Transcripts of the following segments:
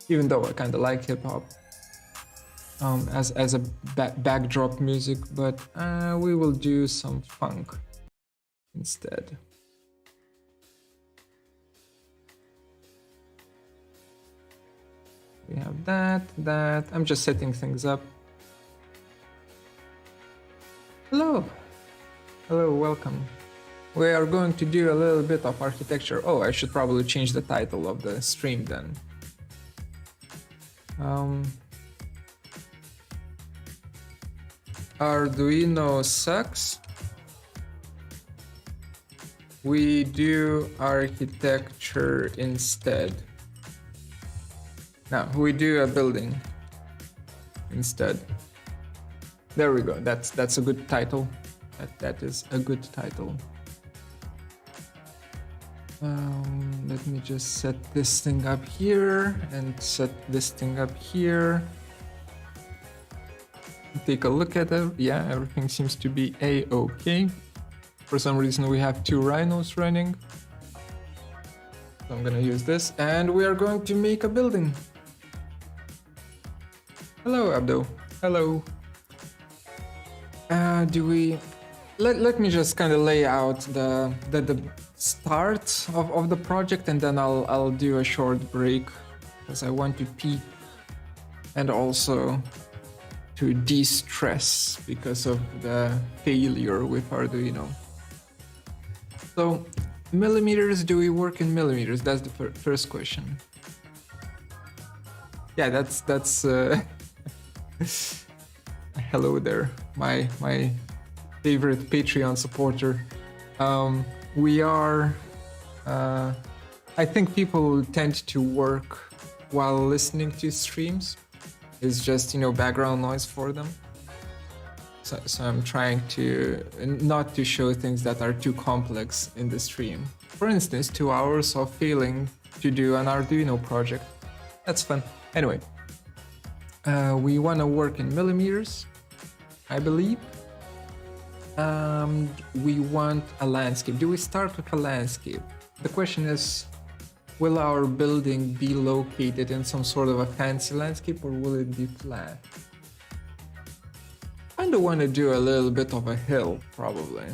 even though I kind of like hip hop as a backdrop music, but we will do some funk instead. We have that. I'm just setting things up. Hello, welcome. We are going to do a little bit of architecture. Oh, I should probably change the title of the stream then. Arduino sucks. We do architecture instead. No, we do a building instead. There we go. That's a good title. That is a good title. Let me just set this thing up here and set this thing up here. Take a look at it. Yeah, everything seems to be a-okay. For some reason we have 2 rhinos running. So I'm gonna use this and we are going to make a building. Hello, Abdo. Hello. Let me just kind of lay out the start of the project, and then I'll do a short break because I want to pee and also to de-stress because of the failure with Arduino. So, millimeters, do we work in millimeters? That's the first question. Yeah, that's hello there, my favorite Patreon supporter. We are, I think people tend to work while listening to streams. It's just, you know, background noise for them. So I'm trying to not to show things that are too complex in the stream. For instance, 2 hours of failing to do an Arduino project. That's fun. Anyway, we want to work in millimeters, I believe. We want a landscape. Do we start with a landscape? The question is, will our building be located in some sort of a fancy landscape, or will it be flat? I kind of want to do a little bit of a hill, probably.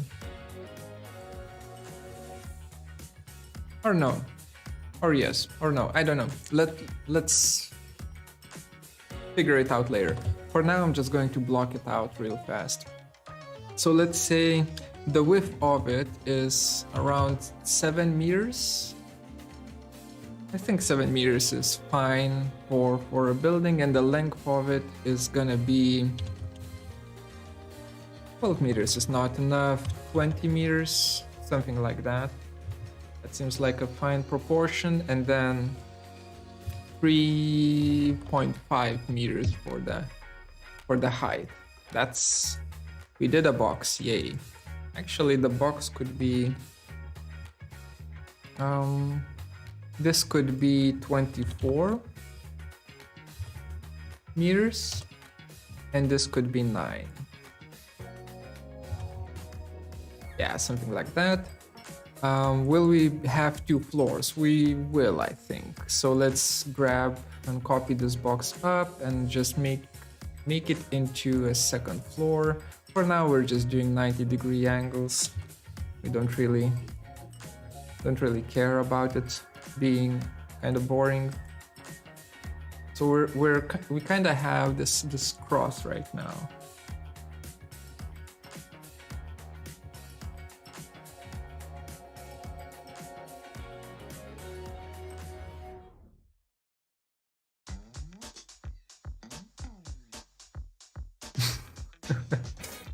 Or no. Or yes, or no, I don't know. Let's figure it out later. For now, I'm just going to block it out real fast. So let's say the width of it is around 7 meters. I think 7 meters is fine for a building, and the length of it is gonna be 12 meters is not enough, 20 meters, something like that. That seems like a fine proportion, and then 3.5 meters for the height. That's, we did a box, yay. Actually, the box could be this could be 24 meters, and this could be 9. Yeah, something like that. Will we have 2 floors? We will, I think. So let's grab and copy this box up and just make it into a second floor. For now, we're just doing 90-degree angles. We don't really care about it being kind of boring. So we kind of have this cross right now.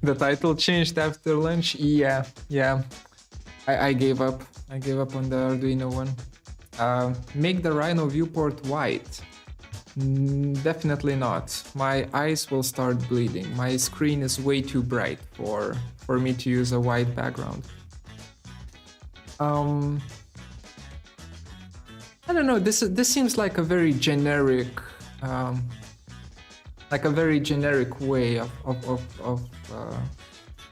The title changed after lunch. Yeah. I gave up. I gave up on the Arduino one. Make the Rhino viewport white. Definitely not. My eyes will start bleeding. My screen is way too bright for me to use a white background. I don't know. This seems like a very generic, way of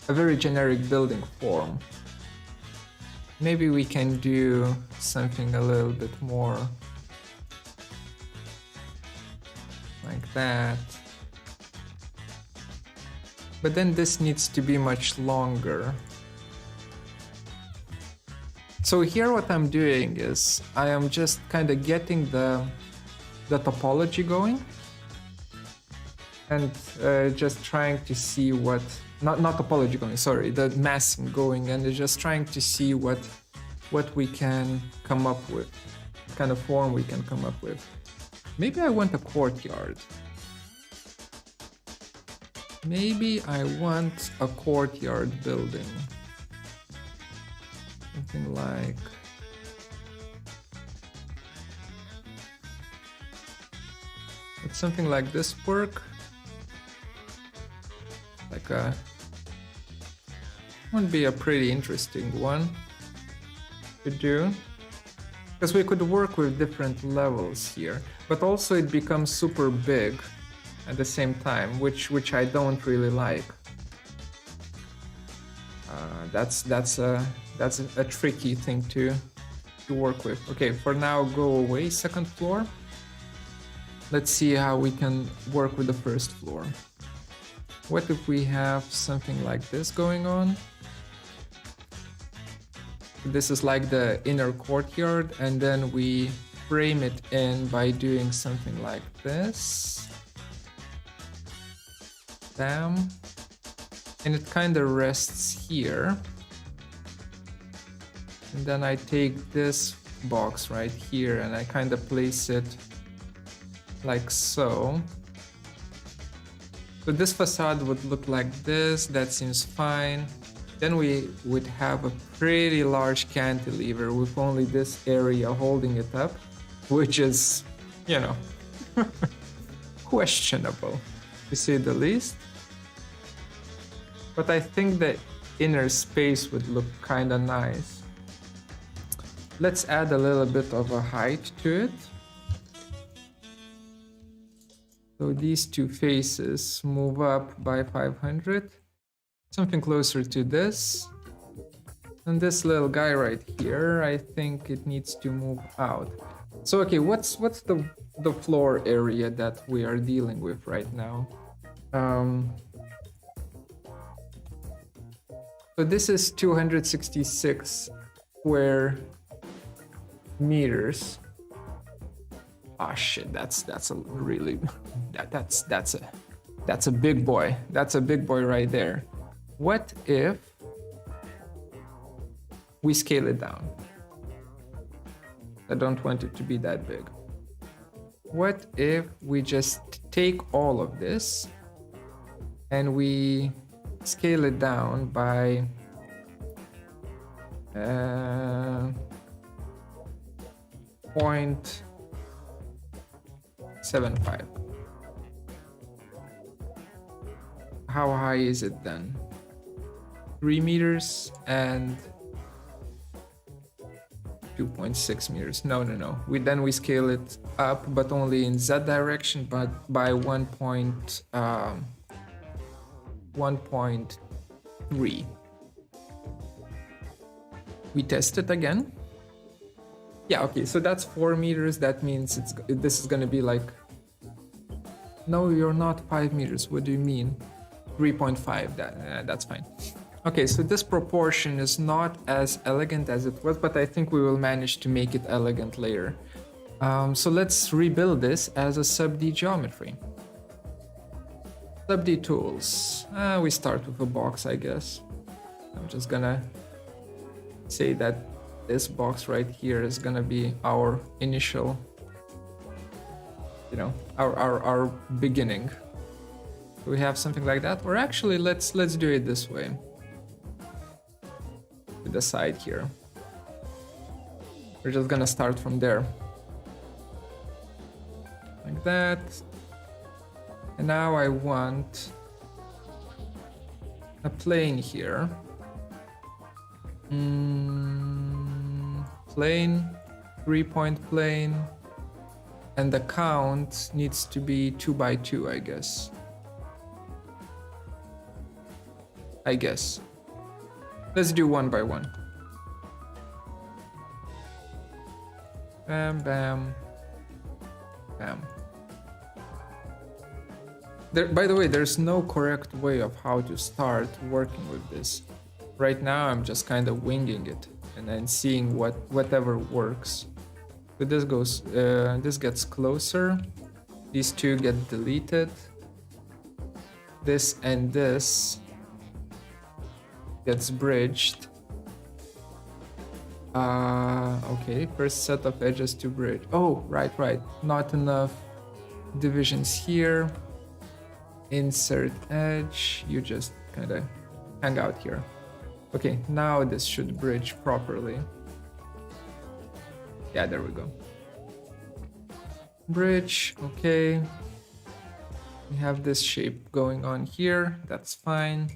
a very generic building form. Maybe we can do something a little bit more like that. But then this needs to be much longer. So here what I'm doing is I am just kind of getting the topology going and just trying to see what, not topology going, sorry, the massing going, and just trying to see what we can come up with, what kind of form we can come up with. Maybe I want a courtyard. Maybe I want a courtyard building. Something like... would something like this work? Like a... would be a pretty interesting one to do. Because we could work with different levels here, but also it becomes super big at the same time, which I don't really like. That's a tricky thing to work with. Okay, for now, go away, second floor. Let's see how we can work with the first floor. What if we have something like this going on? This is like the inner courtyard, and then we frame it in by doing something like this. Bam. And it kind of rests here. And then I take this box right here and I kind of place it like so. So this facade would look like this. That seems fine. Then we would have a pretty large cantilever with only this area holding it up, which is, you know, questionable, to say the least. But I think the inner space would look kind of nice. Let's add a little bit of a height to it. So these two faces move up by 500. Something closer to this. And this little guy right here, I think it needs to move out. So okay, what's the floor area that we are dealing with right now? So this is 266 square meters. Ah shit, that's a really that's a big boy. That's a big boy right there. What if we scale it down? I don't want it to be that big. What if we just take all of this and we scale it down by 0.75. How high is it then? 3 meters and 2.6 meters. No. Then we scale it up, but only in Z direction, but by 1.3. We test it again. Yeah, okay, so that's 4 meters. That means this is gonna be like... No, you're not 5 meters. What do you mean? 3.5, that's fine. Okay, so this proportion is not as elegant as it was, but I think we will manage to make it elegant later. So let's rebuild this as a SubD geometry. SubD tools. We start with a box, I guess. I'm just gonna say that this box right here is gonna be our initial, you know, our beginning. Do we have something like that? Or actually, let's do it this way. With the side here. We're just gonna start from there. Like that. And now I want a plane here. Plane, 3-point plane. And the count needs to be 2 by 2, I guess. Let's do 1 by 1. Bam, bam, bam. By the way, there's no correct way of how to start working with this. Right now, I'm just kind of winging it and then seeing whatever works. So this gets closer. These two get deleted. This and this gets bridged. Okay, first set of edges to bridge. Oh, right. Not enough divisions here. Insert edge. You just kind of hang out here. Okay, now this should bridge properly. Yeah, there we go. Bridge, okay. We have this shape going on here. That's fine.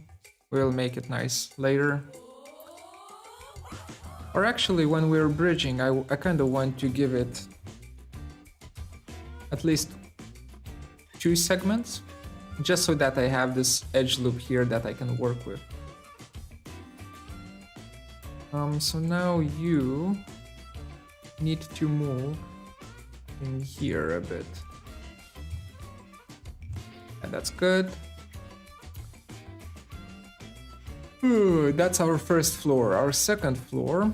We'll make it nice later. Or actually, when we're bridging, I kind of want to give it at least 2 segments, just so that I have this edge loop here that I can work with. So now you need to move in here a bit. And that's good. Ooh, that's our first floor. Our second floor,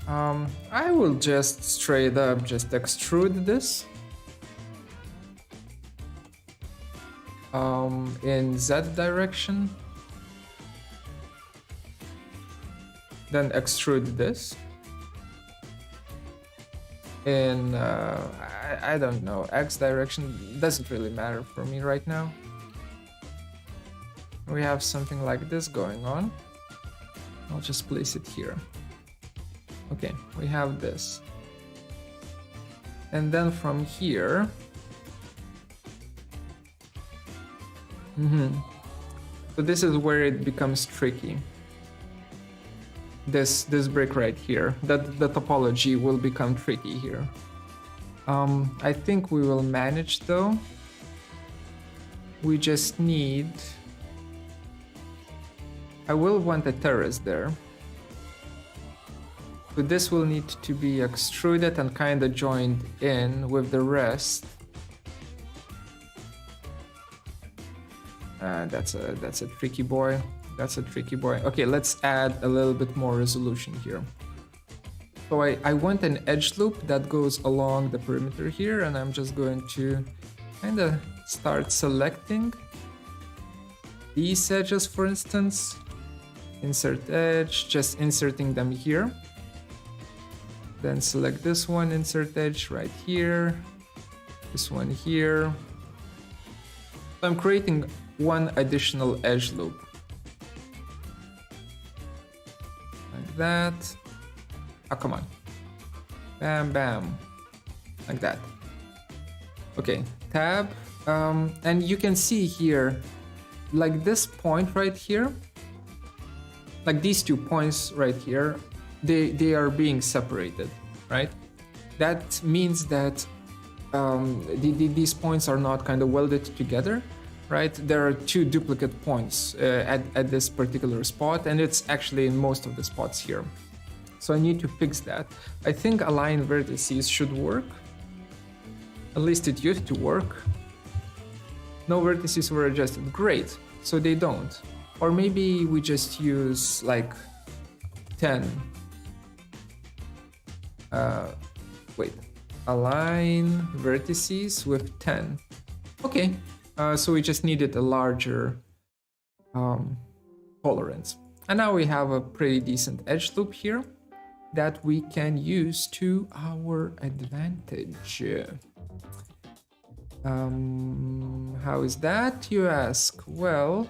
I will just straight up just extrude this in Z direction, then extrude this in I don't know, X direction. Doesn't really matter for me right now. We have something like this going on. I'll just place it here. Okay, we have this. And then from here, so this is where it becomes tricky. This brick right here, that the topology will become tricky here. I think we will manage though. We just need, I will want a terrace there. So this will need to be extruded and kind of joined in with the rest. That's a tricky boy. That's a tricky boy. Okay, let's add a little bit more resolution here. So I want an edge loop that goes along the perimeter here, and I'm just going to kind of start selecting these edges, for instance. Insert edge, just inserting them here. Then select this one, insert edge right here. This one here. So I'm creating one additional edge loop. Like that. Oh, come on. Bam, bam. Like that. Okay, tab. And you can see here, like this point right here, like these 2 points right here, they are being separated, right? That means that these points are not kind of welded together, right? There are 2 duplicate points at this particular spot, and it's actually in most of the spots here. So I need to fix that. I think align vertices should work. At least it used to work. No vertices were adjusted. Great. So they don't. Or maybe we just use like 10. Wait. Align vertices with 10. Okay. So we just needed a larger tolerance. And now we have a pretty decent edge loop here that we can use to our advantage. How is that, you ask? Well,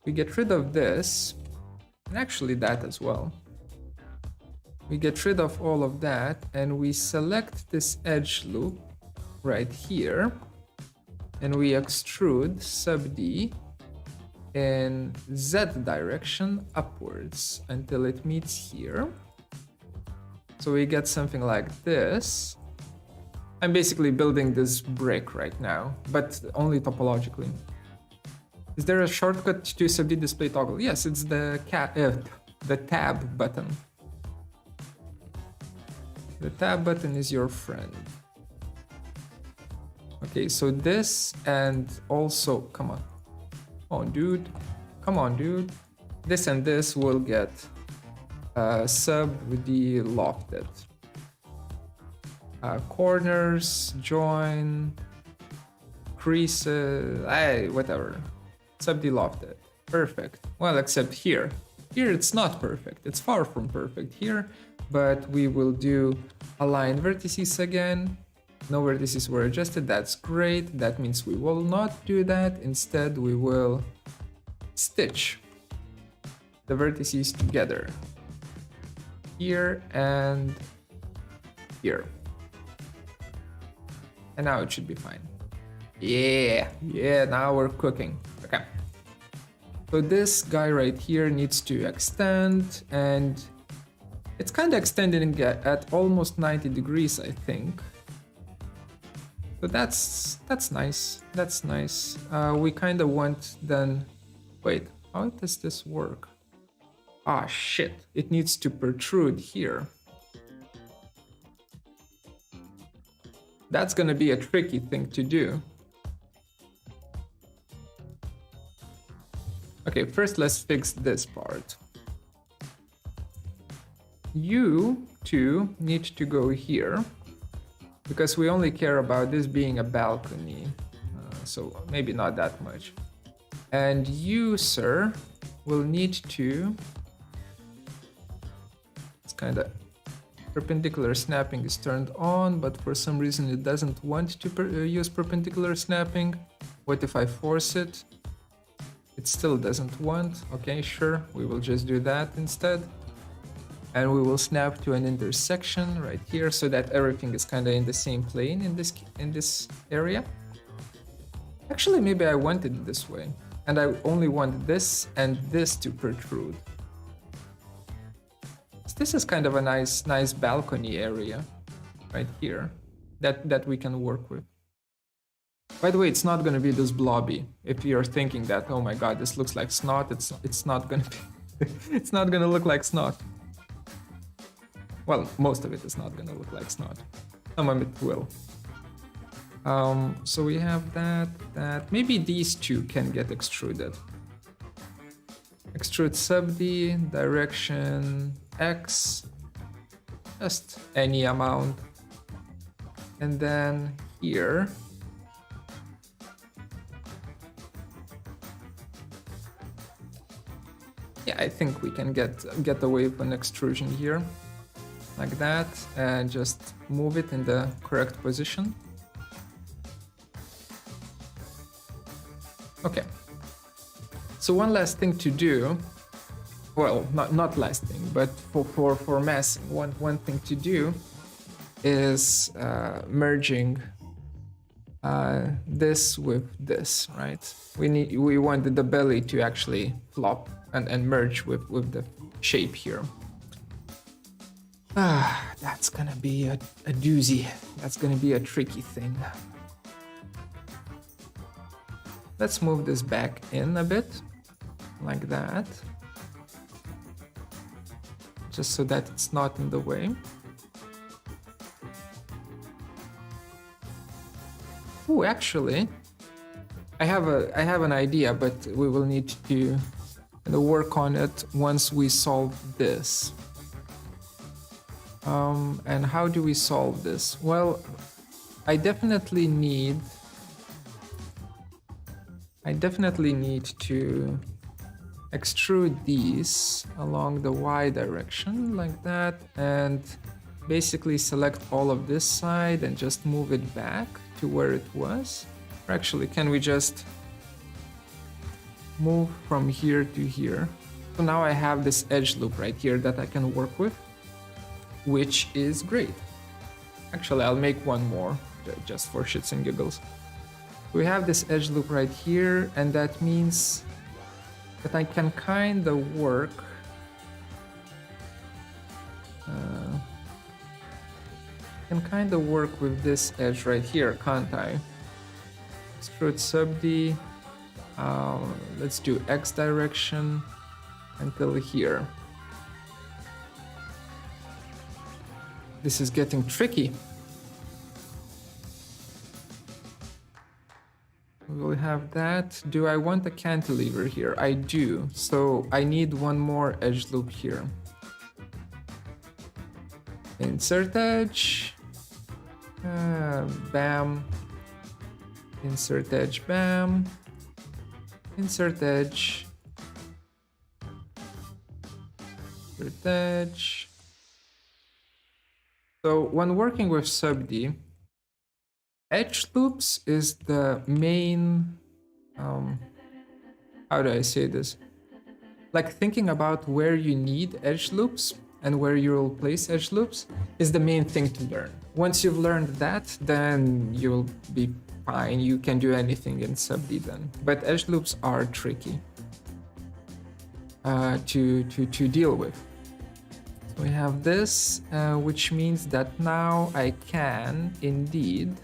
we get rid of this, and actually that as well. We get rid of all of that, and we select this edge loop right here, and we extrude SubD in Z direction upwards until it meets here. So we get something like this. I'm basically building this brick right now, but only topologically. Is there a shortcut to SubD display toggle? Yes, it's the tab button. The tab button is your friend. Okay, so this and also, come on. Come on, dude. Come on, dude. This and this will get SubD lofted. Corners, join, creases, whatever. SubD lofted. Perfect. Well, except here. Here it's not perfect. It's far from perfect here, but we will do align vertices again. No vertices were adjusted. That's great. That means we will not do that. Instead, we will stitch the vertices together. Here and here. And now it should be fine. Yeah, now we're cooking. Okay. So this guy right here needs to extend, and it's kind of extending at almost 90 degrees, I think. So that's nice. That's nice. We kind of want then. Wait, how does this work? Ah, shit! It needs to protrude here. That's gonna be a tricky thing to do. Okay, first let's fix this part. You two need to go here, because we only care about this being a balcony, so maybe not that much. And you, sir, will need to... It's kind of... Perpendicular snapping is turned on, but for some reason it doesn't want to use perpendicular snapping. What if I force it? It still doesn't want. Okay, sure, we will just do that instead. And we will snap to an intersection right here so that everything is kind of in the same plane in this area. Actually, maybe I want it this way. And I only want this and this to protrude. So this is kind of a nice balcony area right here that we can work with. By the way, it's not going to be this blobby. If you're thinking that, oh my god, this looks like snot, it's not going to be. It's not going to look like snot. Well, most of it is not going to look like snot. Some of it will. So we have that. Maybe these two can get extruded. Extrude SubD, direction X, just any amount. And then here, yeah, I think we can get away with an extrusion here, like that, and just move it in the correct position. Okay. So one last thing to do, well, not last thing, but for massing, one thing to do is merging this with this, right? We want the belly to actually flop and merge with the shape here. That's gonna be a doozy. That's gonna be a tricky thing. Let's move this back in a bit, like that. Just so that it's not in the way. Oh, actually, I have an idea, but we will need to work on it once we solve this. And how do we solve this? Well, I definitely need to extrude these along the Y direction like that, and basically select all of this side and just move it back to where it was. Or actually, can we just move from here to here? So now I have this edge loop right here that I can work with, which is great. Actually, I'll make one more just for shits and giggles. We have this edge loop right here, and that means that I can kind of work with this edge right here, can't I? Extrude SubD. Let's do X direction until here. This is getting tricky. we'll have that. Do I want a cantilever here? I do. So I need one more edge loop here. Insert edge. Bam. Insert edge, bam. Insert edge. Insert edge. So when working with SubD, edge loops is the main, how do I say this? Like thinking about where you need edge loops and where you'll place edge loops is the main thing to learn. Once you've learned that, then you'll be fine. You can do anything in SubD then. But edge loops are tricky to deal with. So we have this, which means that now I can indeed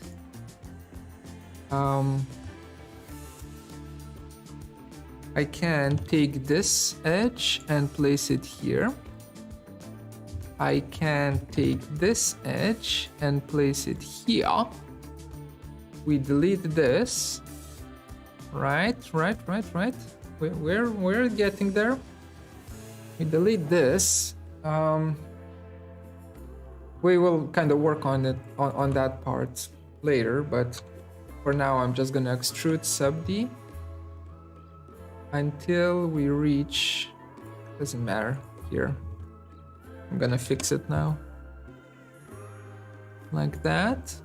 I can take this edge and place it here. I can take this edge and place it here. We delete this. Right. We're getting there. We delete this. We will kind of work on it on that part later, but for now I'm just gonna extrude SubD until we reach, doesn't matter here. I'm gonna fix it now. Like that.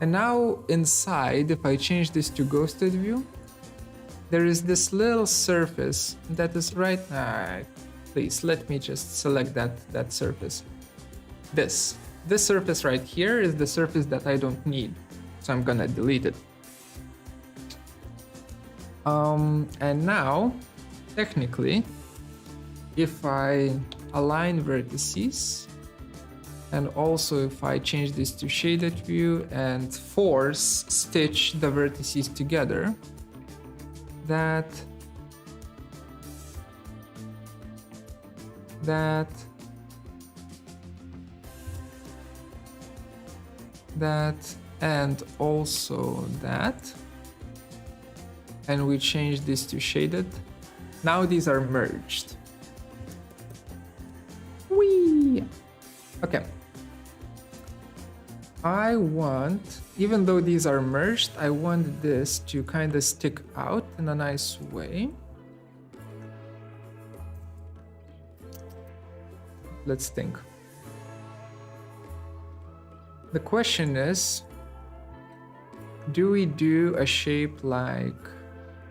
And now inside, if I change this to ghosted view, there is this little surface that is right now. Please let me just select that surface. This surface right here is the surface that I don't need, so I'm gonna delete it. And now, technically, if I align vertices, and also if I change this to shaded view and force stitch the vertices together, that and also that, and we change this to shaded. Now these are merged. Whee! Okay. I want, even though these are merged, I want this to kind of stick out in a nice way. Let's think. The question is, do we do a shape like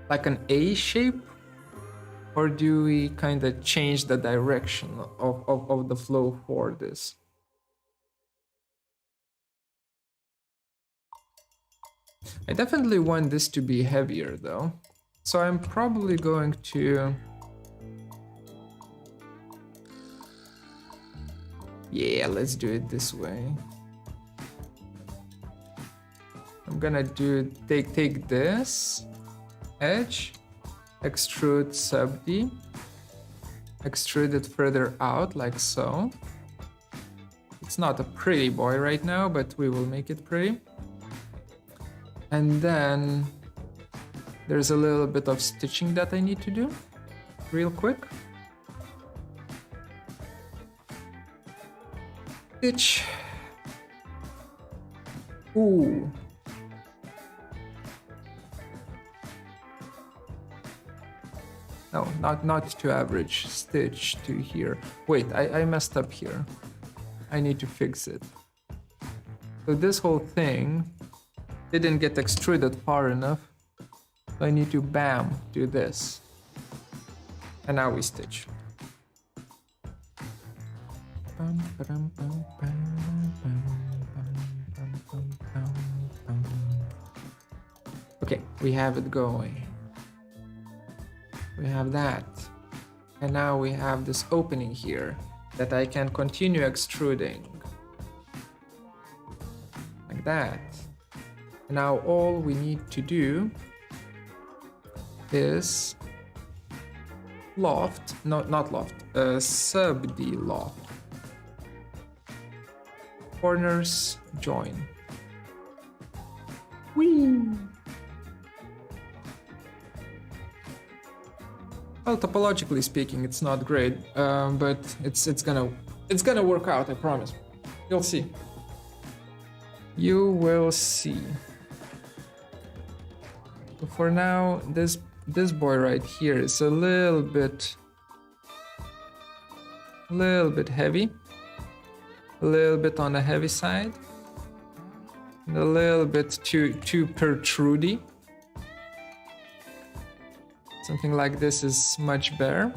an A shape, or do we kind of change the direction of the flow for this? I definitely want this to be heavier though, so I'm probably going to, yeah, let's do it this way. I'm gonna take this edge, extrude SubD, extrude it further out like so. It's not a pretty boy right now, but we will make it pretty. And then there's a little bit of stitching that I need to do real quick. Stitch. Ooh. No, not to average. Stitch to here. Wait, I messed up here. I need to fix it. So this whole thing didn't get extruded far enough. So I need to bam, do this. And now we stitch. Okay, we have it going. We have that. And now we have this opening here that I can continue extruding. Like that. And now all we need to do is loft, no, not loft, SubD loft. Corners join. Whee! Well, topologically speaking, it's not great, but it's gonna work out. I promise. You'll see. You will see. So for now, this boy right here is a little bit heavy, a little bit on the heavy side, and a little bit too protrudy. Something like this is much better.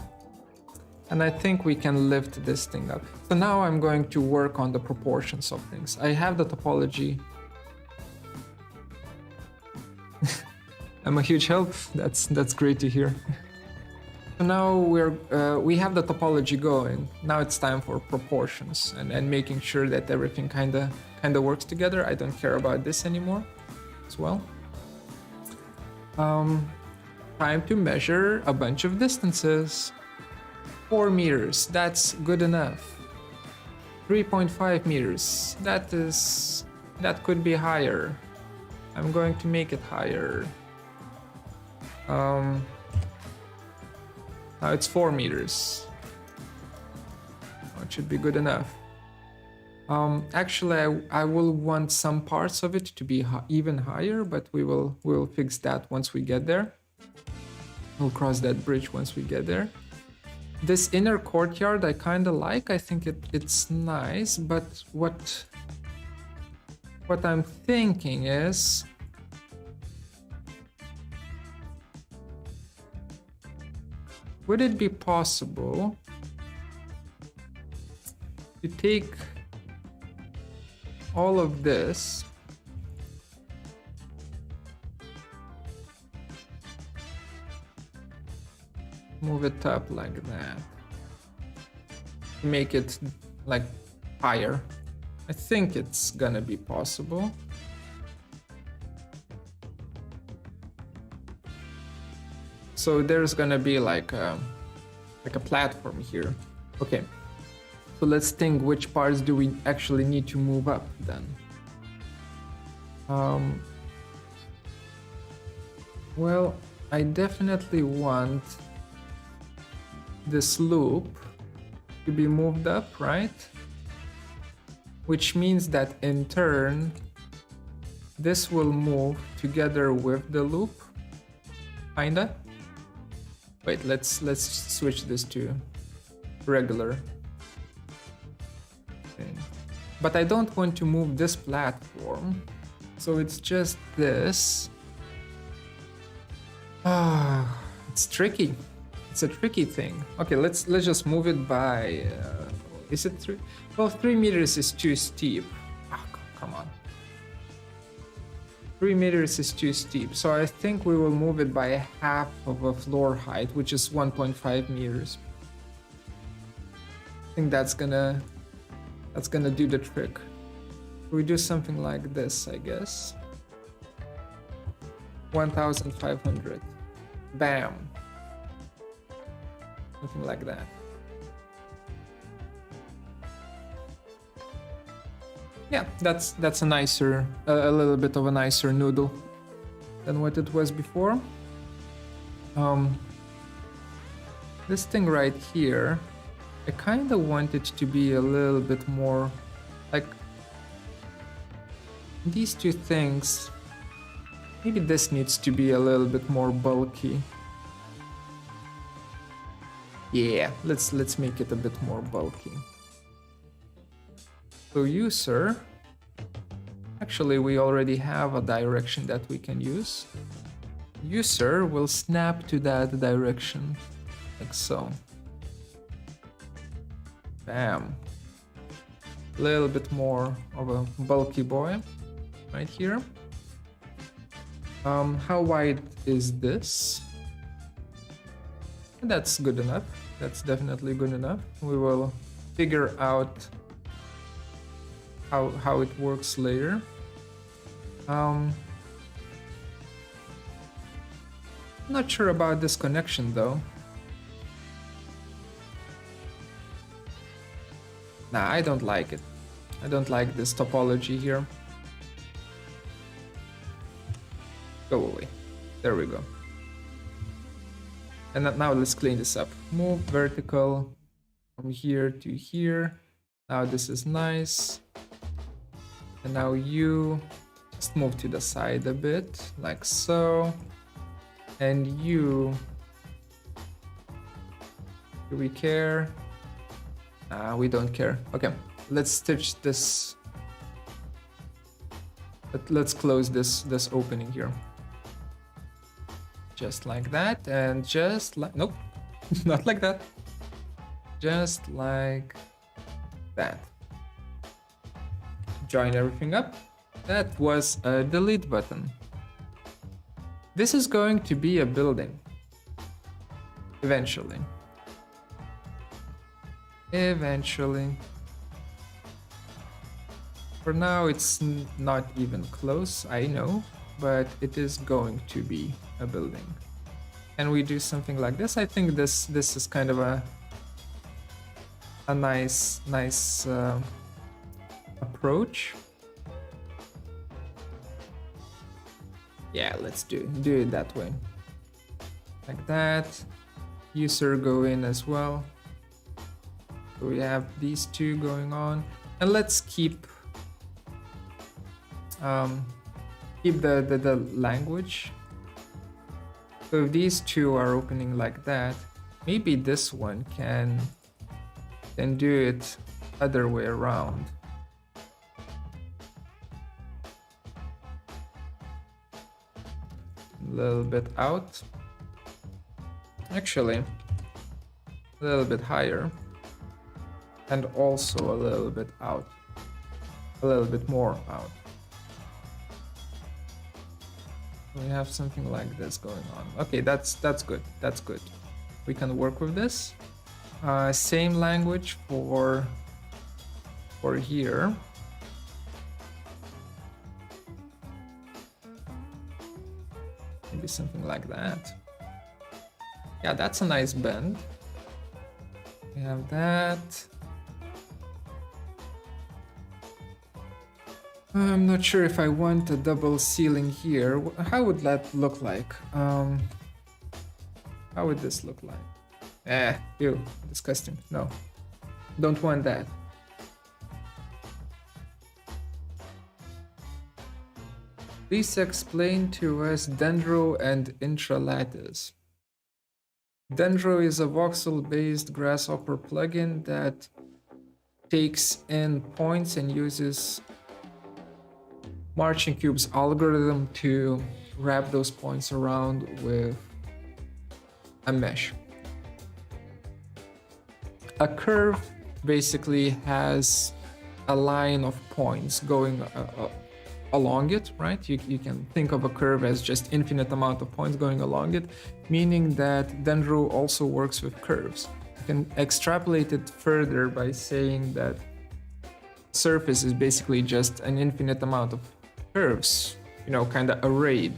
And I think we can lift this thing up. So now I'm going to work on the proportions of things. I have the topology. I'm a huge help. That's great to hear. So now we have the topology going. Now it's time for proportions and making sure that everything kinda works together. I don't care about this anymore as well. Time to measure a bunch of distances. 4 meters, that's good enough. 3.5 meters, that could be higher. I'm going to make it higher. Now it's 4 meters. It should be good enough. Actually, I will want some parts of it to be even higher, but we'll fix that once we get there. We'll cross that bridge once we get there. This inner courtyard I kind of like. I think it's nice, but what I'm thinking is would it be possible to take all of this move it up like that, make it like higher? I think it's gonna be possible. So there's gonna be like a platform here. Okay, so let's think which parts do we actually need to move up then. Well, I definitely want this loop to be moved up, right? Which means that in turn, this will move together with the loop, kinda. Wait, let's switch this to regular. Okay. But I don't want to move this platform, so it's just this. It's tricky. It's a tricky thing. Okay, let's just move it by. Is it 3? Well, 3 meters is too steep. Oh, come on. 3 meters is too steep, so I think we will move it by half of a floor height, which is 1.5 meters. I think that's gonna do the trick. We do something like this, I guess. 1,500. Bam. Something like that. Yeah, that's a nicer, a little bit of a nicer noodle than what it was before. This thing right here, I kind of want it to be a little bit more like these two things. Maybe this needs to be a little bit more bulky. Yeah, let's make it a bit more bulky. So you, sir, actually we already have a direction that we can use. You, sir, will snap to that direction, like so. Bam. A little bit more of a bulky boy right here. How wide is this? That's good enough. That's definitely good enough. We will figure out how it works later. Not sure about this connection though. Nah, I don't like it. I don't like this topology here. Go away. There we go. And now let's clean this up. Move vertical from here to here. Now this is nice. And now you just move to the side a bit, like so. And you, do we care? We don't care. Okay, let's stitch this. Let's close this opening here. Just like that, and just like, nope, not like that. Just like that. Join everything up. That was a delete button. This is going to be a building. Eventually. Eventually. For now, it's not even close, I know, but it is going to be a building. Can we do something like this? I think this is kind of a nice approach. Yeah, let's do it that way. Like that. User go in as well. So we have these two going on, and let's keep the language. So if these two are opening like that, maybe this one can do it other way around. A little bit out. Actually, a little bit higher. And also a little bit out. A little bit more out. We have something like this going on. Okay, that's good. That's good. We can work with this. Same language for here. Maybe something like that. Yeah, that's a nice bend. We have that. I'm not sure if I want a double ceiling here. How would that look like? How would this look like? Ew, disgusting. No, don't want that. Please explain to us Dendro and Intralattice. Dendro is a voxel-based Grasshopper plugin that takes in points and uses Marching Cube's algorithm to wrap those points around with a mesh. A curve basically has a line of points going along it, right? You can think of a curve as just infinite amount of points going along it, meaning that Dendro also works with curves. You can extrapolate it further by saying that surface is basically just an infinite amount of curves, you know, kind of arrayed,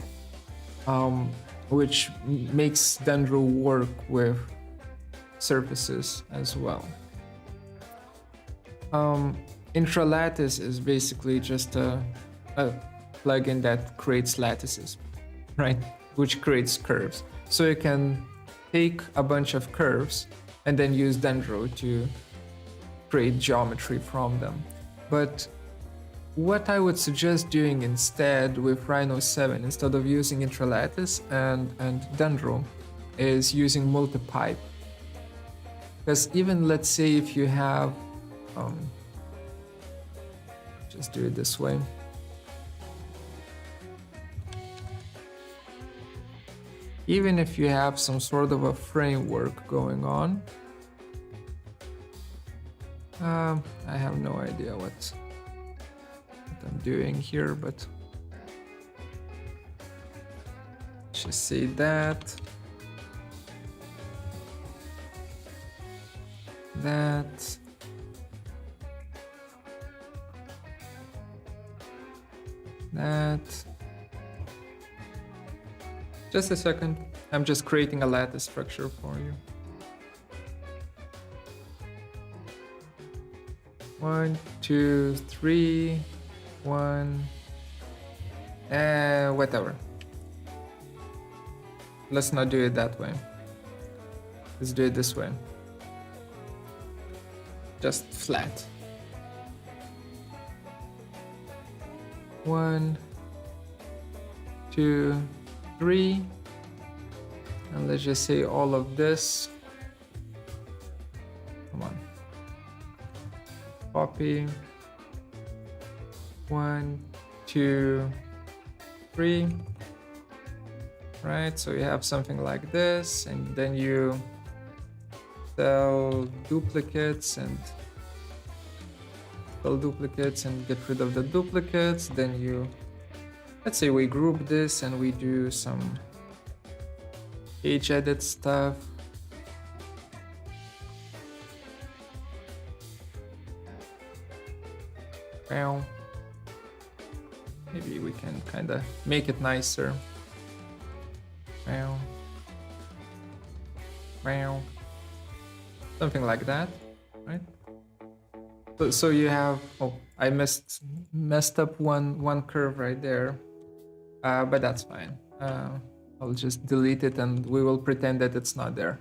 which makes Dendro work with surfaces as well. Intralattice is basically just a plugin that creates lattices, right? Which creates curves. So you can take a bunch of curves and then use Dendro to create geometry from them. But what I would suggest doing instead with Rhino 7, instead of using Intralattice and Dendro, is using multi-pipe. Because even, let's say, if you have, just do it this way. Even if you have some sort of a framework going on, I have no idea what I'm doing here, but let's just say that, just a second, I'm just creating a lattice structure for you. 1, 2, 3, 1, whatever. Let's not do it that way. Let's do it this way. Just flat. 1, 2, 3. And let's just say all of this. Come on. Copy. 1, 2, 3. Right, so you have something like this, and then you sell duplicates and get rid of the duplicates. Then you, let's say we group this and we do some page edit stuff. Well, maybe we can kind of make it nicer. Well, something like that, right? So you have, oh, I messed up one curve right there, but that's fine. I'll just delete it and we will pretend that it's not there.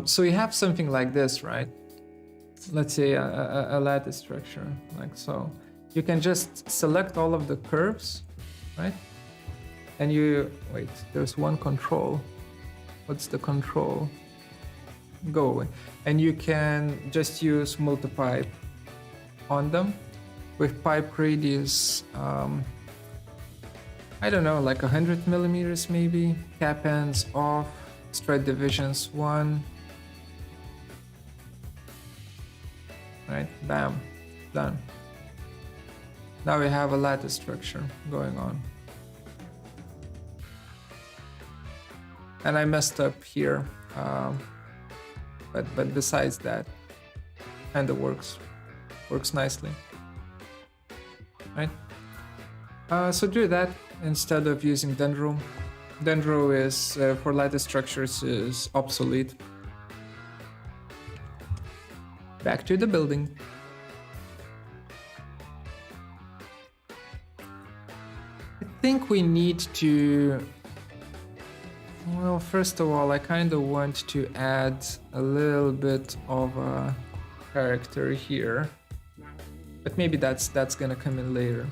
So you have something like this, right? Let's say a lattice structure, like so. You can just select all of the curves, right? And you, wait, there's one control. What's the control? Go away. And you can just use multi-pipe on them with pipe radius, I don't know, like 100 millimeters maybe. Cap ends off, straight divisions 1. Right, bam, done. Now we have a lattice structure going on. And I messed up here, but besides that, kind of works nicely, right? So do that instead of using Dendro. Dendro is for lattice structures is obsolete. Back to the building. I think we need to. Well, first of all, I kind of want to add a little bit of a character here, but maybe that's gonna come in later.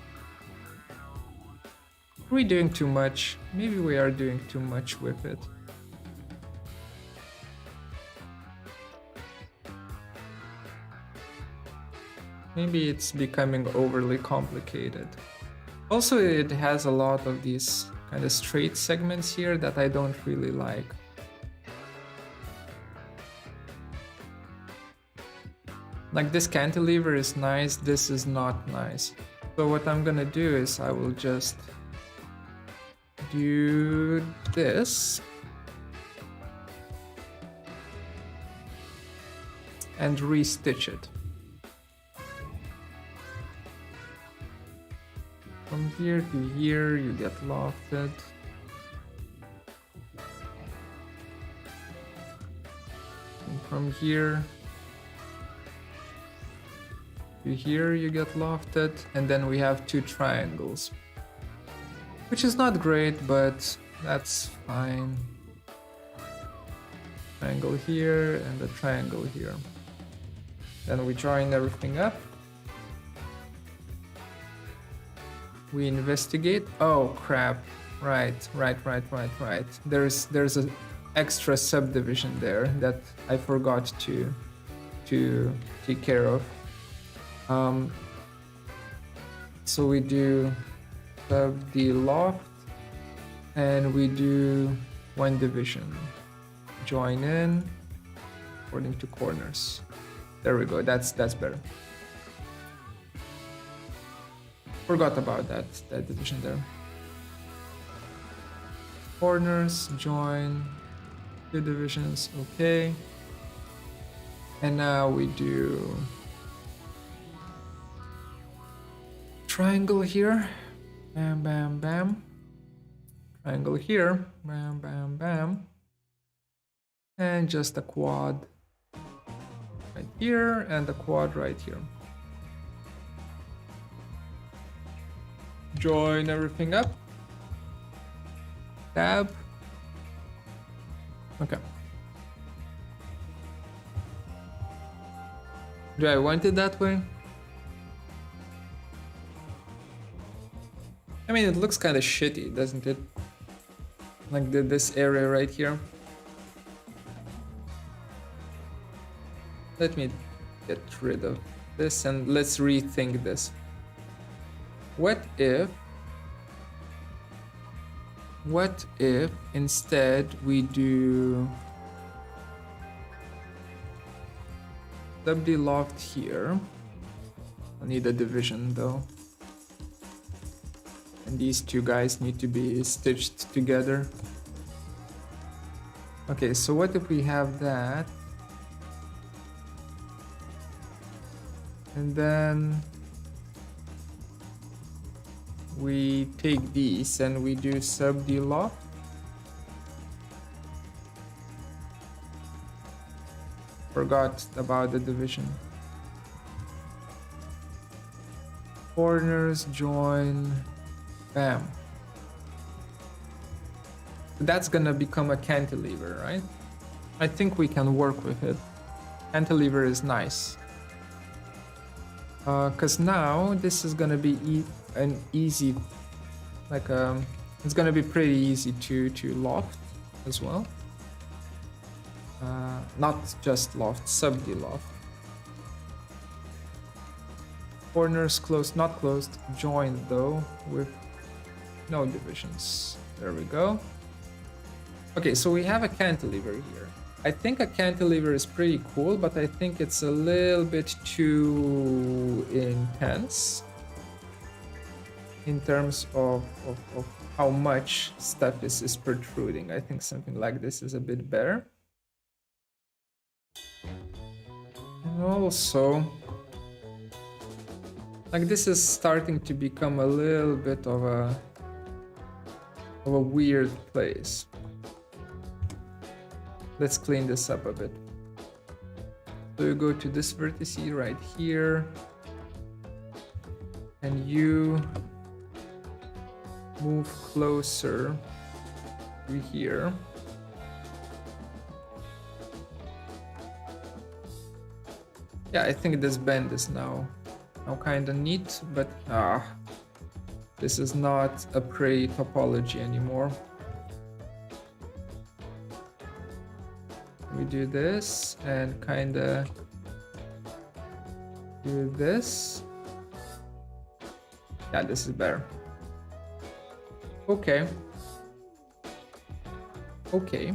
Are we doing too much? Maybe we are doing too much with it. Maybe it's becoming overly complicated. Also, it has a lot of these kind of straight segments here that I don't really like. Like this cantilever is nice, this is not nice. So what I'm gonna do is I will just do this and restitch it. From here to here, you get lofted. And from here to here, you get lofted. And then we have two triangles, which is not great, but that's fine. Triangle here and a triangle here. Then we join everything up. We investigate. Oh crap! Right. There's an extra subdivision there that I forgot to take care of. So we do SubD loft, and we do one division. Join in according to corners. There we go. That's better. Forgot about that division there. Corners, join, two divisions, okay. And now we do triangle here, bam, bam, bam. Triangle here, bam, bam, bam. And just a quad right here and a quad right here. Join everything up. Tab. Okay. Do I want it that way? I mean, it looks kind of shitty, doesn't it? Like this area right here. Let me get rid of this and let's rethink this. What if instead we do SubD loft here? I need a division though. And these two guys need to be stitched together. Okay, so what if we have that? And then we take these and we do SubD loft. Forgot about the division. Corners join, bam. That's gonna become a cantilever, right? I think we can work with it. Cantilever is nice. Cause now this is gonna be an easy, like it's gonna be pretty easy to loft as well. Not just loft, SubD loft. Corners closed, not closed, joined though with no divisions. There we go. Okay, so we have a cantilever here. I think a cantilever is pretty cool, but I think it's a little bit too intense in terms of how much stuff is protruding. I think something like this is a bit better. And also, like this is starting to become a little bit of a weird place. Let's clean this up a bit. So you go to this vertex right here, and you move closer to here. Yeah, I think this bend is now kind of neat, but this is not a prey topology anymore. We do this and kind of do this. Yeah, this is better. Okay. Okay.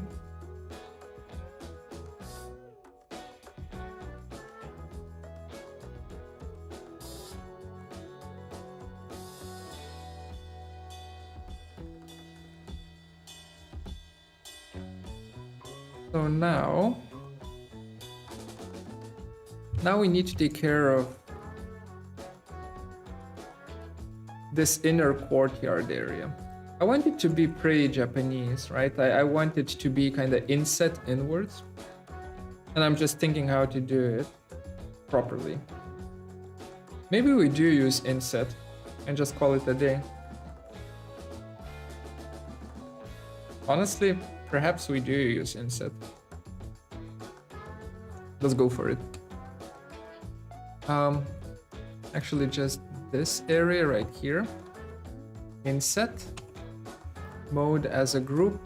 So now we need to take care of this inner courtyard area. I want it to be pretty Japanese, right? I want it to be kind of inset inwards. And I'm just thinking how to do it properly. Maybe we do use inset and just call it a day. Honestly, perhaps we do use inset. Let's go for it. Actually just this area right here. Inset. Mode as a group.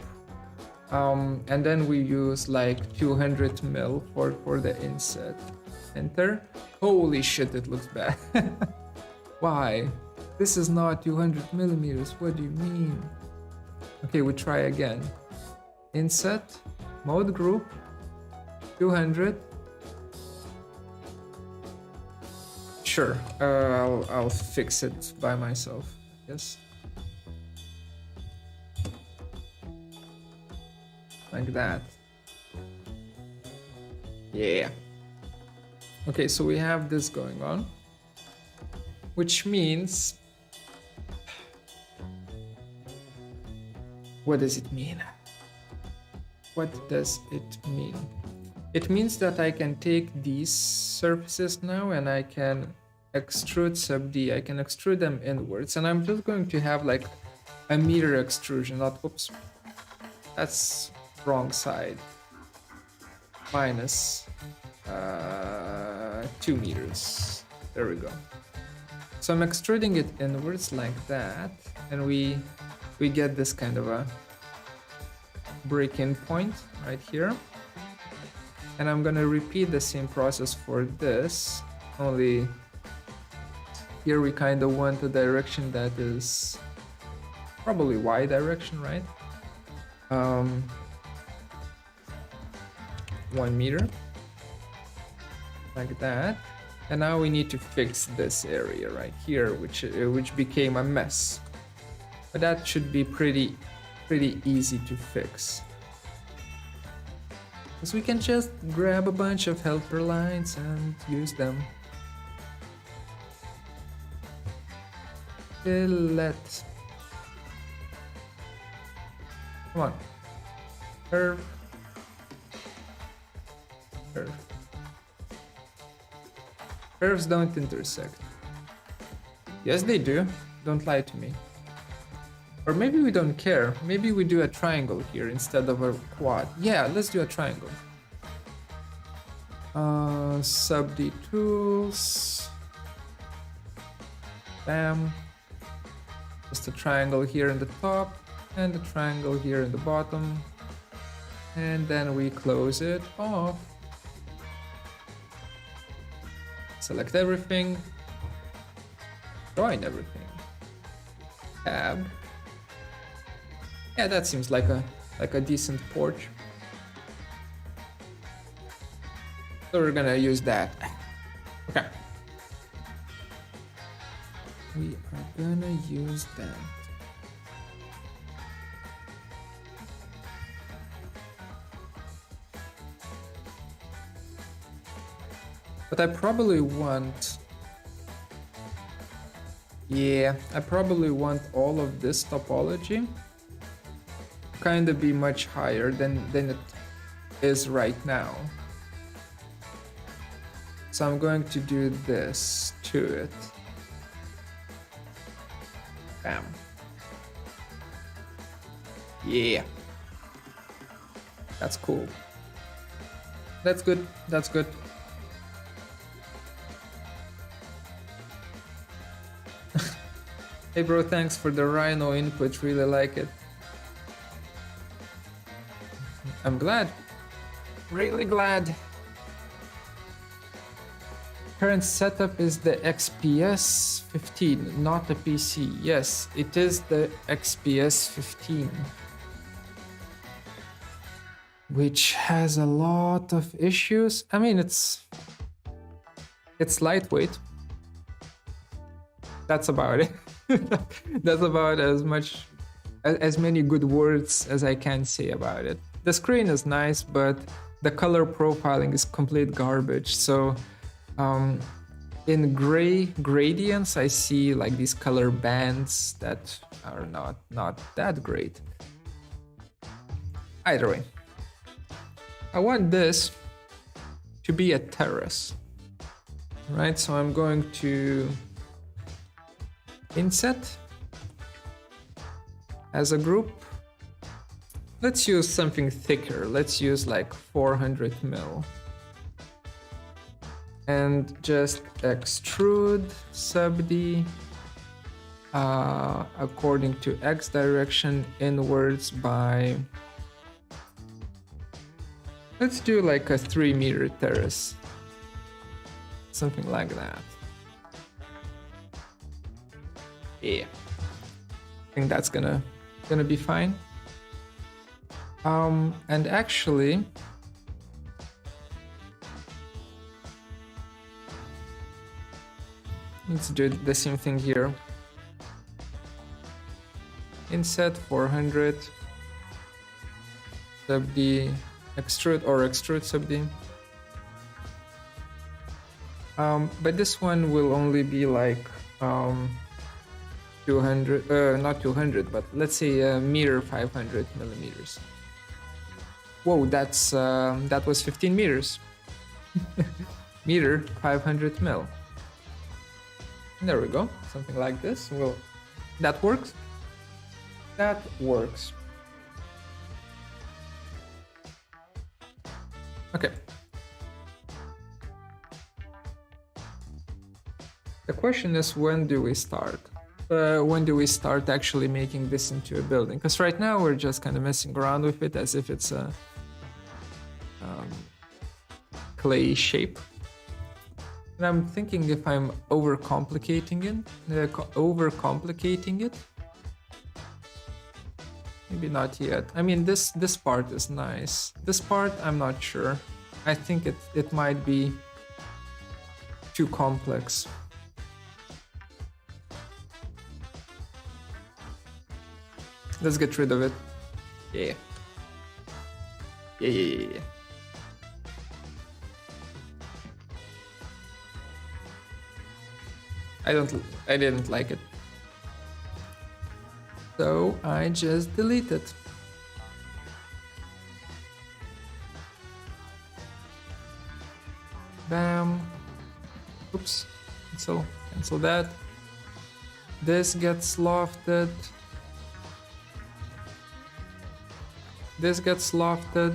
And then we use like 200 mil for the inset. Enter. Holy shit, it looks bad. Why? This is not 200 millimeters. What do you mean? Okay, we try again. Inset, mode group, 200. Sure, I'll fix it by myself, yes. Like that. Yeah. Okay, so we have this going on, which means, what does it mean? What does it mean? It means that I can take these surfaces now and I can extrude SubD. I can extrude them inwards, and I'm just going to have like a meter extrusion, not, oops, that's wrong side. Minus 2 meters. There we go. So I'm extruding it inwards like that, and we get this kind of a break-in point right here. And I'm gonna repeat the same process for this, only here we kind of want a direction that is probably Y direction, right? 1 meter, like that. And now we need to fix this area right here, which became a mess. But that should be pretty easy to fix. Because we can just grab a bunch of helper lines and use them. Fillet. Come on. Curve. Curve. Curves don't intersect. Yes, they do. Don't lie to me. Or maybe we don't care. Maybe we do a triangle here instead of a quad. Yeah, let's do a triangle. SubD tools. Bam. Just a triangle here in the top and a triangle here in the bottom. And then we close it off. Select everything. Join everything. Tab. Yeah, that seems like a decent porch. So we're gonna use that. Okay. We are gonna use that. But I probably want... Yeah, I probably want all of this topology to kind of be much higher than it is right now. So I'm going to do this to it. Bam. Yeah. That's cool. That's good. That's good. Hey bro, thanks for the Rhino input, really like it. I'm glad. Really glad. Current setup is the XPS 15, not the PC. Yes, it is the XPS 15. Which has a lot of issues. I mean, it's lightweight. That's about it. That's about as many good words as I can say about it. The screen is nice, but the color profiling is complete garbage. So in gray gradients, I see like these color bands that are not that great. Either way, I want this to be a terrace, right? So I'm going to inset as a group. Let's use something thicker. Let's use like 400 mil. And just extrude SubD according to X direction inwards by... Let's do like a 3 meter terrace. Something like that. Yeah. I think that's gonna be fine. And actually, let's do the same thing here. Inset 400, SubD, extrude SubD. But this one will only be like 200, not 200, but let's say a meter 500 millimeters. Whoa, that was 15 meters. Meter 500 mil. There we go, something like this. Well, that works. That works. Okay. The question is, when do we start? When do we start actually making this into a building? Because right now we're just kind of messing around with it as if it's a clay shape. And I'm thinking if I'm overcomplicating it, maybe not yet. I mean, this part is nice. This part, I'm not sure. I think it might be too complex. Let's get rid of it. Yeah. Yeah. I didn't like it. So I just delete it. Bam. Oops. Cancel that. This gets lofted. This gets lofted.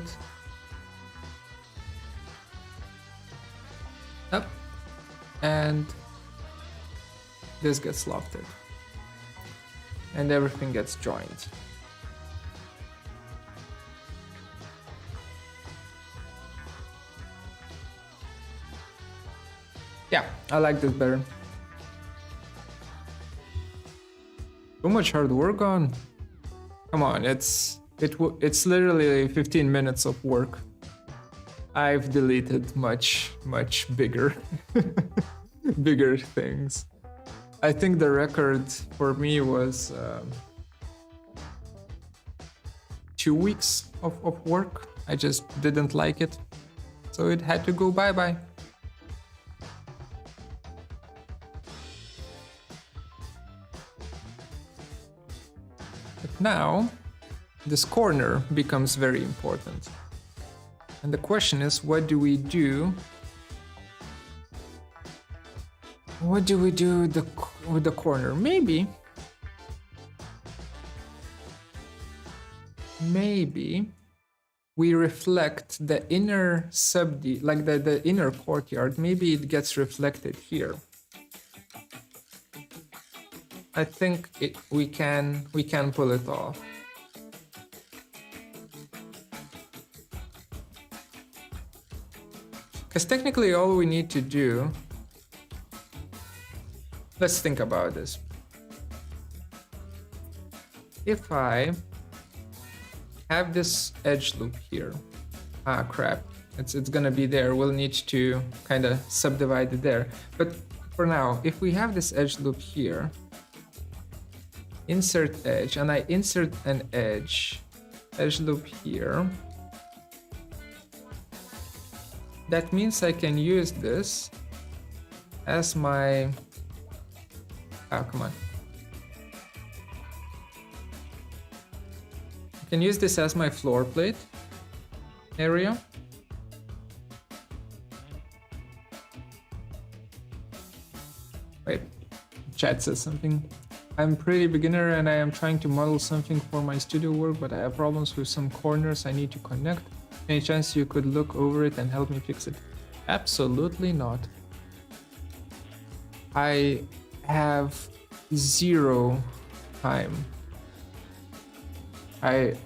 Up. And this gets lofted. And everything gets joined. Yeah, I like this better. Too much hard work on. Come on, it's literally 15 minutes of work. I've deleted much bigger bigger things. I think the record for me was 2 weeks of work. I just didn't like it, so it had to go bye-bye. But now, this corner becomes very important. And the question is, what do we do? What do we do with the corner? Maybe we reflect the inner SubD, like the inner courtyard. Maybe it gets reflected here. I think we can pull it off. Because technically all we need to do, let's think about this. If I have this edge loop here, crap, it's gonna be there. We'll need to kind of subdivide it there. But for now, if we have this edge loop here, insert edge, and I insert an edge loop here, that means I can use this as my, come on. I can use this as my floor plate area. Wait, chat says something. I'm pretty beginner and I am trying to model something for my studio work, but I have problems with some corners I need to connect. Any chance you could look over it and help me fix it? Absolutely not. I have zero time. I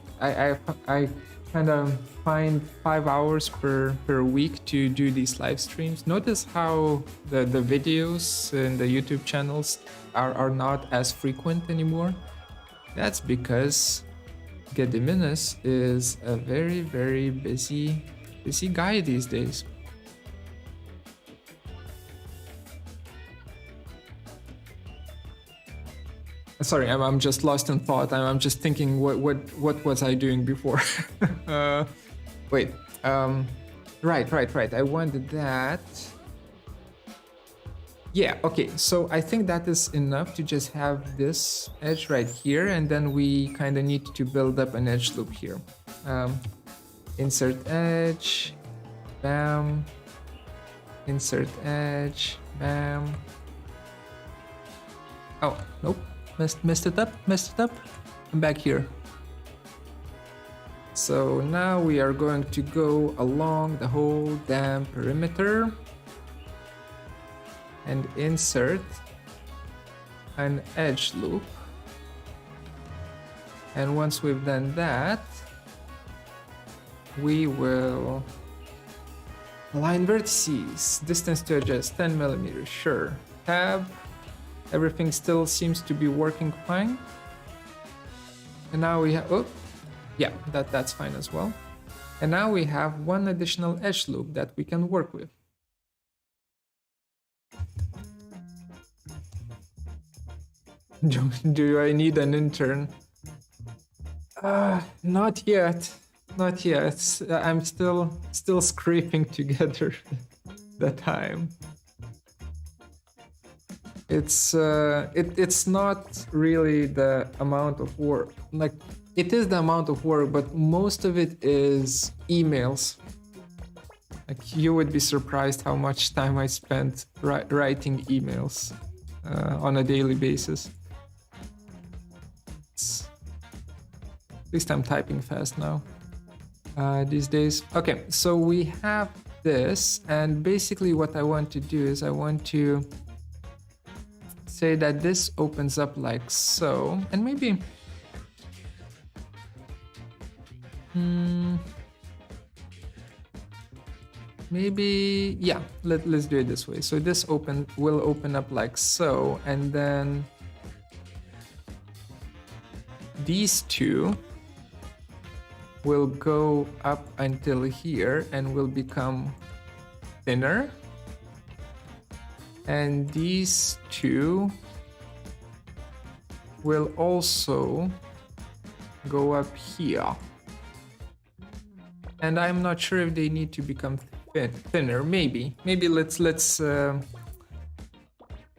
kind of find 5 hours per week to do these live streams. Notice how the videos in the YouTube channels are not as frequent anymore. That's because Gediminas is a very busy guy these days. Sorry, I'm just lost in thought. I'm just thinking, what was I doing before? Wait, right. I wanted that. Yeah, okay. So I think that is enough to just have this edge right here, and then we kind of need to build up an edge loop here. Insert edge, bam. Insert edge, bam. Oh, nope. Messed it up. I'm back here. So now we are going to go along the whole damn perimeter. and insert an edge loop. And once we've done that, we will align vertices, distance to adjust 10 millimeters, sure. Tab, everything still seems to be working fine. And now we have, oh, yeah, that's fine as well. And now we have one additional edge loop that we can work with. Do I need an intern? Not yet. Not yet. I'm still scraping together the time. It's not really the amount of work. Like, it is the amount of work, but most of it is emails. Like, you would be surprised how much time I spent writing emails on a daily basis. At least I'm typing fast now these days. Okay, so we have this, and basically what I want to do is I want to say that this opens up like so, and maybe maybe, yeah, let's do it this way. So this will open up like so, and then these two will go up until here and will become thinner. And these two will also go up here. And I'm not sure if they need to become thinner. Maybe let's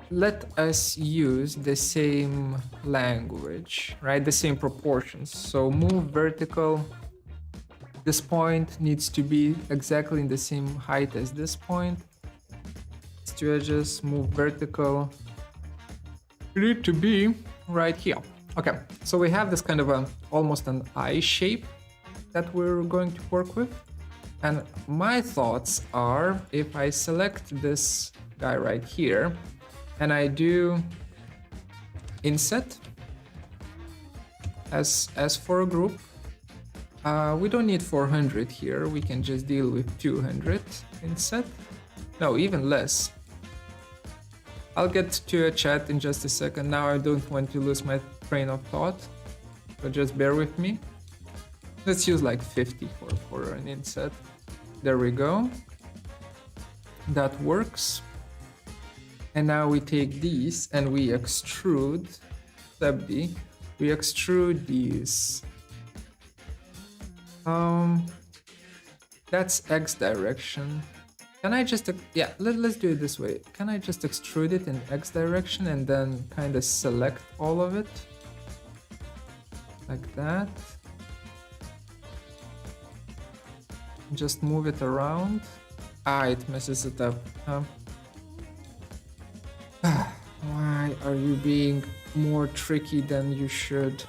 let us use the same language, right? The same proportions. So move vertical. This point needs to be exactly in the same height as this point. Two edges, move vertical. You need to be right here. Okay, so we have this kind of almost an eye shape that we're going to work with. And my thoughts are, if I select this guy right here and I do inset as for a group, we don't need 400 here. We can just deal with 200 inset. No, even less. I'll get to a chat in just a second. Now I don't want to lose my train of thought, so just bear with me. Let's use like 50 for an inset. There we go. That works. And now we take these and we extrude, SubD, we extrude these. That's X direction. Can I just, yeah, let's do it this way. Can I just extrude it in X direction and then kind of select all of it? Like that. Just move it around. It messes it up, huh? Why are you being more tricky than you should?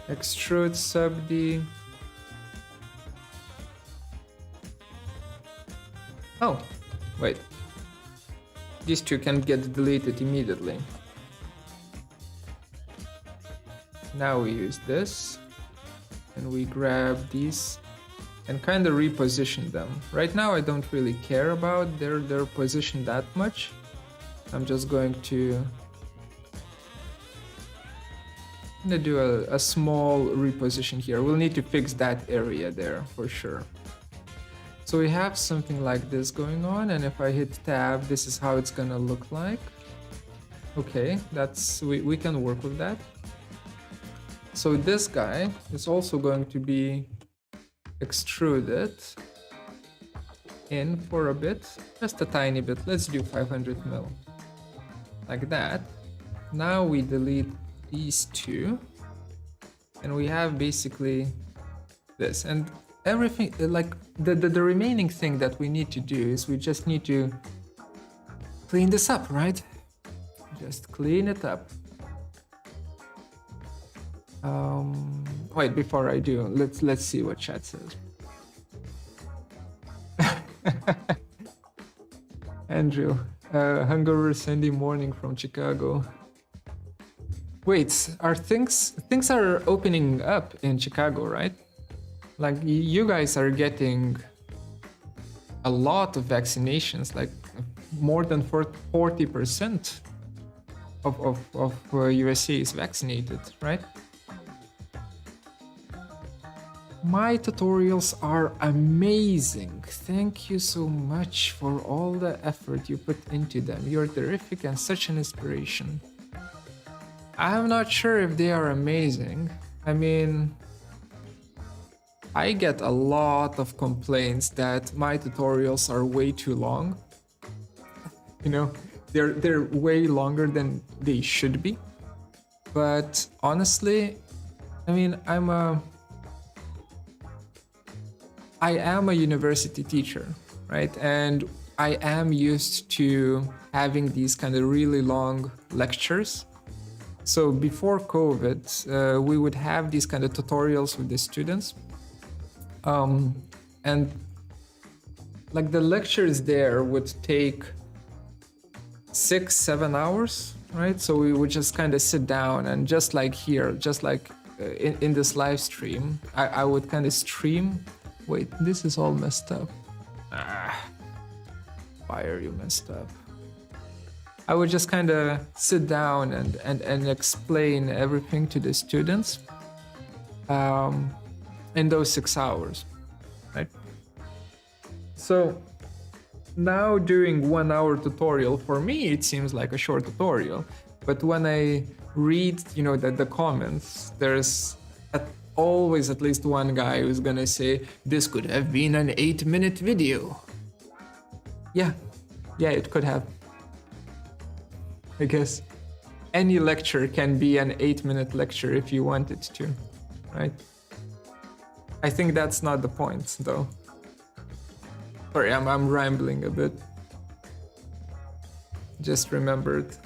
Extrude SubD. Oh, wait. These two can get deleted immediately. Now we use this and we grab these and kind of reposition them. Right now I don't really care about their position that much. I'm just going to do a small reposition here. We'll need to fix that area there for sure. So we have something like this going on, and if I hit tab, this is how it's gonna look like. Okay, we can work with that. So this guy is also going to be extruded in for a bit, just a tiny bit. Let's do 500 mil, like that. Now we delete these two, and we have basically this. And everything, like the remaining thing that we need to do is we just need to clean this up, right? Just clean it up. Wait, before I do, let's see what chat says. Andrew, hungover Sunday morning from Chicago. Wait, are things are opening up in Chicago, right? Like you guys are getting a lot of vaccinations, like more than 40% of USA is vaccinated, right? My tutorials are amazing. Thank you so much for all the effort you put into them. You're terrific and such an inspiration. I'm not sure if they are amazing. I mean, I get a lot of complaints that my tutorials are way too long. You know, they're way longer than they should be. But honestly, I mean, I am a university teacher, right? And I am used to having these kind of really long lectures. So before COVID, we would have these kind of tutorials with the students. And like the lectures there would take 6-7 hours, right? So we would just kind of sit down and just like here, just like in this live stream, I would kind of stream. Wait, this is all messed up. Why are you messed up? I would just kind of sit down and explain everything to the students in those 6 hours, right? So now doing 1 hour tutorial, for me, it seems like a short tutorial. But when I read, you know, the comments, there's always at least one guy who's gonna say, this could have been an 8-minute video. Yeah, it could have. I guess any lecture can be an 8-minute lecture if you want it to, right? I think that's not the point, though. Sorry, I'm rambling a bit. Just remembered.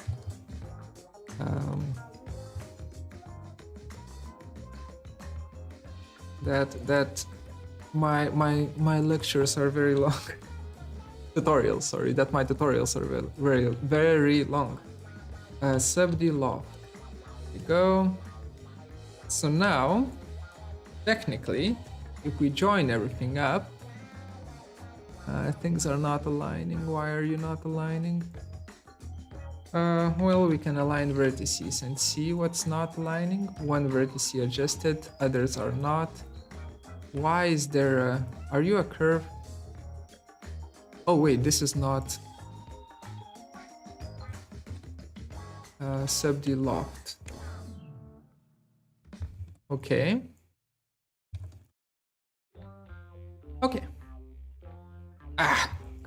That my lectures are very long. Tutorials, sorry, that my tutorials are very long. SubD loft. There we go. So now, technically, if we join everything up, things are not aligning. Why are you not aligning? Well, we can align vertices and see what's not aligning. One vertex adjusted, others are not. Why is there a... Are you a curve? Oh wait, this is not... SubD loft. Okay. Okay.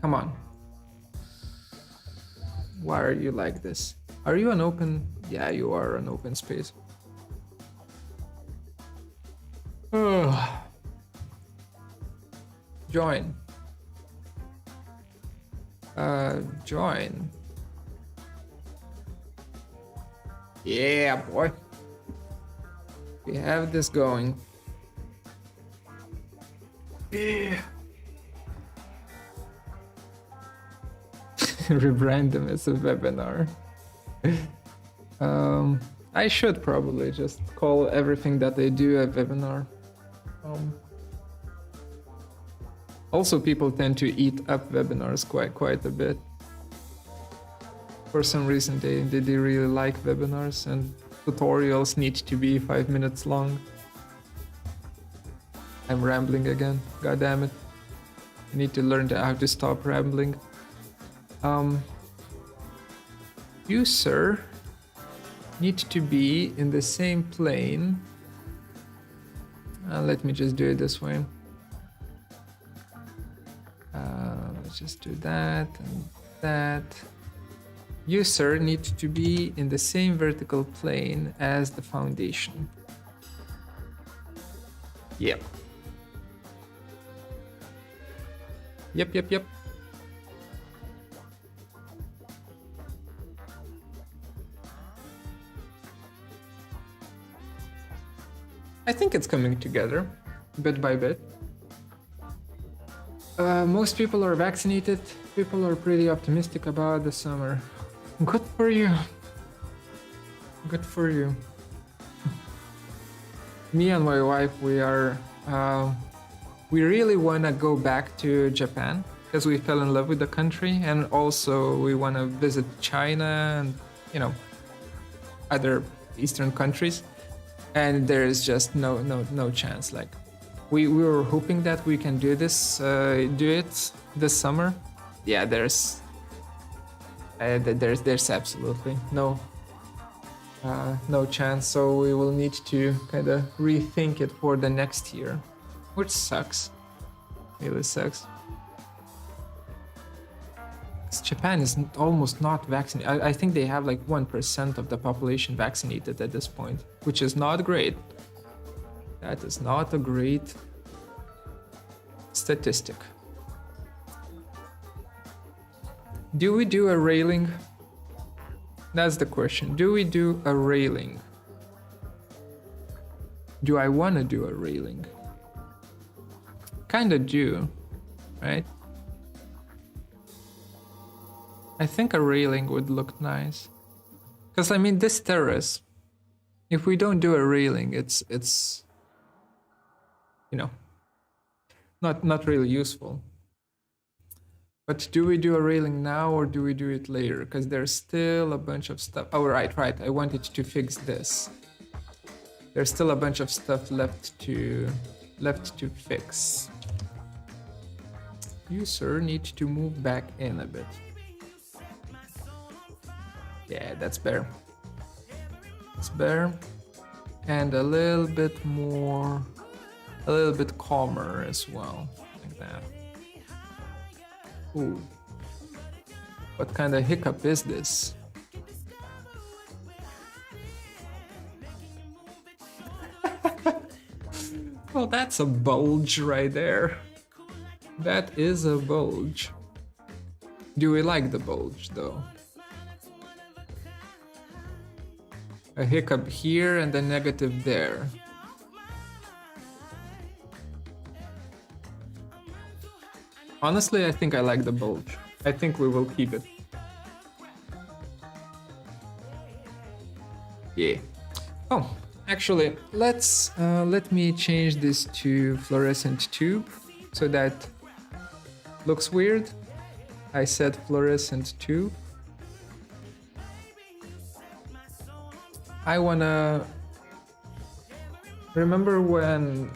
Come on. Why are you like this? Are you an open... Yeah, you are an open space. Join. Join. Yeah, boy. We have this going. Yeah. Rebrand them as a webinar. I should probably just call everything that I do a webinar. Also, people tend to eat up webinars quite a bit. For some reason, they really like webinars, and tutorials need to be 5 minutes long. I'm rambling again. God damn it! I need to learn how to stop rambling. You, sir, need to be in the same plane. Let me just do it this way. Let's just do that and that. You, sir, need to be in the same vertical plane as the foundation. Yep. Yep. I think it's coming together, bit by bit. Most people are vaccinated. People are pretty optimistic about the summer. Good for you. Good for you. Me and my wife, we really want to go back to Japan because we fell in love with the country, and also we want to visit China and, you know, other Eastern countries. And there's just no chance. Like, we were hoping that we can do it this summer. Yeah, there's absolutely no chance. So we will need to kind of rethink it for the next year, which sucks. Really sucks. Japan is almost not vaccinated. I think they have like 1% of the population vaccinated at this point, which is not great. That is not a great statistic. Do we do a railing? That's the question. Do we do a railing? Do I want to do a railing? Kinda do, right? I think a railing would look nice. Because I mean, this terrace, if we don't do a railing, it's you know, not really useful. But do we do a railing now or do we do it later? Because there's still a bunch of stuff. Oh, right. I wanted to fix this. There's still a bunch of stuff left to fix. You, sir, need to move back in a bit. Yeah, that's better. It's better. And a little bit more, a little bit calmer as well, like that. Ooh. What kind of hiccup is this? Well, that's a bulge right there. That is a bulge. Do we like the bulge though? A hiccup here and a negative there. Honestly, I think I like the bulge. I think we will keep it. Yeah. Oh, actually, let me change this to fluorescent tube so that looks weird. I said fluorescent tube. I wanna remember when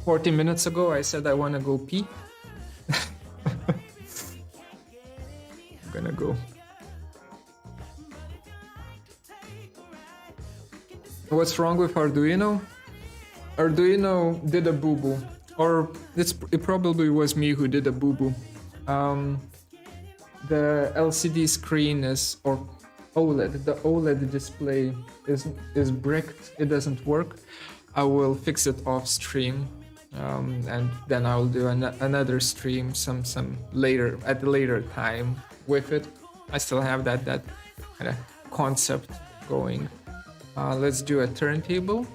40 minutes ago I said I wanna go pee. I'm gonna go. What's wrong with Arduino? Arduino did a boo-boo, or it probably was me who did a boo-boo. The LCD screen or OLED, the OLED display is bricked. It doesn't work. I will fix it off stream, and then I will do another stream some later at a later time with it. I still have that kind of concept going. Let's do a turntable.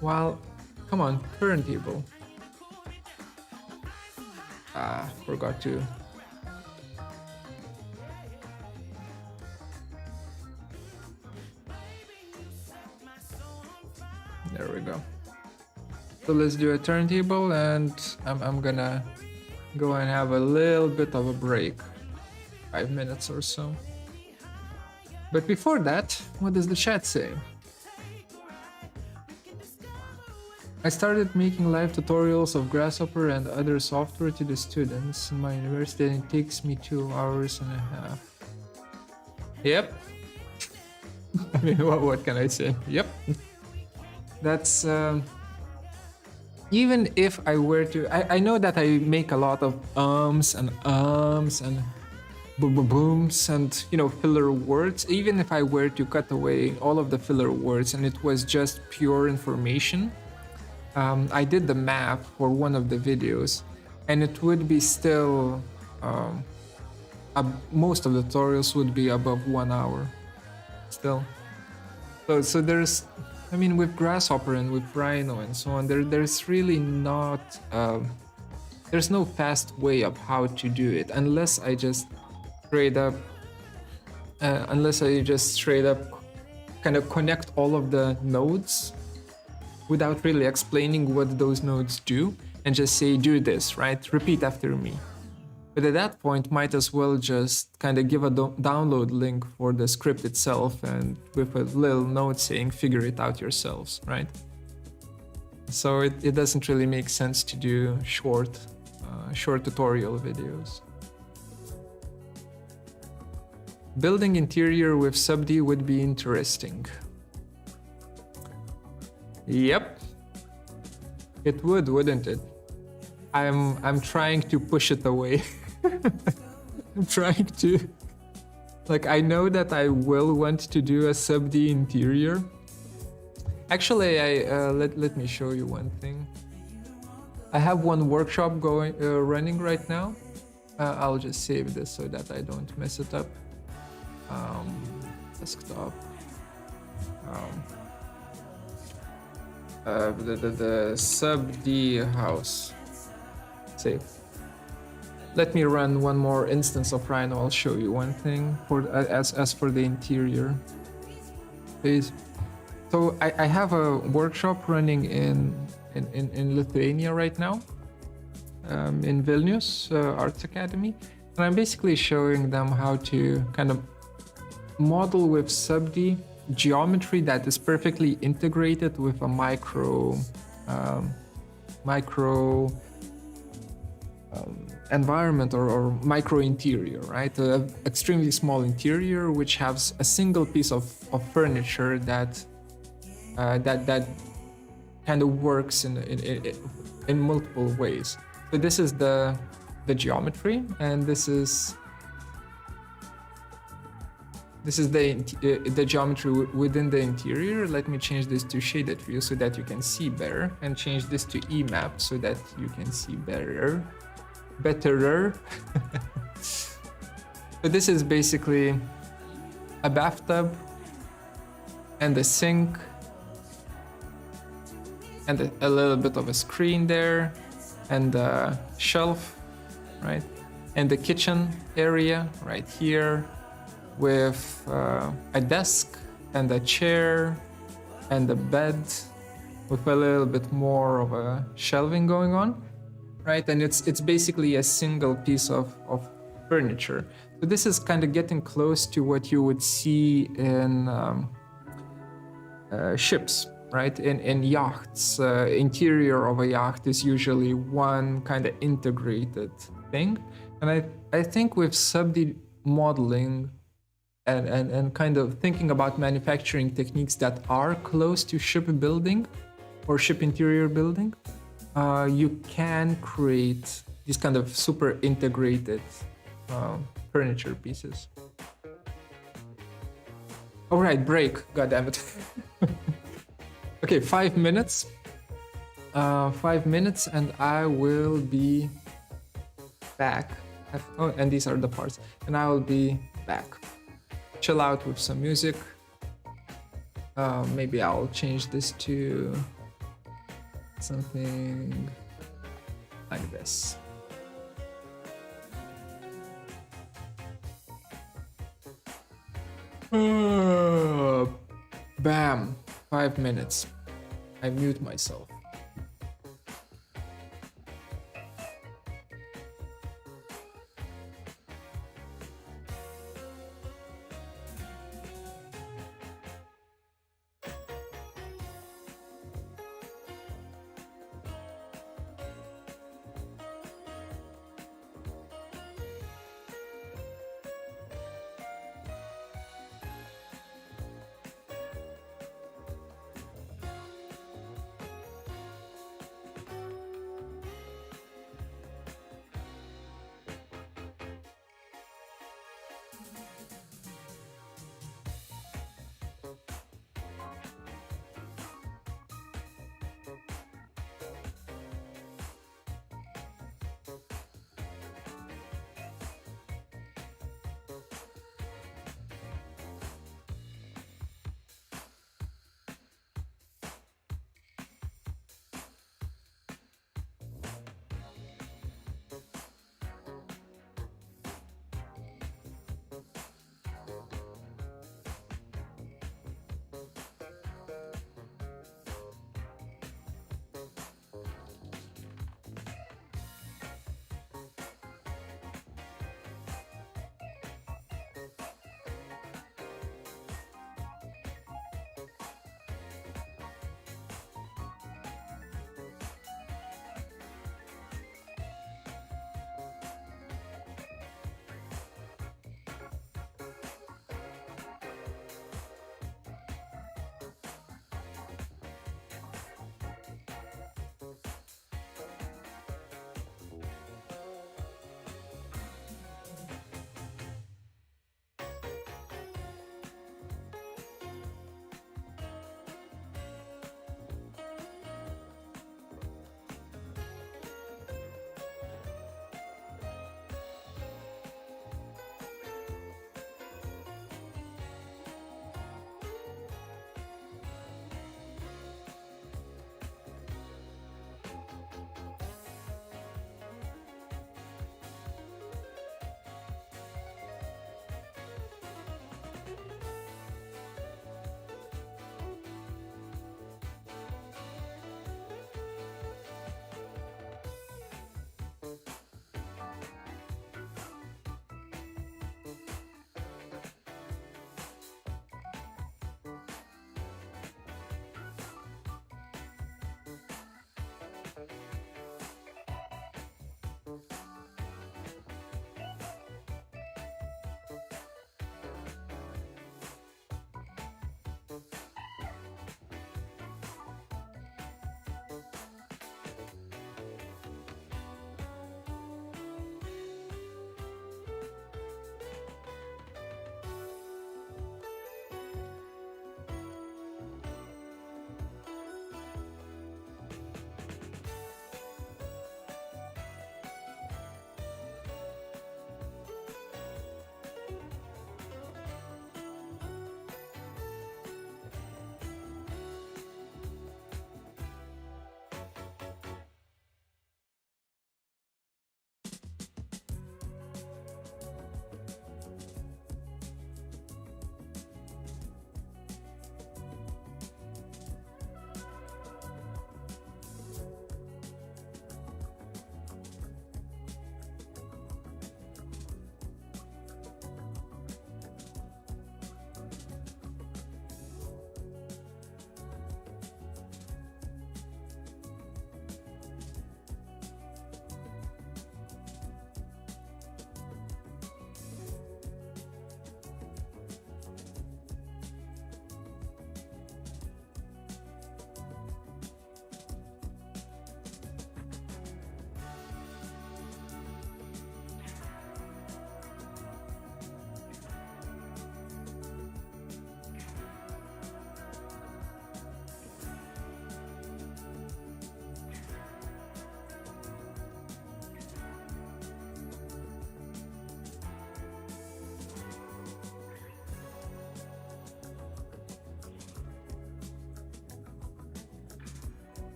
Well, come on, turntable. Forgot to. There we go. So let's do a turntable, and I'm gonna go and have a little bit of a break, 5 minutes or so. But before that, what does the chat say? I started making live tutorials of Grasshopper and other software to the students in my university, and it takes me 2 hours and a half. Yep. I mean, what can I say? Yep. That's even if I were to, I know that I make a lot of ums and booms and, you know, filler words. Even if I were to cut away all of the filler words and it was just pure information, I did the math for one of the videos, and it would be still most of the tutorials would be above 1 hour still. So there's, I mean, with Grasshopper and with Rhino and so on, there's really not there's no fast way of how to do it unless I just straight up kind of connect all of the nodes without really explaining what those nodes do and just say do this, right? Repeat after me. But at that point, might as well just kind of give a download link for the script itself and with a little note saying figure it out yourselves, right? So it doesn't really make sense to do short tutorial videos. Building interior with SubD would be interesting. Yep, it would, wouldn't it? I'm trying to push it away. I'm trying to, like, I know that I will want to do a SubD interior. Actually, let me show you one thing. I have one workshop running right now. I'll just save this so that I don't mess it up. Desktop. The SubD house. Save. Let me run one more instance of Rhino. I'll show you one thing for as for the interior. Please. So I have a workshop running in Lithuania right now, in Vilnius Arts Academy, and I'm basically showing them how to kind of model with SubD geometry that is perfectly integrated with a micro environment or micro interior, right? An extremely small interior which has a single piece of furniture that kind of works in multiple ways. So this is the geometry, and this is the geometry within the interior. Let me change this to shaded view so that you can see better, and change this to EMAP so that you can see better. So this is basically a bathtub and a sink and a little bit of a screen there and a shelf, right? And the kitchen area right here with a desk and a chair and a bed with a little bit more of a shelving going on, right? And it's basically a single piece of furniture. So this is kind of getting close to what you would see in ships, right? In yachts. Interior of a yacht is usually one kind of integrated thing. And I think with SubD modeling and kind of thinking about manufacturing techniques that are close to ship building or ship interior building, you can create these kind of super integrated furniture pieces. All right, break. God damn it. Okay, 5 minutes. 5 minutes, and I will be back. Oh, and these are the parts. And I will be back. Chill out with some music. Maybe I'll change this to something like this. Bam. 5 minutes. I mute myself.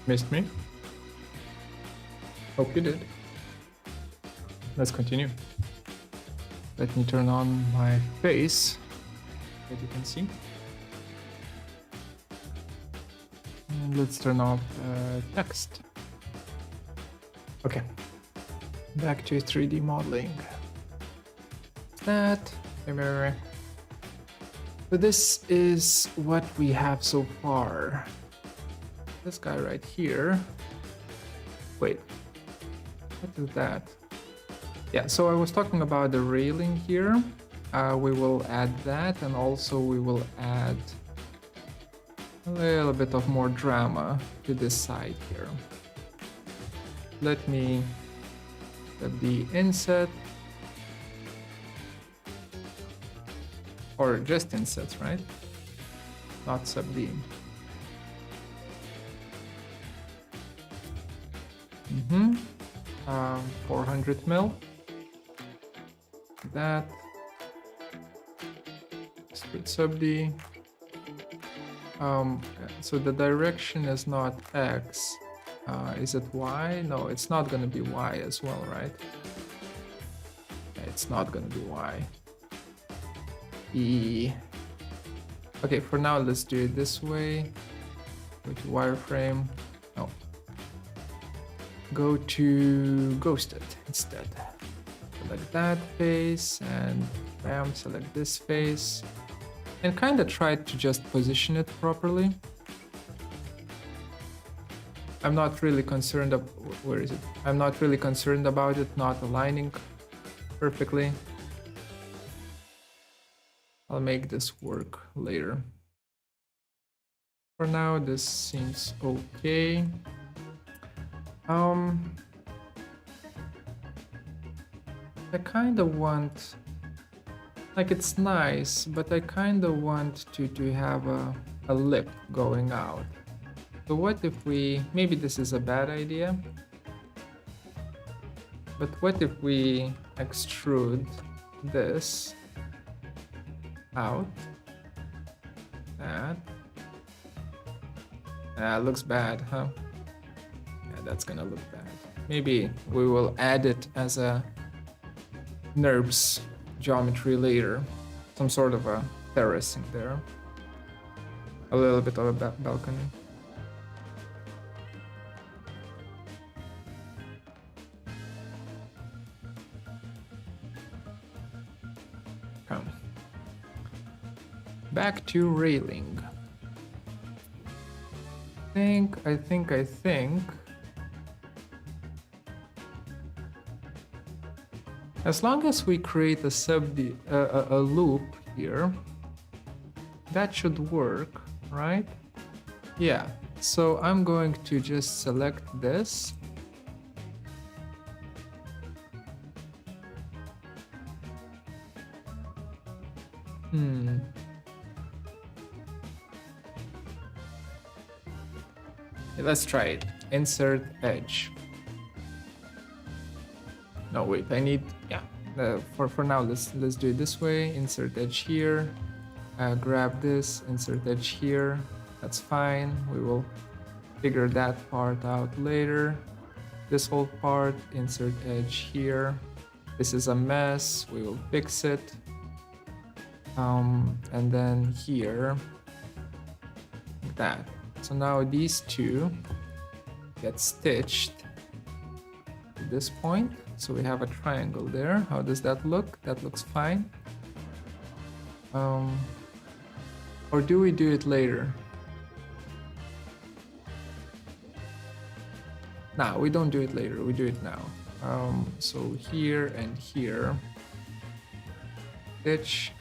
Missed me? Hope you did. Let's continue. Let me turn on my face, that you can see. And let's turn off text. Okay. Back to 3D modeling. That. So this is what we have so far. This guy right here. Wait. What is that? Yeah, so I was talking about the railing here. We will add that, and also we will add a little bit of more drama to this side here. Let me set the inset, or just insets, right? Not SubD. 400 mil. That. Split SubD. So the direction is not X. Is it Y? No, it's not gonna be Y as well, right? It's not gonna be Y. E. Okay, for now, let's do it this way. Go to wireframe. No. Go to ghosted instead. Select that face and bam, select this face. And kind of try to just position it properly. I'm not really concerned where is it? I'm not really concerned about it not aligning perfectly. I'll make this work later. For now, this seems okay. I kind of want, like, it's nice, but I kind of want to have a lip going out. So what if we, maybe this is a bad idea, but what if we extrude this out? That looks bad, huh? Yeah, that's gonna look bad. Maybe we will add it as a NURBS geometry later. Some sort of a terracing there. A little bit of a balcony. Come. Back to railing. I think. As long as we create a SubD, a loop here, that should work, right? Yeah, so I'm going to just select this. Let's try it. Insert edge. No, wait, I need, yeah. For now, let's do it this way. Insert edge here. Grab this, insert edge here. That's fine. We will figure that part out later. This whole part, insert edge here. This is a mess. We will fix it. And then here, like that. So now these two get stitched to this point. So we have a triangle there. How does that look? That looks fine. Or do we do it later? Nah, we don't do it later. We do it now. So here and here. Stitch.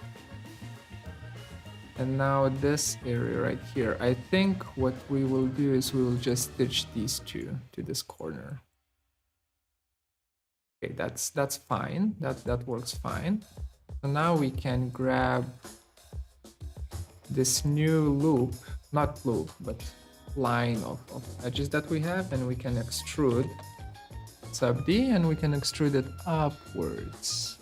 And now this area right here, I think what we will do is we will just stitch these two to this corner. Okay, that's fine. That works fine. So now we can grab this new loop, not loop, but line of edges that we have, and we can extrude SubD, and we can extrude it upwards.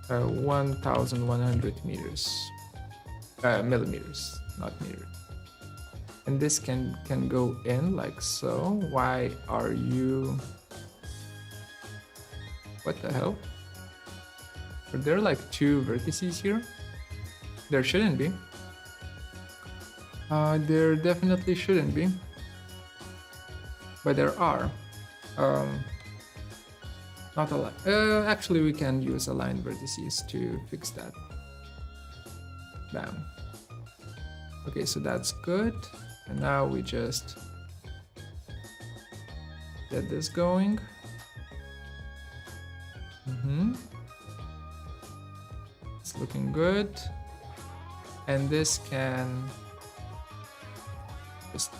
1,100 meters, millimeters, not meters. And this can go in like so. Why are you... What the hell? Are there like 2 vertices here? There shouldn't be. There definitely shouldn't be. But there are. Not a lot. Actually, we can use aligned vertices to fix that. Bam. Okay, so that's good. And now we just get this going. It's looking good. And this can just,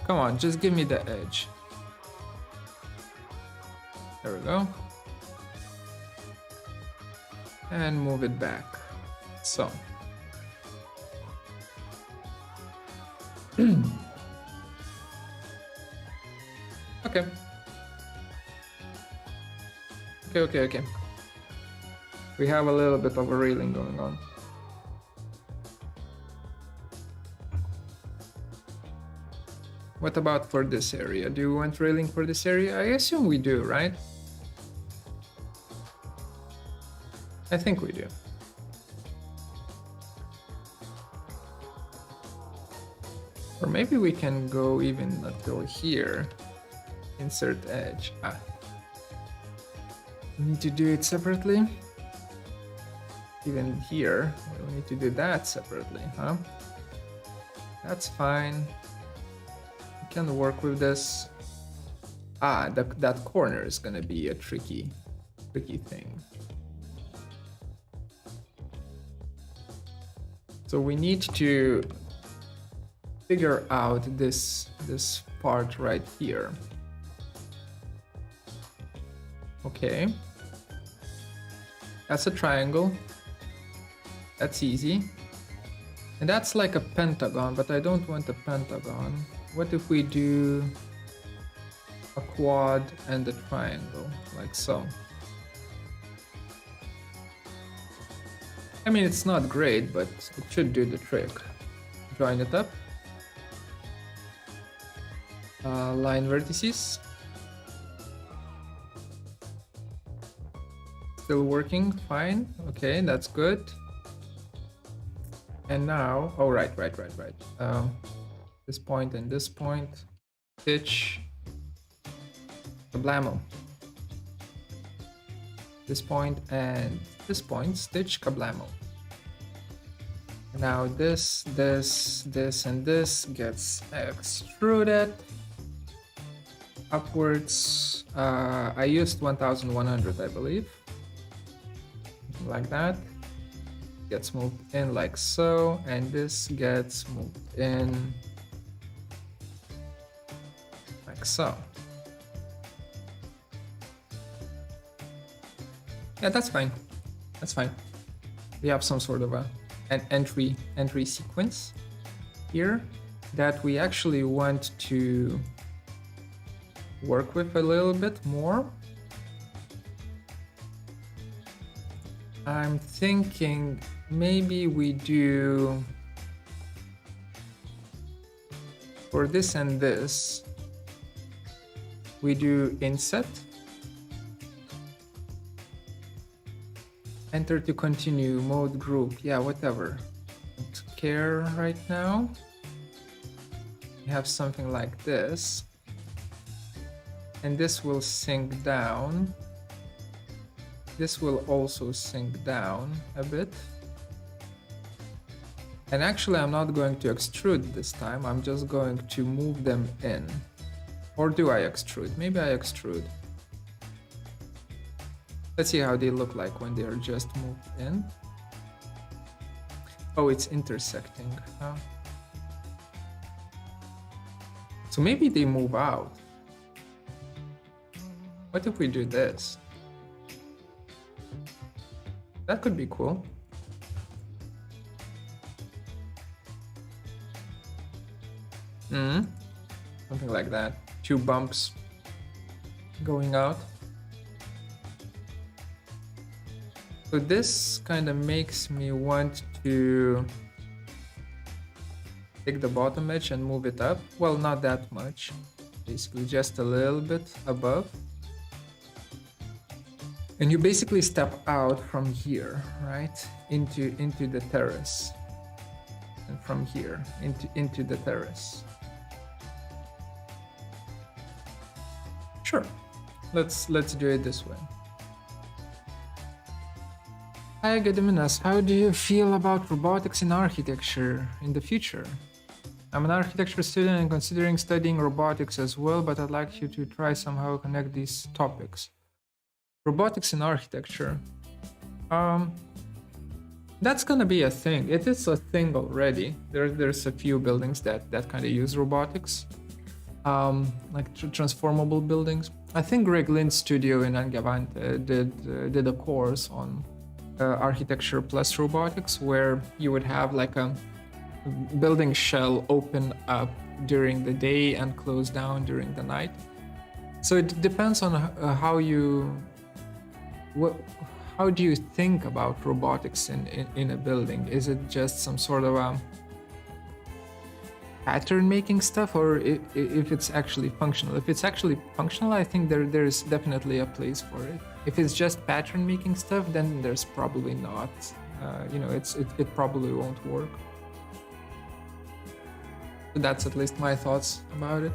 come on, just give me the edge. There we go. And move it back. So. Okay. Okay. We have a little bit of a railing going on. What about for this area? Do you want railing for this area? I assume we do, right? I think we do. Or maybe we can go even until here. Insert edge. We need to do it separately. Even here, we need to do that separately, huh? That's fine. We can work with this. That corner is gonna be a tricky thing. So we need to figure out this part right here. Okay. That's a triangle. That's easy. And that's like a pentagon, but I don't want a pentagon. What if we do a quad and a triangle, like so? I mean, it's not great, but it should do the trick. Join it up. Line vertices. Still working fine. Okay, that's good. And now, oh, right. This point and this point. Stitch. Kablamo. This point and this point. Stitch. Kablamo. Now this, and this gets extruded upwards. I used 1100, I believe. Like that. Gets moved in like so, and this gets moved in like so. Yeah, that's fine. That's fine. We have some sort of an entry sequence here that we actually want to work with a little bit more. I'm thinking maybe we do for this and this, we do inset, enter to continue, mode group, yeah, whatever. Don't care right now. We have something like this, and this will sink down. This will also sink down a bit. And actually, I'm not going to extrude this time. I'm just going to move them in. Or do I extrude? Maybe I extrude. Let's see how they look like when they are just moved in. Oh, it's intersecting. Huh? So maybe they move out. What if we do this? That could be cool. Something like that. 2 bumps going out. So this kind of makes me want to take the bottom edge and move it up. Well, not that much, basically just a little bit above. And you basically step out from here, right, into the terrace, and from here into the terrace. Sure, let's do it this way. Hi, Gediminas. How do you feel about robotics in architecture in the future? I'm an architecture student and considering studying robotics as well, but I'd like you to try somehow connect these topics. Robotics in architecture. That's gonna be a thing. It is a thing already. There's a few buildings that kind of use robotics, like transformable buildings. I think Greg Lynn's studio in Angevante did a course on architecture plus robotics, where you would have like a building shell open up during the day and close down during the night. So it depends on how do you think about robotics in a building? Is it just some sort of pattern making stuff, or if it's actually functional? If it's actually functional, I think there's definitely a place for it. If it's just pattern making stuff, then there's probably not. It probably won't work. But that's at least my thoughts about it.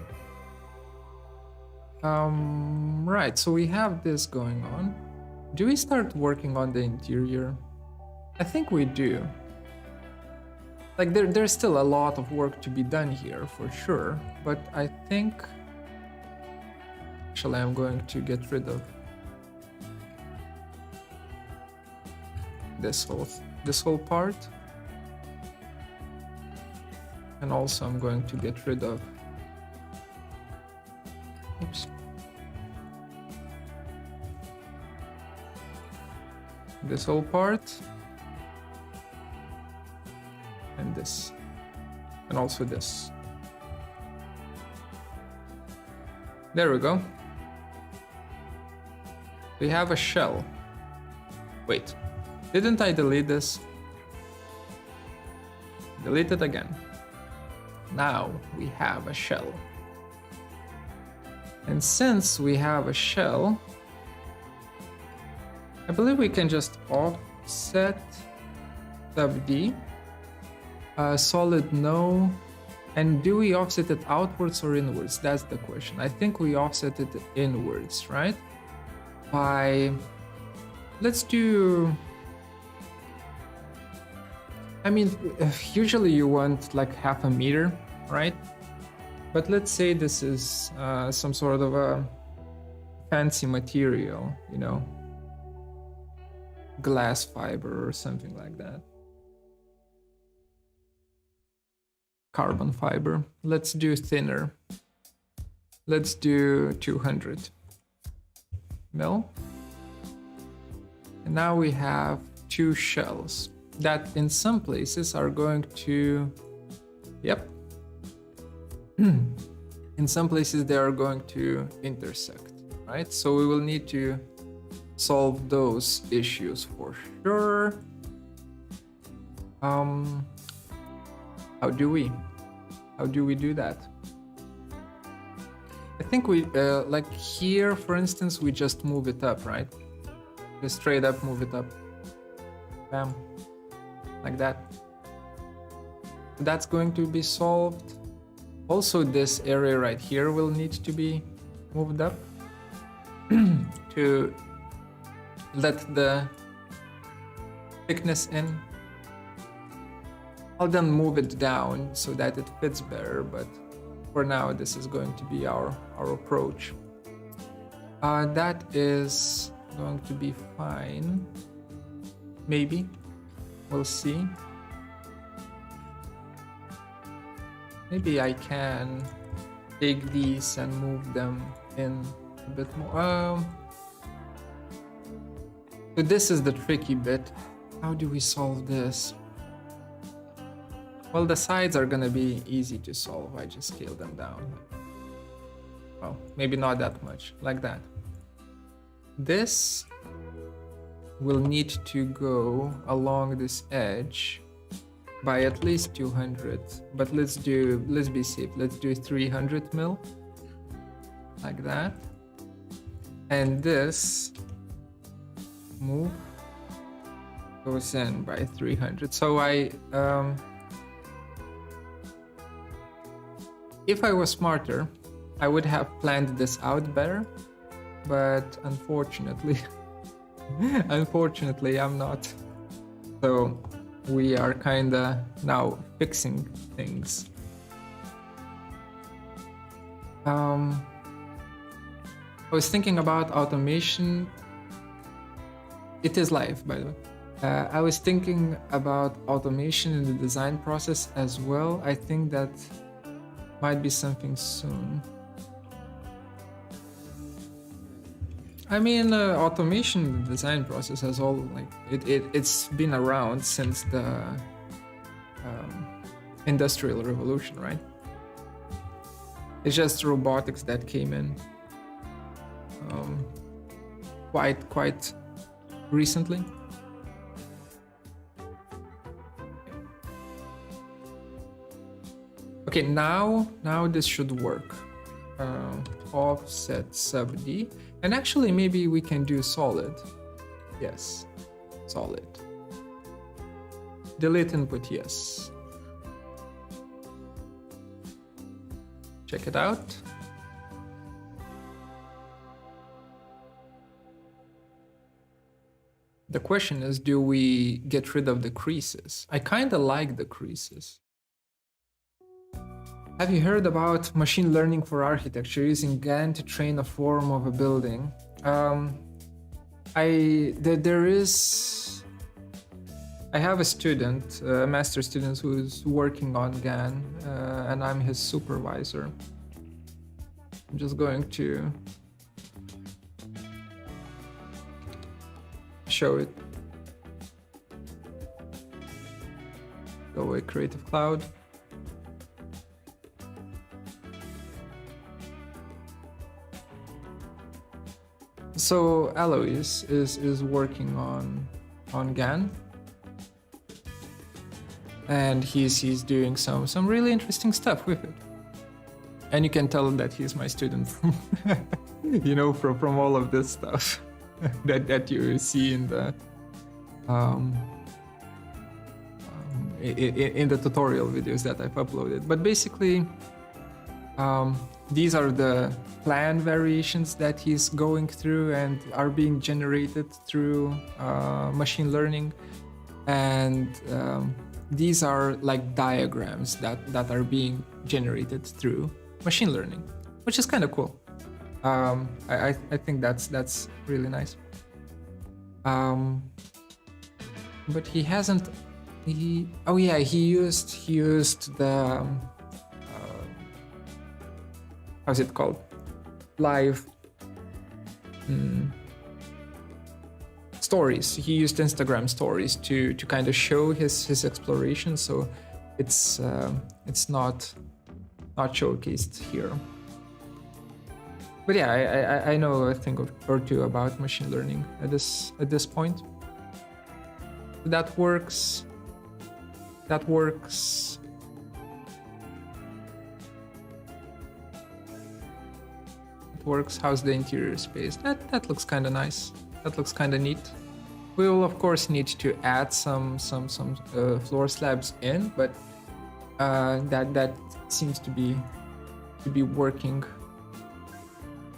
Right, so we have this going on. Do we start working on the interior? I think we do. Like there's still a lot of work to be done here for sure, but I think actually I'm going to get rid of this whole part, and also I'm going to get rid of this whole part, and this, and also this. There we go. We have a shell. Wait, didn't I delete this? Delete it again. Now we have a shell. And since we have a shell, I believe we can just offset SubD, solid no, and do we offset it outwards or inwards? That's the question. I think we offset it inwards, right? Let's do, I mean, usually you want like 0.5 meter, right? But let's say this is some sort of a fancy material, you know, glass fiber or something like that. Carbon fiber. Let's do thinner. Let's do 200 mil. And now we have two shells that in some places are going to, yep. In some places they are going to intersect, right? So we will need to solve those issues for sure. How do we do that? I think we like here, for instance, we just move it up, right? Just straight up move it up. Bam. Like that. That's going to be solved. Also, this area right here will need to be moved up to let the thickness in. I'll then move it down so that it fits better, but for now this is going to be our approach. That is going to be fine. Maybe. We'll see. Maybe I can take these and move them in a bit more. So this is the tricky bit. How do we solve this? Well, the sides are gonna be easy to solve. I just scale them down. Well, maybe not that much, like that. This will need to go along this edge by at least 200, but let's be safe. Let's do 300 mil, like that. And this move goes in by 300. So if I was smarter, I would have planned this out better, but unfortunately, I'm not. So we are kinda now fixing things. I was thinking about automation. It is live, by the way. I was thinking about automation in the design process as well. I think that might be something soon. I mean, automation in the design process has all it's been around since the Industrial Revolution, right? It's just robotics that came in quite recently. Okay, now this should work. Offset SubD, and actually maybe we can do solid. Yes, solid. Delete input, yes. Check it out. The question is, do we get rid of the creases? I kind of like the creases. Have you heard about machine learning for architecture using GAN to train a form of a building? I have a student, a master student, who's working on GAN, and I'm his supervisor. I'm just going to show it. Go away, Creative Cloud. So Alois is working on GAN, and he's doing some really interesting stuff with it. And you can tell that he's my student from from all of this stuff that you see in the in the tutorial videos that I've uploaded. But basically, these are the plan variations that he's going through and are being generated through machine learning. And these are like diagrams that are being generated through machine learning, which is kind of cool. I think that's really nice. But he hasn't. He used the how's it called? Live stories. He used Instagram stories to kind of show his exploration. So it's not showcased here. But yeah, I know a thing or two about machine learning at this point. That works. That works. It works. How's the interior space? That looks kind of nice. That looks kind of neat. We will of course need to add some floor slabs in, but that seems to be working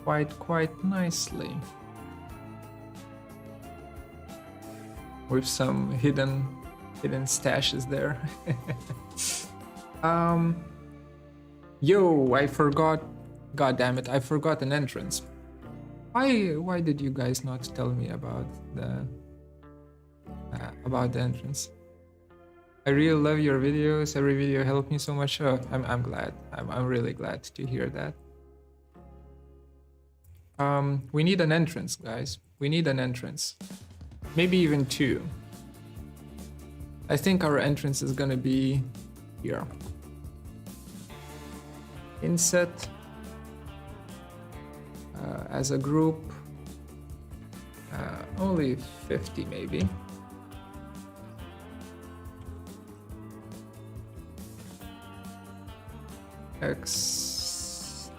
quite nicely, with some hidden stashes there. Yo, I forgot. God damn it! I forgot an entrance. Why did you guys not tell me about the entrance? I really love your videos. Every video helped me so much. Oh, I'm glad. I'm really glad to hear that. We need an entrance, guys. We need an entrance. Maybe even two. I think our entrance is gonna be here. Inset. As a group, only 50 maybe. extrude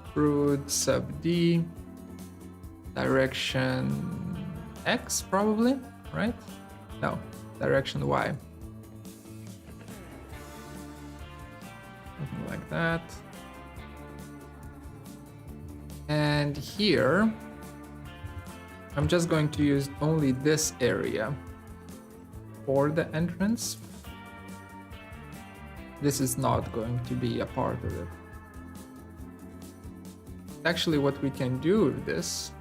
SubD, direction X probably, right? No, direction Y. Something like that. And here, I'm just going to use only this area for the entrance. This is not going to be a part of it. Actually, what we can do with this,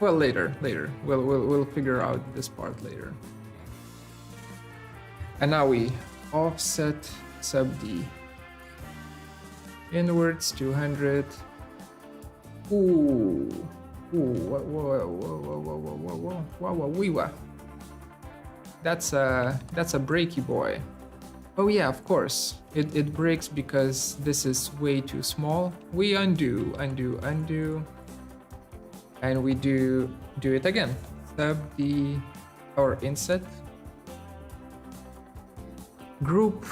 well, later. We'll figure out this part later. And now we offset SubD inwards 200. Ooh, whoa. That's a breaky boy. Oh yeah, of course. It breaks because this is way too small. We undo. And we do it again. SubD our inset. Group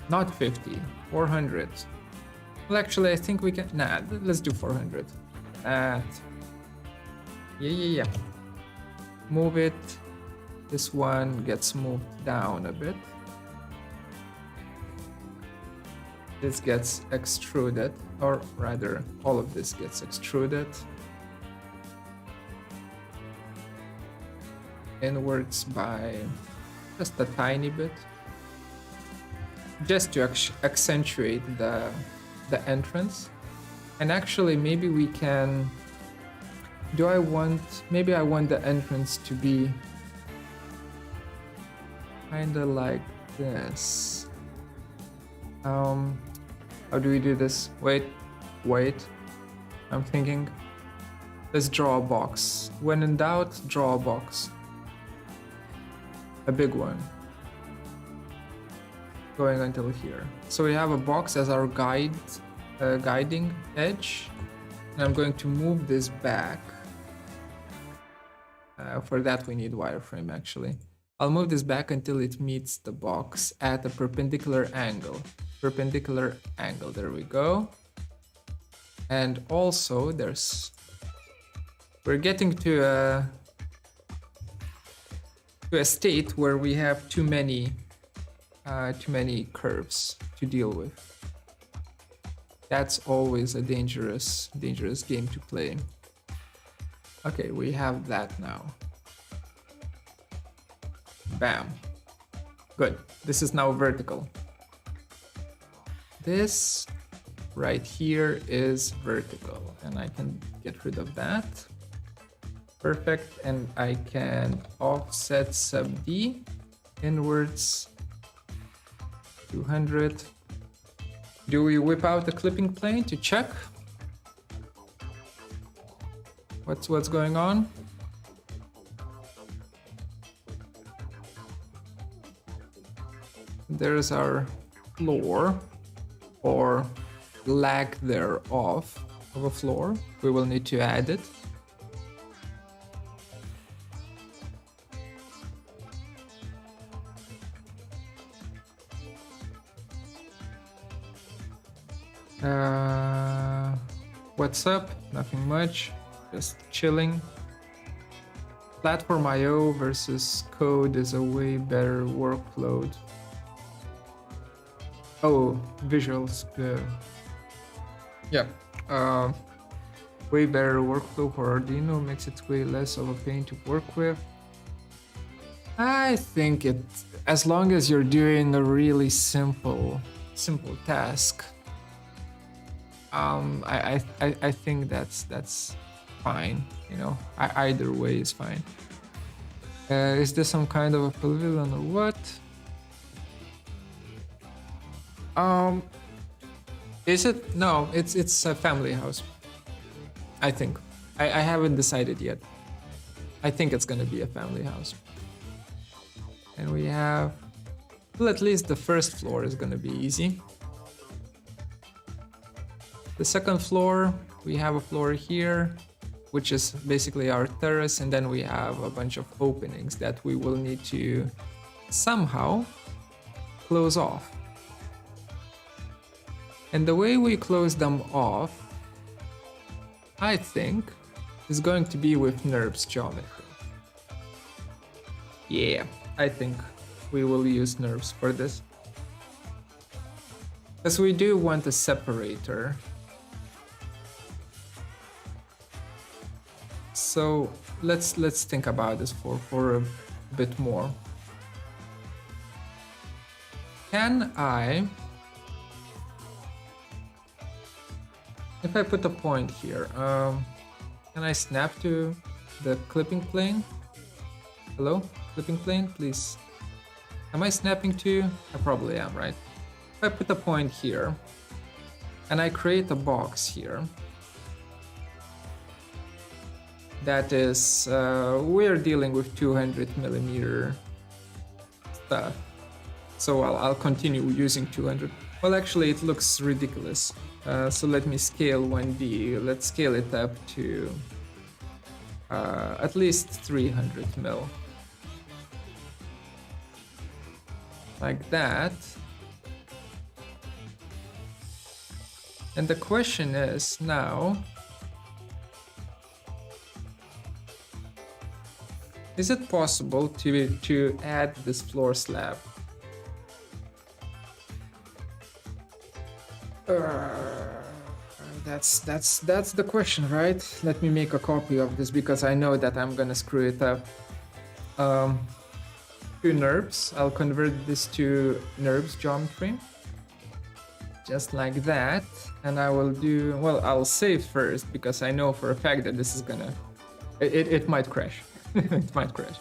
not 50, 400. Well, actually, I think we can. Nah, let's do 400. Yeah. Move it. This one gets moved down a bit. This gets extruded, or rather, all of this gets extruded inwards by just a tiny bit, just to accentuate the entrance. And actually, maybe we can. Maybe I want the entrance to be kind of like this. How do we do this? Wait. I'm thinking. Let's draw a box. When in doubt, draw a box. A big one. Going until here. So we have a box as our guiding edge. And I'm going to move this back. For that we need wireframe actually. I'll move this back until it meets the box at a perpendicular angle. There we go. And also we're getting to a state where we have too many curves to deal with. That's always a dangerous game to play. Okay, we have that now. Bam. Good. This is now vertical. This right here is vertical, and I can get rid of that. Perfect, and I can offset SubD inwards 200. Do we whip out the clipping plane to check what's going on? There's our floor, or lack thereof of a floor. We will need to add it. What's up? Nothing much. Just chilling. Platform IO versus code is a way better workload. Oh, visuals. Yeah. Way better workflow for Arduino, makes it way less of a pain to work with. I think it, as long as you're doing a really simple task, I think that's fine. You know, either way is fine. Is this some kind of a pavilion or what? Is it? No, it's a family house. I think. I haven't decided yet. I think it's gonna be a family house. And we have, well, at least the first floor is gonna be easy. The second floor, we have a floor here, which is basically our terrace, and then we have a bunch of openings that we will need to somehow close off. And the way we close them off, I think, is going to be with NURBS geometry. Yeah, I think we will use NURBS for this. Because we do want a separator. So let's think about this for a bit more. Can I, if I put a point here, can I snap to the clipping plane? Hello, clipping plane, please. Am I snapping to you? I probably am, right? If I put a point here and I create a box here, that is, we're dealing with 200mm stuff. So I'll continue using 200. Well, actually, it looks ridiculous. So let me scale 1D. Let's scale it up to at least 300mm. Like that. And the question is now, is it possible to add this floor slab? That's the question, right? Let me make a copy of this because I know that I'm gonna screw it up. To NURBS, I'll convert this to NURBS geometry, just like that. And I will do, well, I'll save first because I know for a fact that this is gonna, it might crash. It might crash.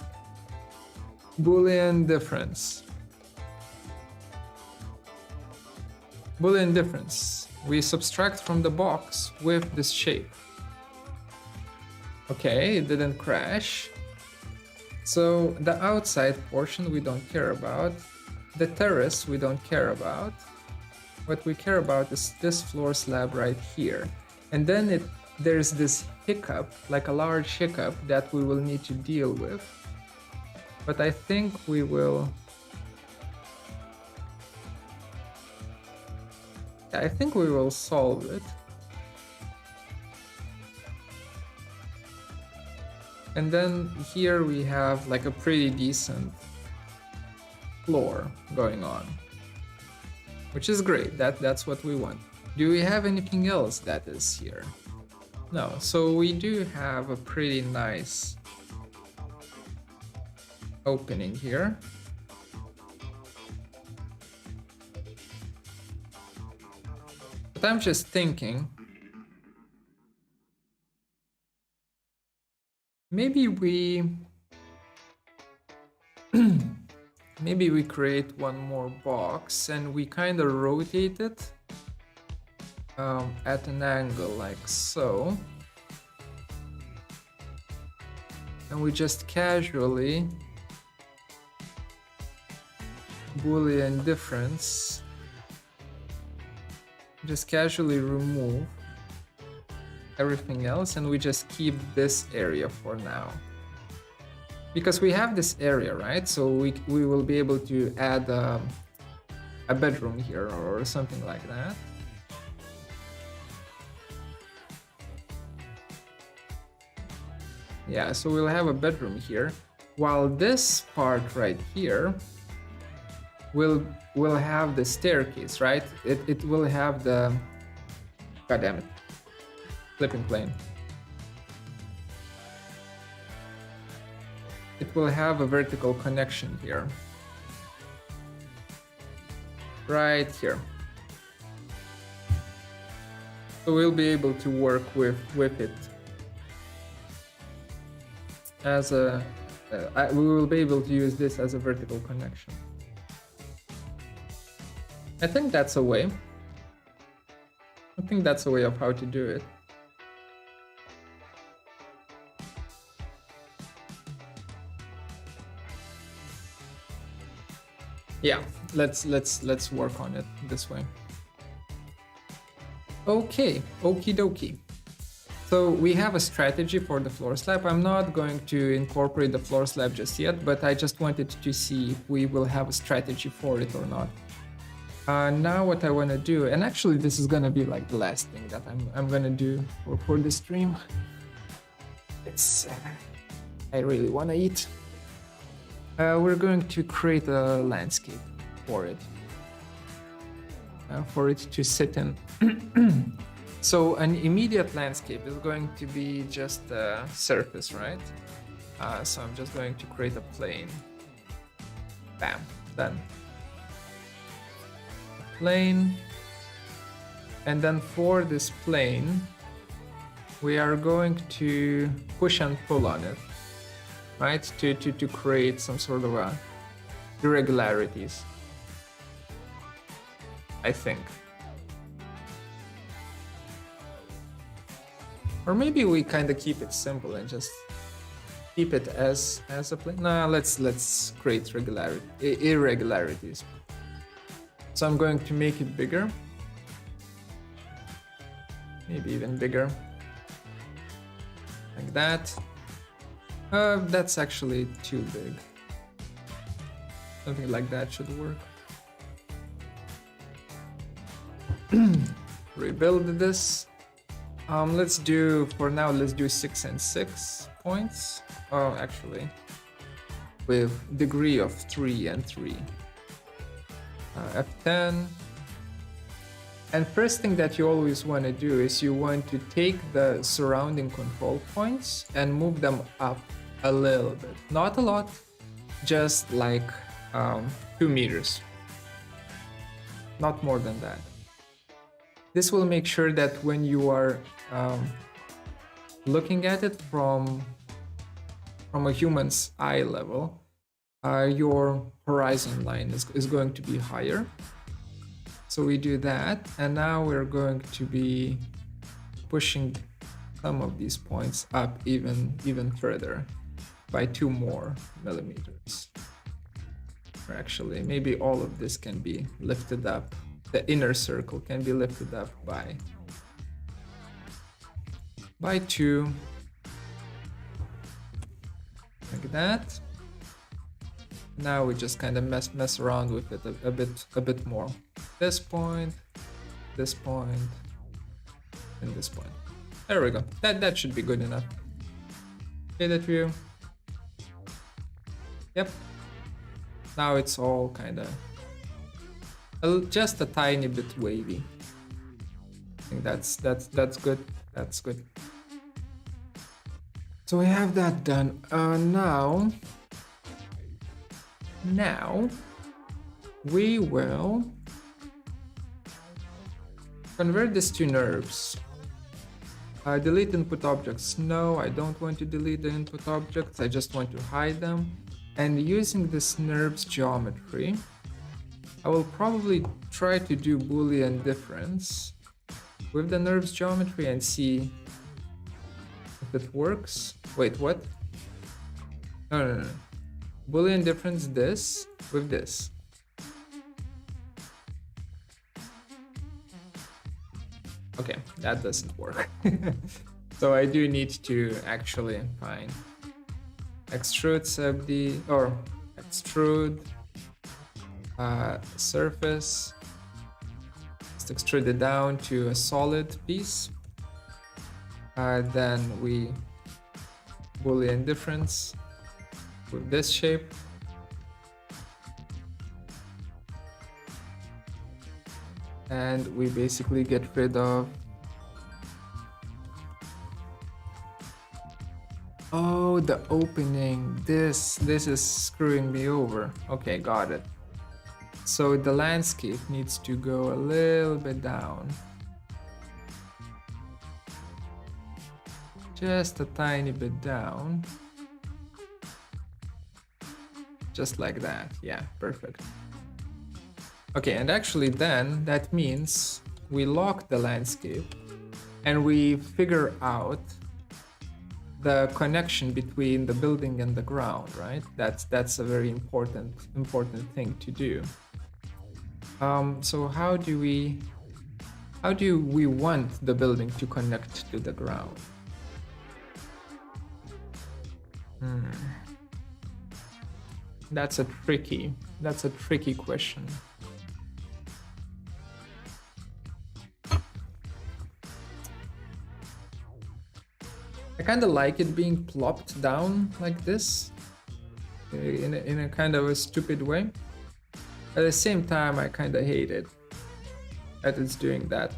Boolean difference. Boolean difference. We subtract from the box with this shape. Okay, it didn't crash. So the outside portion we don't care about. The terrace we don't care about. What we care about is this floor slab right here. And then there's this hiccup, like a large hiccup that we will need to deal with. But I think we will... I think we will solve it. And then here we have like a pretty decent floor going on, which is great. That's what we want. Do we have anything else that is here? No. So we do have a pretty nice opening here. But I'm just thinking, maybe we create one more box and we kind of rotate it at an angle like so, and we just casually Boolean difference, just casually remove everything else, and we just keep this area for now. Because we have this area, right? So we will be able to add a bedroom here or something like that. Yeah, so we'll have a bedroom here, while this part right here will have the staircase, right? It will have the, god damn it, flipping plane. It will have a vertical connection here, right here. So we'll be able to work with it as a, we will be able to use this as a vertical connection. I think that's a way. I think that's a way of how to do it. Yeah, let's work on it this way. Okay, okie dokie. So we have a strategy for the floor slab. I'm not going to incorporate the floor slab just yet, but I just wanted to see if we will have a strategy for it or not. Now what I want to do, and actually this is gonna be like the last thing that I'm gonna do for the stream. It's I really want to eat. We're going to create a landscape for it to sit in. So an immediate landscape is going to be just a surface, right? So I'm just going to create a plane. Bam, done. Plane, and then for this plane we are going to push and pull on it, right, to create some sort of irregularities, I think. Or maybe we kind of keep it simple and just keep it as a plane. Nah, let's create irregularities. So I'm going to make it bigger. Maybe even bigger. Like that. That's actually too big. Something like that should work. Rebuild this. Let's do, for now, let's do 6 and 6 points. Oh, actually, with degree of 3 and 3. F10. And first thing that you always want to do is you want to take the surrounding control points and move them up a little bit. Not a lot, just like 2 meters. Not more than that. This will make sure that when you are looking at it from a human's eye level, your horizon line is going to be higher. So we do that, and now we're going to be pushing some of these points up even further by 2 more millimeters. Or actually, maybe all of this can be lifted up. The inner circle can be lifted up by 2, like that. Now we just kind of mess around with it a bit more. This point, and this point. There we go. That should be good enough. Okay, that view. Yep. Now it's all kind of just a tiny bit wavy. I think that's good. That's good. So we have that done. Now we will convert this to NURBS. Delete input objects. No, I don't want to delete the input objects. I just want to hide them. And using this NURBS geometry, I will probably try to do Boolean difference with the NURBS geometry and see if it works. Wait, what? No. Boolean difference this with this. Okay, that doesn't work. So I do need to actually find extrude SubD or extrude surface. Just extrude it down to a solid piece. Then we Boolean difference with this shape. And we basically get rid of... Oh, the opening. This is screwing me over. Okay, got it. So the landscape needs to go a little bit down. Just a tiny bit down. Just like that. Yeah, perfect. Okay, and actually then that means we lock the landscape and we figure out the connection between the building and the ground, right? That's a very important thing to do. So how do we want the building to connect to the ground? That's a tricky question. I kind of like it being plopped down like this, in a kind of a stupid way. At the same time, I kind of hate it that it's doing that.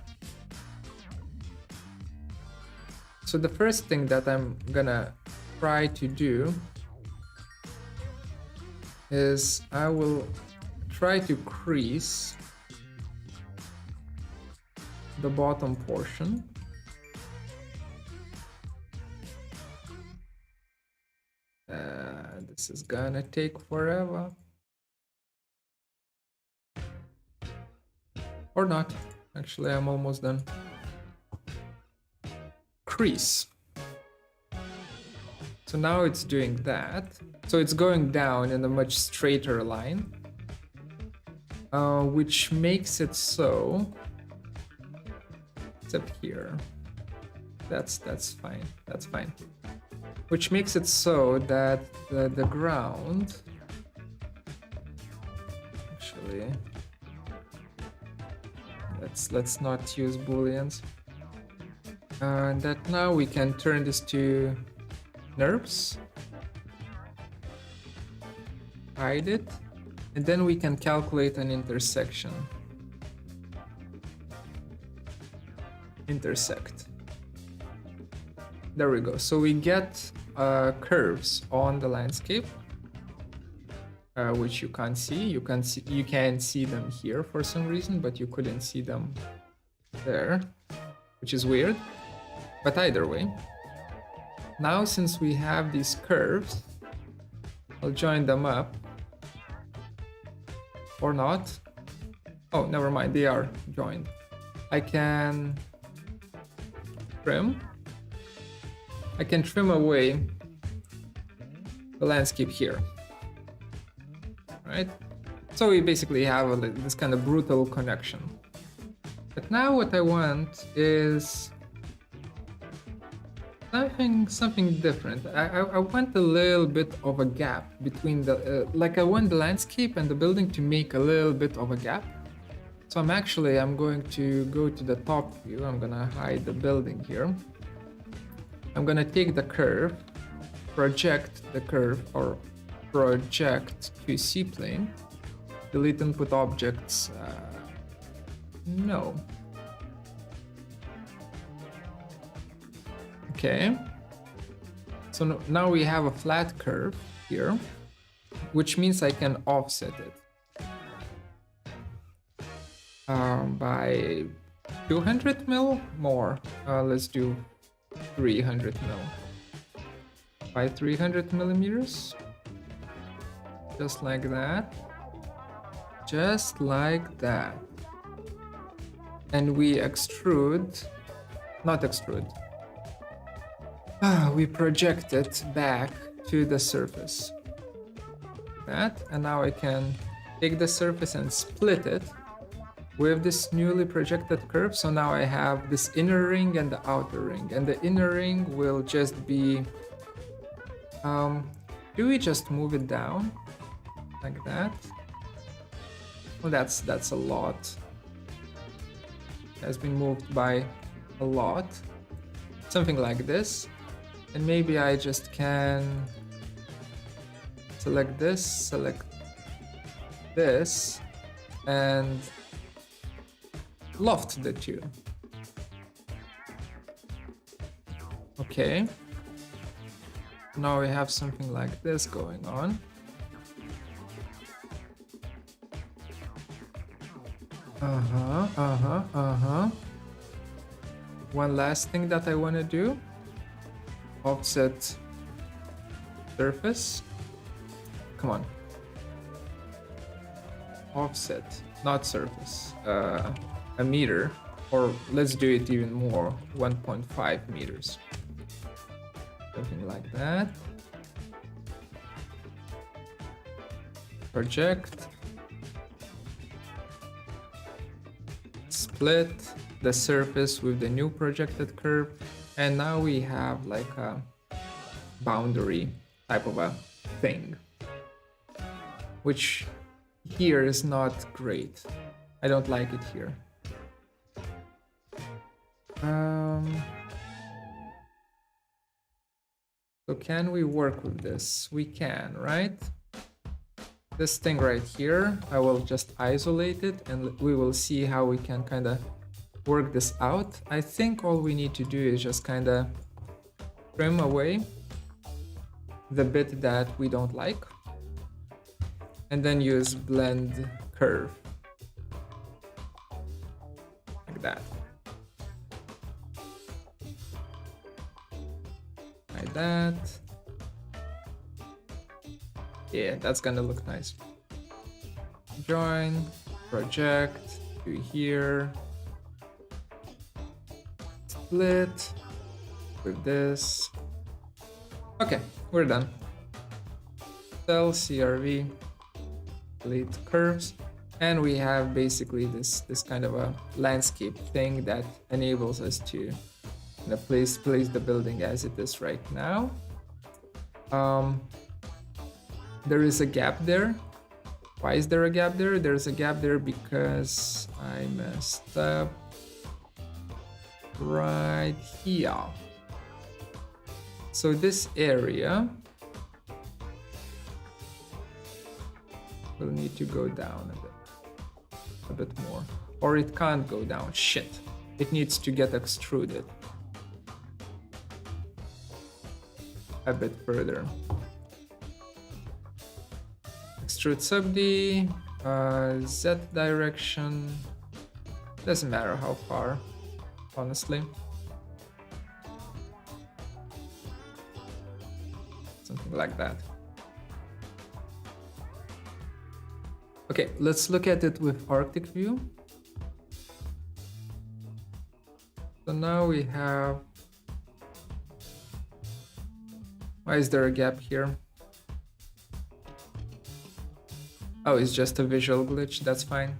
So the first thing that I'm gonna try to do is I will try to crease the bottom portion. This is gonna take forever. Or not. Actually, I'm almost done. Crease. So now it's doing that. So it's going down in a much straighter line, which makes it so, except here, that's fine, that's fine. Which makes it so that the ground, actually, let's not use booleans. That now we can turn this to NURBS, hide it, and then we can calculate an intersection. Intersect. There we go. So we get curves on the landscape, which you can't see. You can see them here for some reason, but you couldn't see them there, which is weird. But either way, now since we have these curves, I'll join them up. Or not. Oh, never mind, they are joined. I can trim. I can trim away the landscape here. Right? So we basically have this kind of brutal connection. But now what I want is something different. I want a little bit of a gap between the, like I want the landscape and the building to make a little bit of a gap. So I'm going to go to the top view. I'm gonna hide the building here. I'm gonna take the curve, project the curve, or project to C-plane, delete input objects, no. Okay, so now we have a flat curve here, which means I can offset it by 200 mil more. Let's do 300 mil by 300 millimeters, just like that, just like that. And we extrude, not extrude. We project it back to the surface. That, and now I can take the surface and split it with this newly projected curve. So now I have this inner ring and the outer ring, and the inner ring will just be, do we just move it down like that? Well, that's a lot. It has been moved by a lot. Something like this. And maybe I just can select this, and loft the two. Okay. Now we have something like this going on. One last thing that I want to do. Offset surface. Come on. Offset, not surface. A meter, or let's do it even more, 1.5 meters. Something like that. Project. Split the surface with the new projected curve. And now we have like a boundary type of a thing, which here is not great. I don't like it here. So can we work with this? We can, right? This thing right here, I will just isolate it and we will see how we can kind of work this out. I think all we need to do is just kind of trim away the bit that we don't like and then use blend curve like that. Like that. Yeah, that's gonna look nice. Join, project, to here, split with this. Okay, we're done. Cell CRV, delete curves, and we have basically this kind of a landscape thing that enables us to place the building as it is right now. There is a gap there. Why is there a gap there? There's a gap there because I messed up right here. So this area will need to go down a bit more, or it can't go down. Shit, it needs to get extruded a bit further. Extrude SubD, Z direction, doesn't matter how far, honestly. Something like that. Okay, let's look at it with Arctic view. So now we have, why is there a gap here? Oh, it's just a visual glitch, that's fine.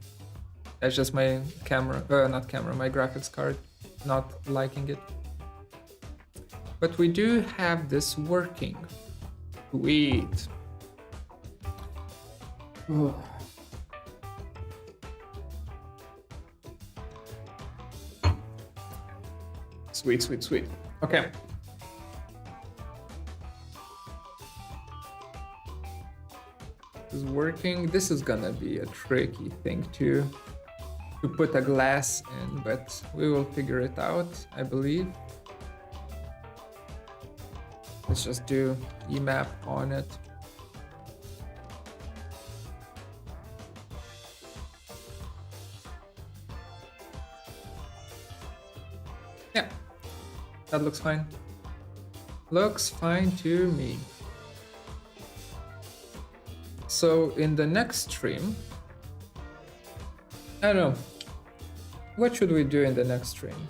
That's just my camera, my graphics card not liking it. But we do have this working. Sweet. Ugh. Sweet, sweet, sweet. Okay. Is working. This is gonna be a tricky thing to put a glass in, but we will figure it out, I believe. Let's just do EMAP on it. Yeah, that looks fine. Looks fine to me. So in the next stream, I don't know, what should we do in the next stream?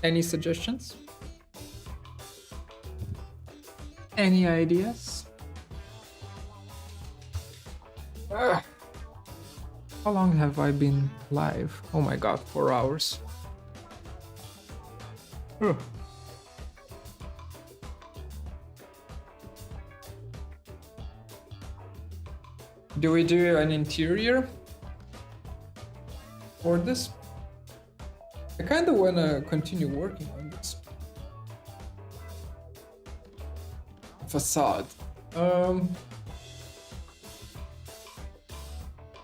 Any suggestions? Any ideas? How long have I been live? Oh my god, 4 hours. Do we do an interior for this? I kind of want to continue working on this. Facade. A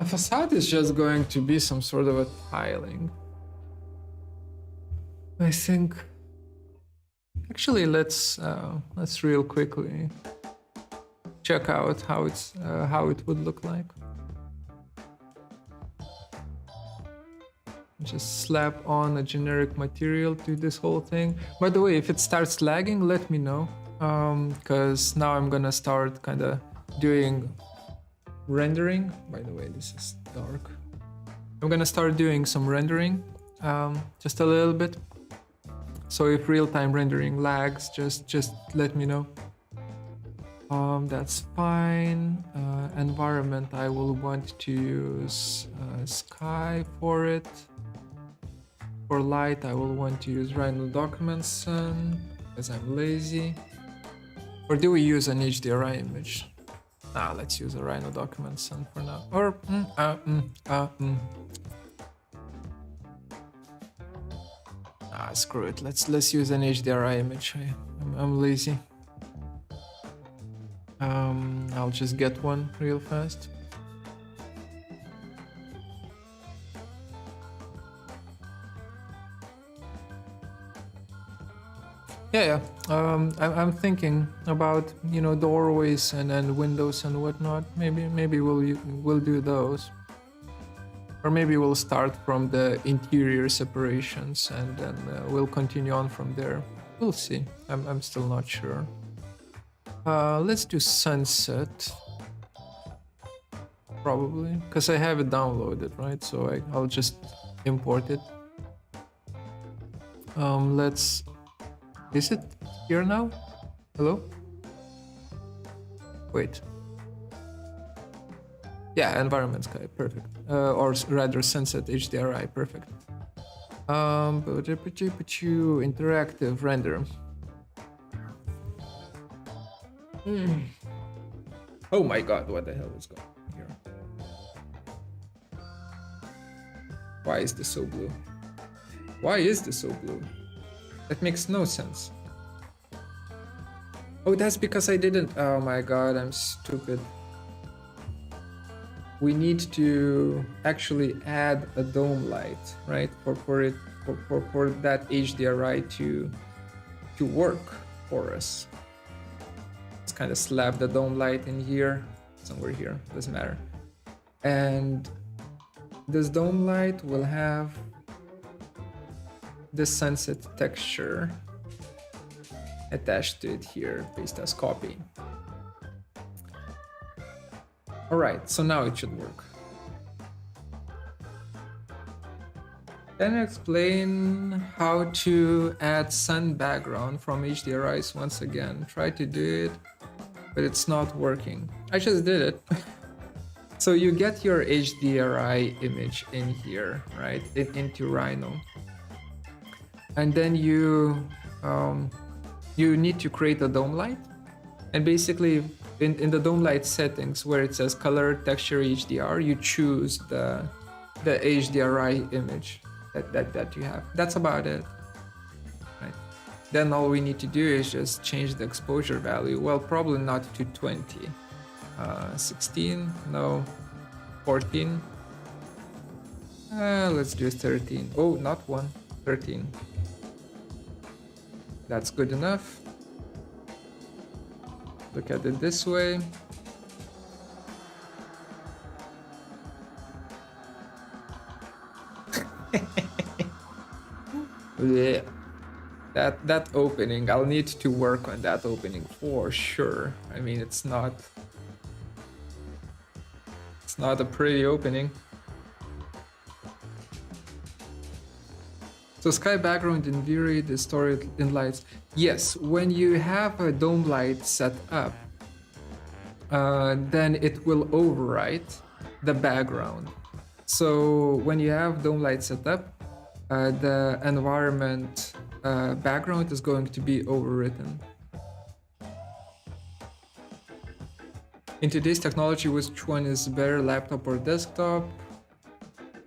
facade is just going to be some sort of a tiling. I think. Actually, let's real quickly check out how it would look like. Just slap on a generic material to this whole thing. By the way, if it starts lagging, let me know, because now I'm gonna start kind of doing rendering. By the way, this is dark. I'm gonna start doing some rendering, just a little bit. So if real-time rendering lags, just let me know. That's fine. Environment, I will want to use sky for it. For light, I will want to use Rhino document sun because I'm lazy. Or do we use an HDRI image? Nah, let's use a Rhino document sun for now. Or Ah, screw it. Let's use an HDRI image. I'm lazy. I'll just get one real fast. Yeah. I'm thinking about, you know, doorways and windows and whatnot. Maybe we'll do those, or maybe we'll start from the interior separations and then we'll continue on from there. We'll see. I'm still not sure. Let's do sunset. Probably, because I have it downloaded, right? So I'll just import it. Let's... Is it here now? Hello? Wait. Yeah, environment sky, perfect. Or rather sunset HDRI, perfect. Interactive render. Oh my god, what the hell is going on here? Why is this so blue? Why is this so blue? That makes no sense. Oh, that's because I didn't... Oh my god, I'm stupid. We need to actually add a dome light, right? For that HDRI to work for us. Let's kind of slap the dome light in here, somewhere here, doesn't matter. And this dome light will have the sunset texture attached to it here, paste as copy. All right, so now it should work. Then explain how to add sun background from HDRIs once again. Try to do it, but it's not working. I just did it. So you get your HDRI image in here, right? Into Rhino. And then you need to create a dome light. And basically in the dome light settings where it says color, texture, HDR, you choose the HDRI image that you have. That's about it. Right. Then all we need to do is just change the exposure value. Well, probably not to 20. 16, no, 14. Let's do 13. Oh, not 1, 13. That's good enough. Look at it this way. Yeah. That opening, I'll need to work on that opening for sure. I mean, it's not a pretty opening. So sky background in V-Ray, the story in lights. Yes, when you have a dome light set up, then it will overwrite the background. So when you have dome light set up, the environment background is going to be overwritten. In today's technology, which one is better, laptop or desktop?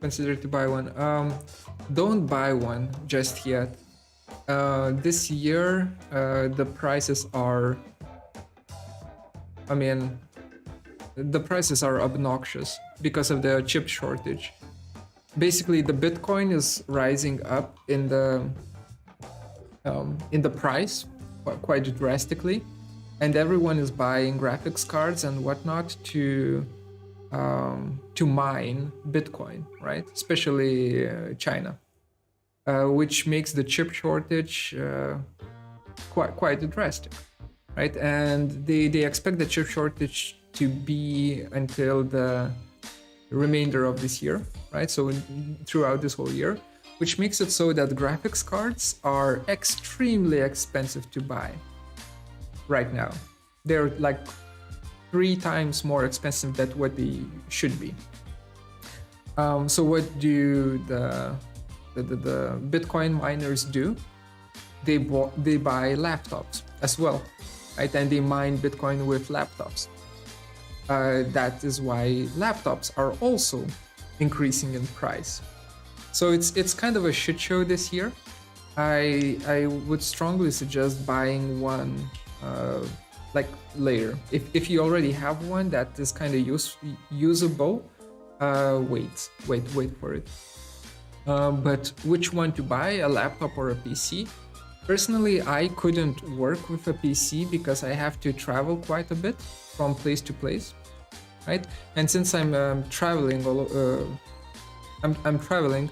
Consider to buy one. Don't buy one just yet. This year, the prices are... I mean, the prices are obnoxious because of the chip shortage. Basically, the Bitcoin is rising up in the price quite drastically, and everyone is buying graphics cards and whatnot to mine Bitcoin, right? Especially China, which makes the chip shortage quite drastic, right? And they expect the chip shortage to be until the remainder of this year, right? So throughout this whole year, which makes it so that graphics cards are extremely expensive to buy right now. They're like 3 times more expensive than what they should be. So what do the Bitcoin miners do? They buy laptops as well, right? And they mine Bitcoin with laptops. That is why laptops are also increasing in price. So it's kind of a shit show this year. I would strongly suggest buying one like layer. If you already have one that is kind of usable, wait for it. But which one to buy, a laptop or a PC? Personally, I couldn't work with a PC because I have to travel quite a bit from place to place, right? And since I'm traveling, I'm traveling.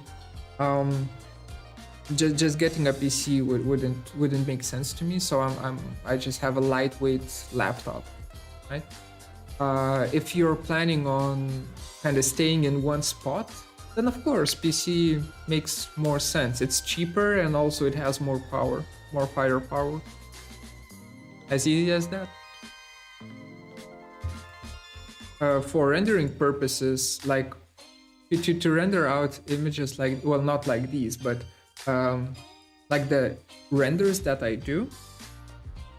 Just getting a PC wouldn't make sense to me. So I just have a lightweight laptop, right? If you're planning on kind of staying in one spot, then of course PC makes more sense. It's cheaper and also it has more power, more firepower. As easy as that. For rendering purposes, like to render out images like, well, not like these, but like the renders that I do,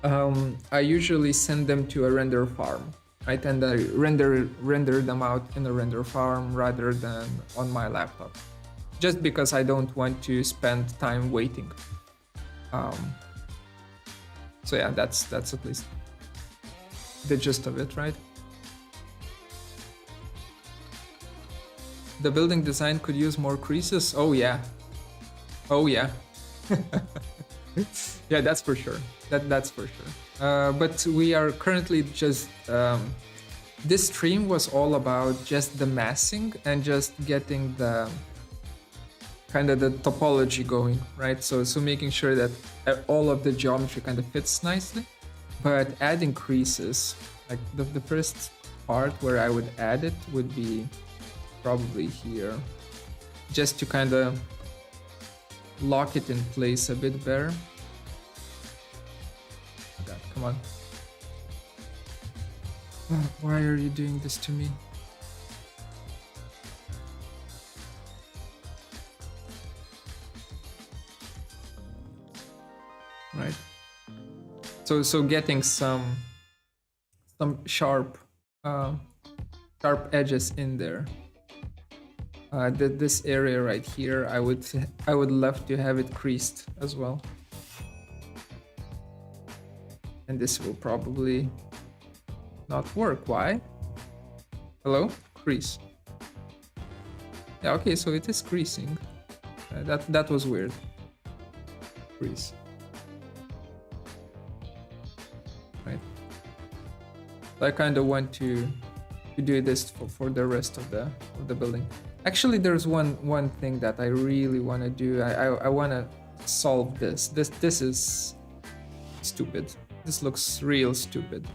I usually send them to a render farm, right? And I render them out in a render farm rather than on my laptop, just because I don't want to spend time waiting. So yeah, that's at least the gist of it, right? The building design could use more creases. Oh yeah. Yeah, that's for sure. That's for sure. But we are currently just this stream was all about just the massing and just getting the kind of the topology going, right? So making sure that all of the geometry kind of fits nicely. But adding creases, like the first part where I would add it would be probably here, just to kind of lock it in place a bit better. Oh God, come on. Why are you doing this to me? Right. So getting some sharp edges in there. This area right here, I would love to have it creased as well. And this will probably not work. Why? Hello? Crease. Yeah, okay, so it is creasing. That was weird. Crease. Right. So I kind of want to do this for the rest of the building. Actually, there's one thing that I really want to do. I want to solve this. This is stupid. This looks real stupid.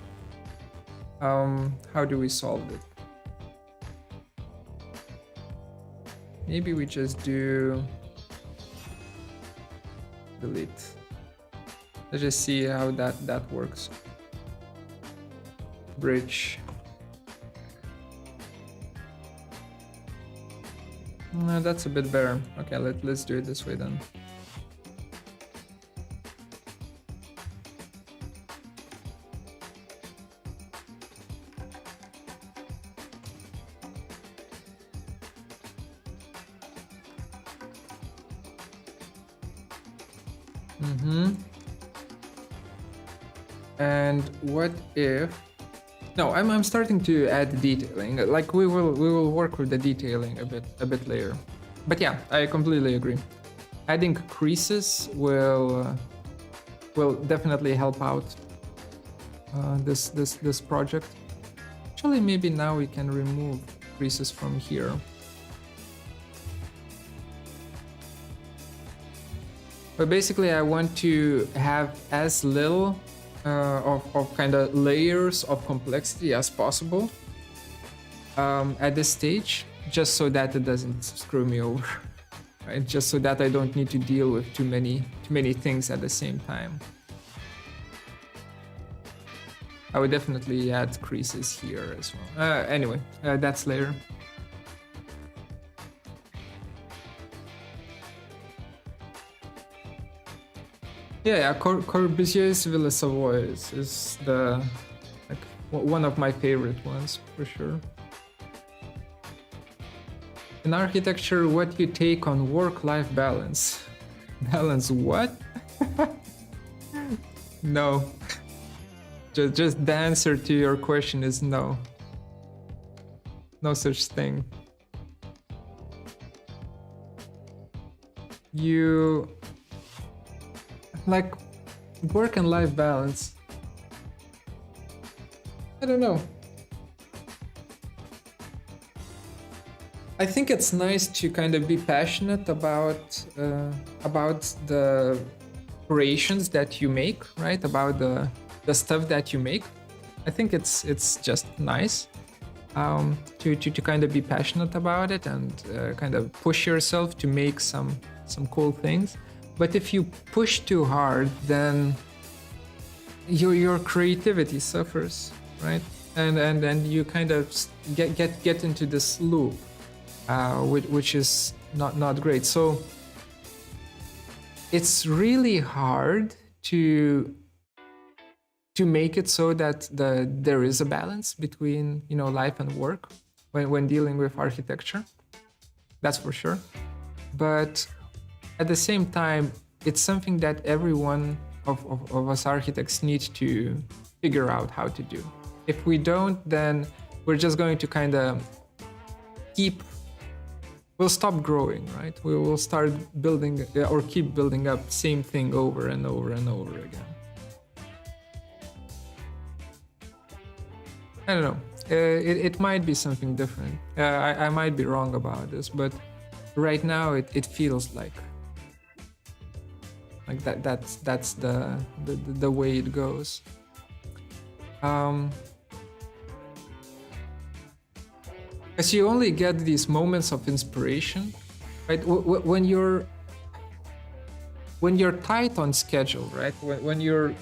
How do we solve it? Maybe we just do delete. Let's just see how that works. Bridge. No, that's a bit better. Okay, let's do it this way then. And what if? No, I'm starting to add detailing. Like we will work with the detailing a bit later. But yeah, I completely agree. Adding creases will definitely help out this project. Actually, maybe now we can remove creases from here. But basically, I want to have as little of kind of layers of complexity as possible at this stage, just so that it doesn't screw me over, right? Just so that I don't need to deal with too many things at the same time. I would definitely add creases here as well. Anyway, that's later. Yeah, Corbusier's Villa Savoye is the one of my favorite ones for sure. In architecture, what you take on work-life balance? Balance what? No. Just the answer to your question is no. No such thing. You like work and life balance. I don't know. I think it's nice to kind of be passionate about the creations that you make, right? About the stuff that you make. I think it's just nice to kind of be passionate about it and kind of push yourself to make some cool things. But if you push too hard, then your creativity suffers, right? And you kind of get into this loop, which is not great. So it's really hard to make it so that there is a balance between life and work when dealing with architecture. That's for sure. But at the same time, it's something that every one of us architects need to figure out how to do. If we don't, then we're just going to kind of we'll stop growing, right? We will start building or keep building up the same thing over and over and over again. I don't know. It might be something different. I might be wrong about this, but right now it feels like that's the way it goes. Because you only get these moments of inspiration, right? When you're tight on schedule, right? When you're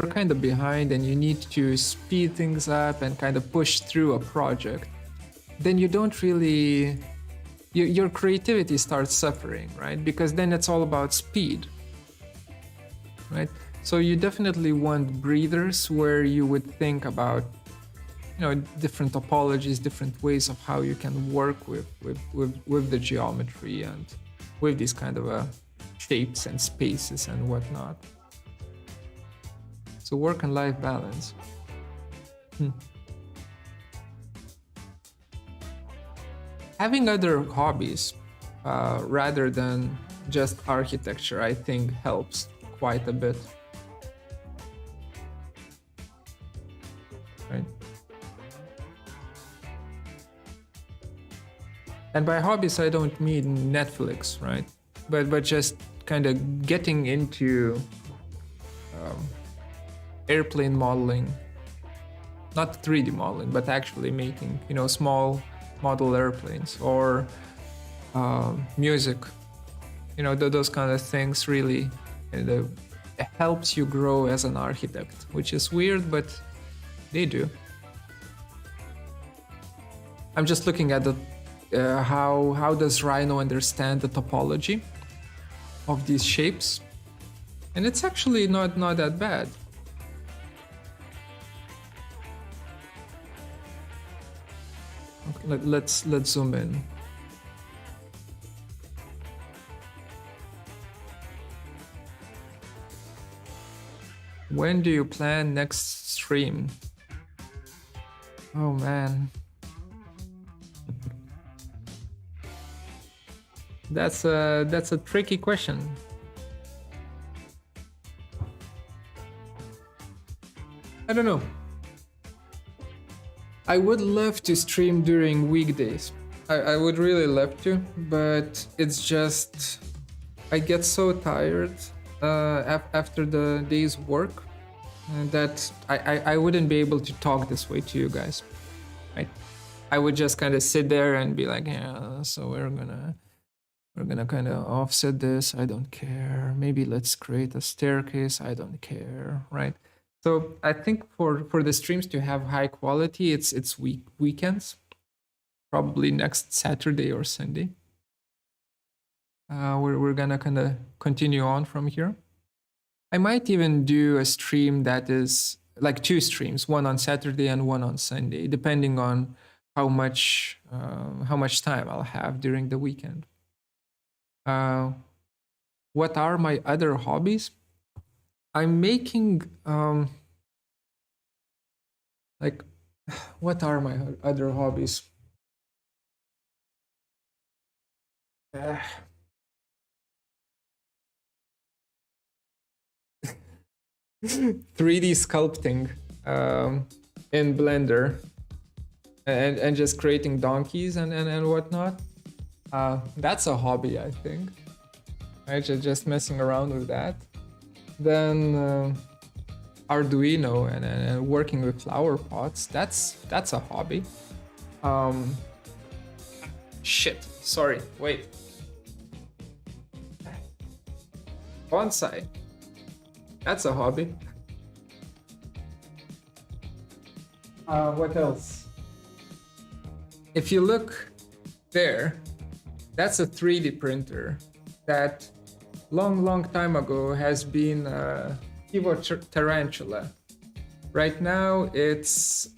kind of behind and you need to speed things up and kind of push through a project, then you don't really your creativity starts suffering, right? Because then it's all about speed, right? So you definitely want breathers where you would think about different topologies, different ways of how you can work with the geometry and with these kind of shapes and spaces and whatnot. So work and life balance. Having other hobbies rather than just architecture, I think helps quite a bit. Right? And by hobbies, I don't mean Netflix, right? But just kind of getting into airplane modeling, not 3D modeling, but actually making small model airplanes or music. Those kind of things really it helps you grow as an architect, which is weird, but they do. I'm just looking at the how does Rhino understand the topology of these shapes, and it's actually not that bad. Okay, let's zoom in. When do you plan next stream? Oh man. That's a tricky question. I don't know. I would love to stream during weekdays. I would really love to, but it's just I get so tired after the day's work that I wouldn't be able to talk this way to you guys. Right? I would just kind of sit there and be like, yeah, so we're gonna kind of offset this. I don't care. Maybe let's create a staircase. I don't care, right? So I think for the streams to have high quality, it's weekends, probably next Saturday or Sunday. We're gonna kind of continue on from here. I might even do a stream that is like 2 streams, one on Saturday and one on Sunday, depending on how much time I'll have during the weekend. what are my other hobbies? I'm making like, what are my other hobbies? 3D sculpting in Blender, and just creating donkeys and whatnot. That's a hobby, I think. Right, just messing around with that. Then Arduino and working with flower pots. That's a hobby. Shit. Sorry. Wait. Bonsai. That's a hobby. What else? If you look there, that's a 3D printer that long time ago has been Kivo Tarantula. Right now it's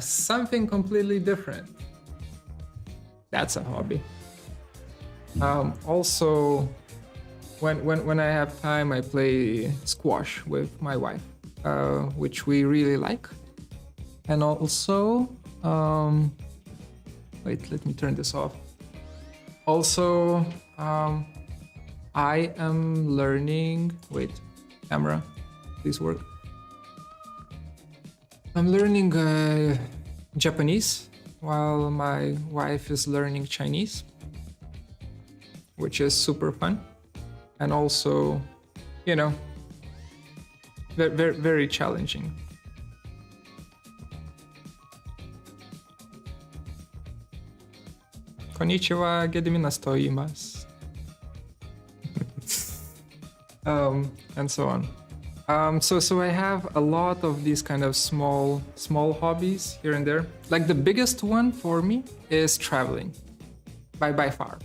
something completely different. That's a hobby. Also, when I have time, I play squash with my wife, which we really like. And also, wait, let me turn this off. Also, I am learning, wait, camera, please work. I'm learning Japanese while my wife is learning Chinese, which is super fun. And also, you know, very, very challenging. Konnichiwa, Gediminas to iimasu. And so on. So I have a lot of these kind of small hobbies here and there. Like the biggest one for me is traveling, by far.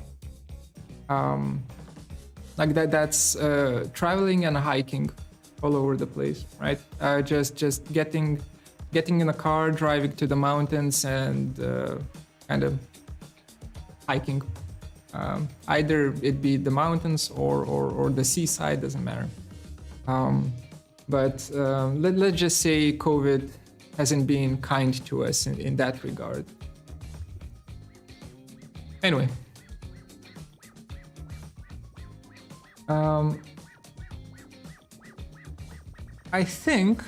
Like that's traveling and hiking all over the place, right? Just getting in a car, driving to the mountains, and kind of hiking. Either it be the mountains or the seaside, doesn't matter. But let's just say COVID hasn't been kind to us in that regard. Anyway. I think,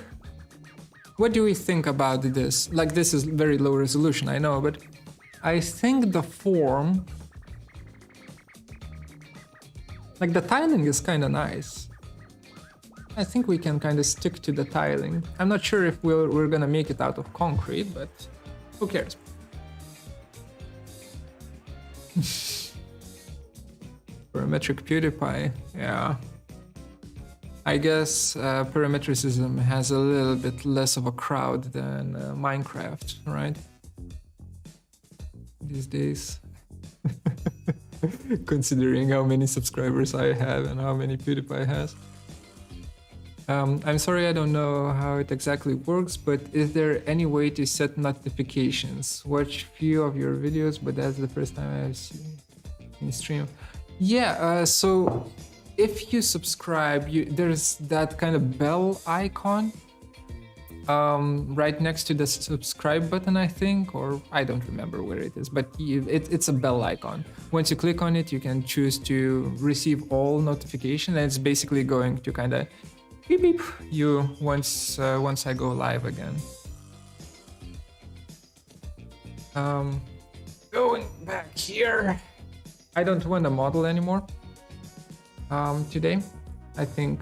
what do we think about this? Like, this is very low resolution, I know, but I think the form, like the tiling is kind of nice. I think we can kind of stick to the tiling. I'm not sure if we're gonna make it out of concrete, but who cares? Parametric PewDiePie, yeah. I guess parametricism has a little bit less of a crowd than Minecraft, right? These days. Considering how many subscribers I have and how many PewDiePie has. I'm sorry, I don't know how it exactly works, but is there any way to set notifications? Watch few of your videos, but that's the first time I've seen in stream. Yeah, so if you subscribe, there's that kind of bell icon right next to the subscribe button, I think, or I don't remember where it is, but it's a bell icon. Once you click on it, you can choose to receive all notifications, and it's basically going to kind of beep beep you once I go live again. Going back here. I don't want to model anymore today. I think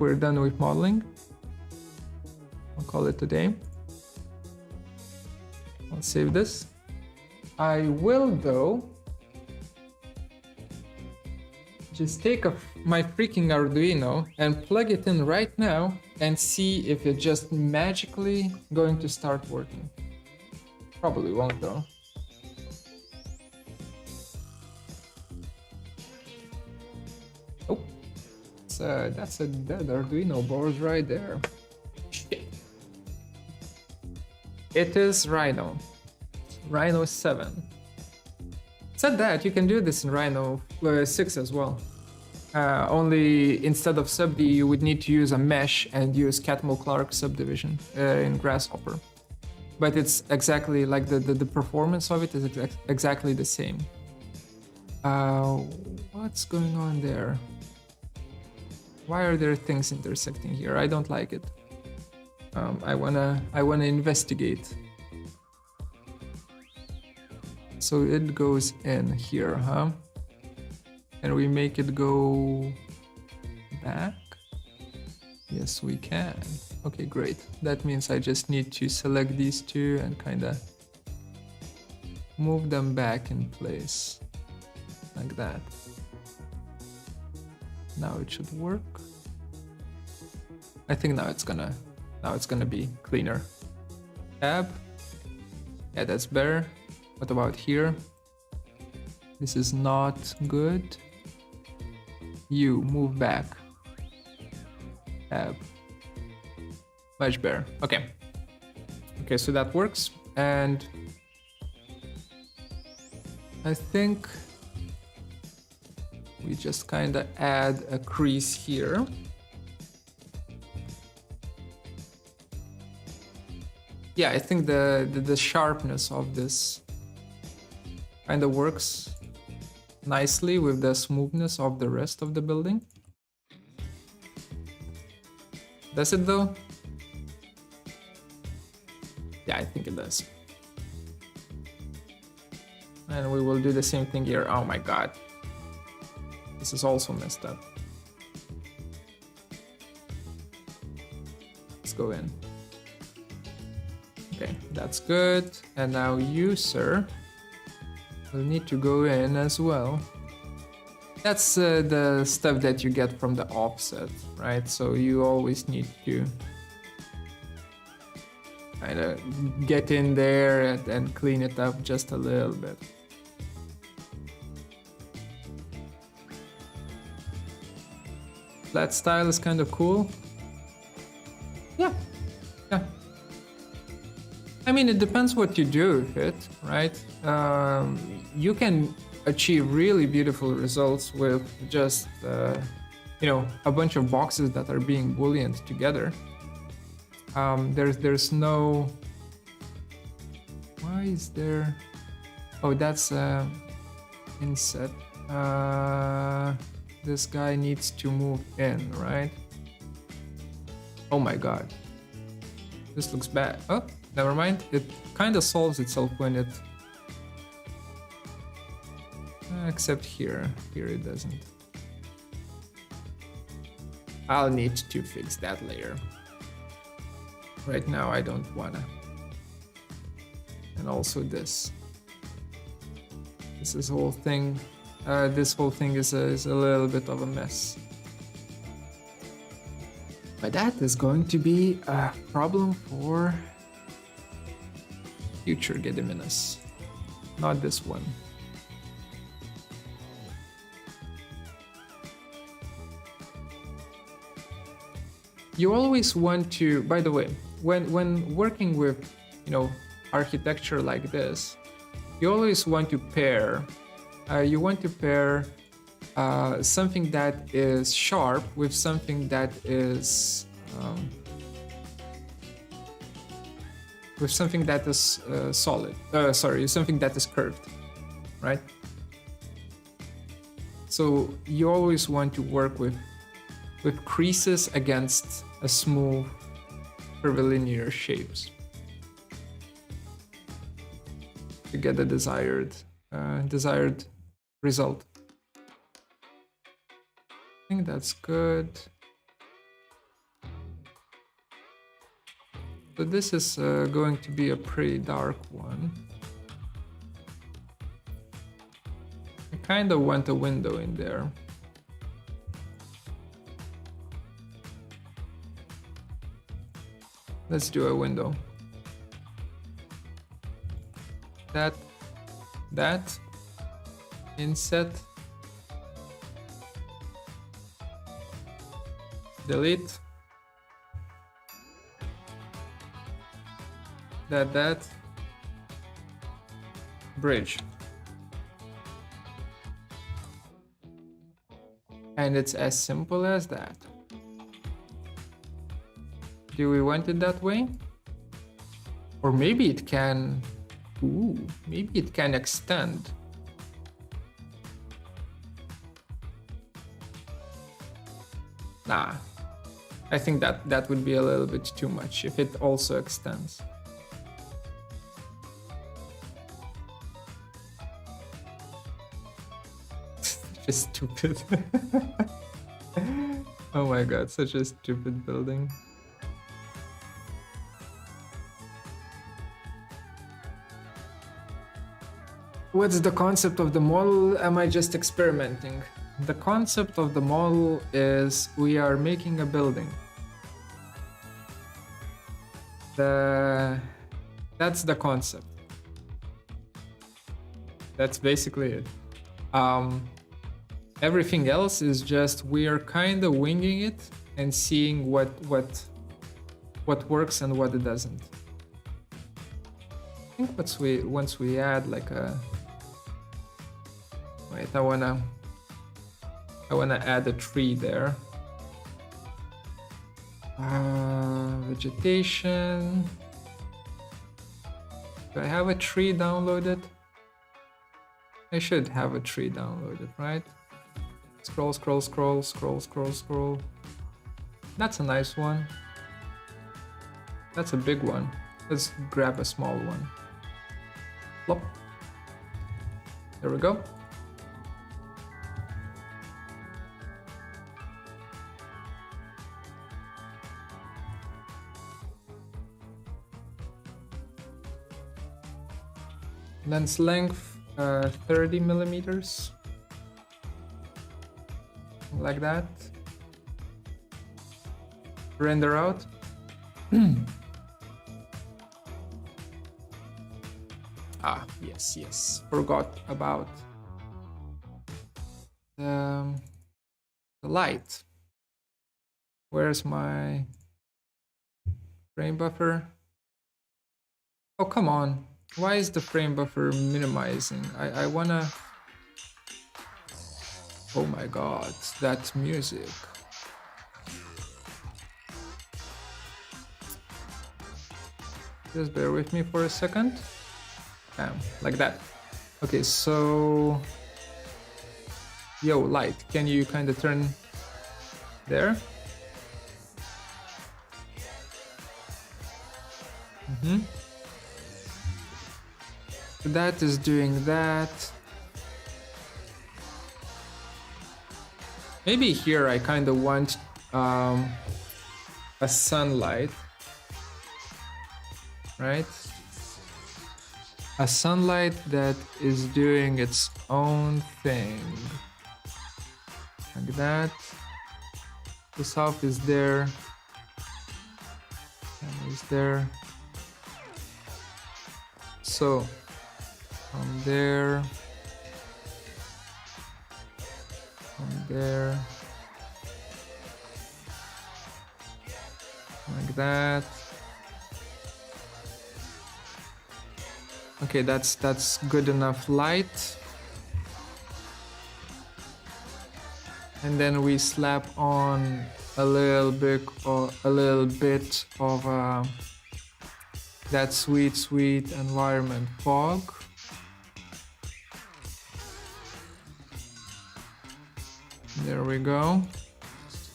we're done with modeling. I'll call it today. I'll save this. I will, though, just take my freaking Arduino and plug it in right now and see if it's just magically going to start working. Probably won't, though. Oh, that's a dead Arduino board right there. Shit. It is Rhino 7. Said that you can do this in Rhino 6 as well. Only instead of SubD, you would need to use a mesh and use Catmull-Clark subdivision in Grasshopper. But it's exactly like the performance of it is exactly the same. What's going on there? Why are there things intersecting here? I don't like it. I wanna investigate. So it goes in here, huh? Can we make it go back? Yes, we can. Okay, great. That means I just need to select these two and kind of move them back in place like that. Now it should work. I think now it's gonna be cleaner. Tab. Yeah, that's better. What about here? This is not good. You move back. Tab. Much better. Okay. Okay, so that works. And I think we just kind of add a crease here. Yeah, I think the sharpness of this kind of works nicely with the smoothness of the rest of the building. Does it though? Yeah, I think it does. And we will do the same thing here. Oh my god. This is also messed up. Let's go in. Okay, that's good. And now you, sir, will need to go in as well. That's the stuff that you get from the offset, right? So you always need to kind of get in there and clean it up just a little bit. Flat style is kind of cool. Yeah, yeah. I mean, it depends what you do with it, right? You can achieve really beautiful results with just, you know, a bunch of boxes that are being booleaned together. There's no... Why is there... Oh, that's inset. This guy needs to move in, right? Oh my god. This looks bad. Oh, never mind. It kind of solves itself when it... except here. Here it doesn't. I'll need to fix that later. Right now I don't wanna. And also this. This whole thing is a little bit of a mess. But that is going to be a problem for future Gediminas. Not this one. You always want to, by the way, when working with, you know, architecture like this, you always want to pair. Something that is sharp with something that is solid. Something that is curved, right? So you always want to work with creases against a smooth curvilinear shapes to get the desired result. I think that's good. So this is going to be a pretty dark one. I kind of want a window in there. Let's do a window. That inset, delete, that bridge. And it's as simple as that. Do we want it that way? Or maybe it can... Ooh, maybe it can extend. Nah, I think that would be a little bit too much if it also extends. Just stupid. Oh my god, such a stupid building. What's the concept of the model? Am I just experimenting? The concept of the model is we are making a building. That's the concept. That's basically it. Everything else is just we are kind of winging it and seeing what works and what it doesn't. I think once we add like a... Wait, I wanna add a tree there. Vegetation. Do I have a tree downloaded? I should have a tree downloaded, right? Scroll, scroll, scroll, scroll, scroll, scroll. That's a nice one. That's a big one. Let's grab a small one. Plop. There we go. Lens length 30 millimeters, like that. Render out. Yes, forgot about the light. Where's my frame buffer? Oh, come on. Why is the frame buffer minimizing? I wanna... Oh my god, that music. Just bear with me for a second. Like that. Okay, so... Yo, light, can you kind of turn there? That is doing that. Maybe here I kind of want a sunlight, right? A sunlight that is doing its own thing. Like that. The south is there. And is there. So from there, like that. Okay, that's good enough light. And then we slap on a little bit of that sweet environment fog. There we go.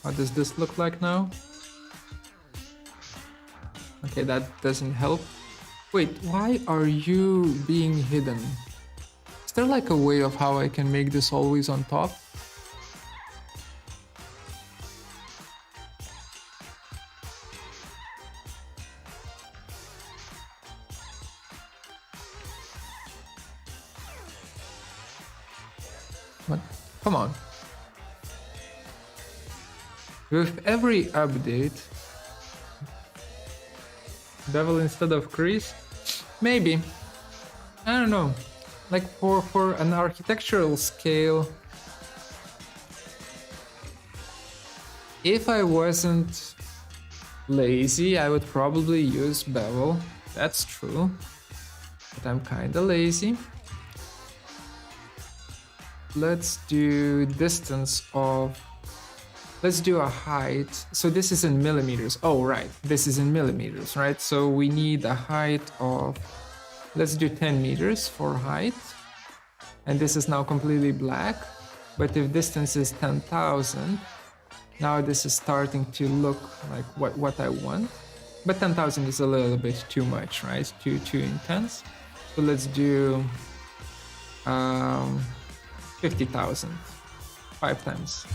How does this look like now? Okay, that doesn't help. Wait, why are you being hidden? Is there like a way of how I can make this always on top? What? Come on. With every update, bevel instead of crease? Maybe. I don't know. Like for an architectural scale, if I wasn't lazy, I would probably use bevel. That's true. But I'm kinda lazy. let's do distance of, let's do a height. So this is in millimeters. Oh, right. This is in millimeters, right? So we need a height of, let's do 10 meters for height. And this is now completely black. But if distance is 10,000, now this is starting to look like what I want. But 10,000 is a little bit too much, right? Too intense. So let's do 50,000, 5 times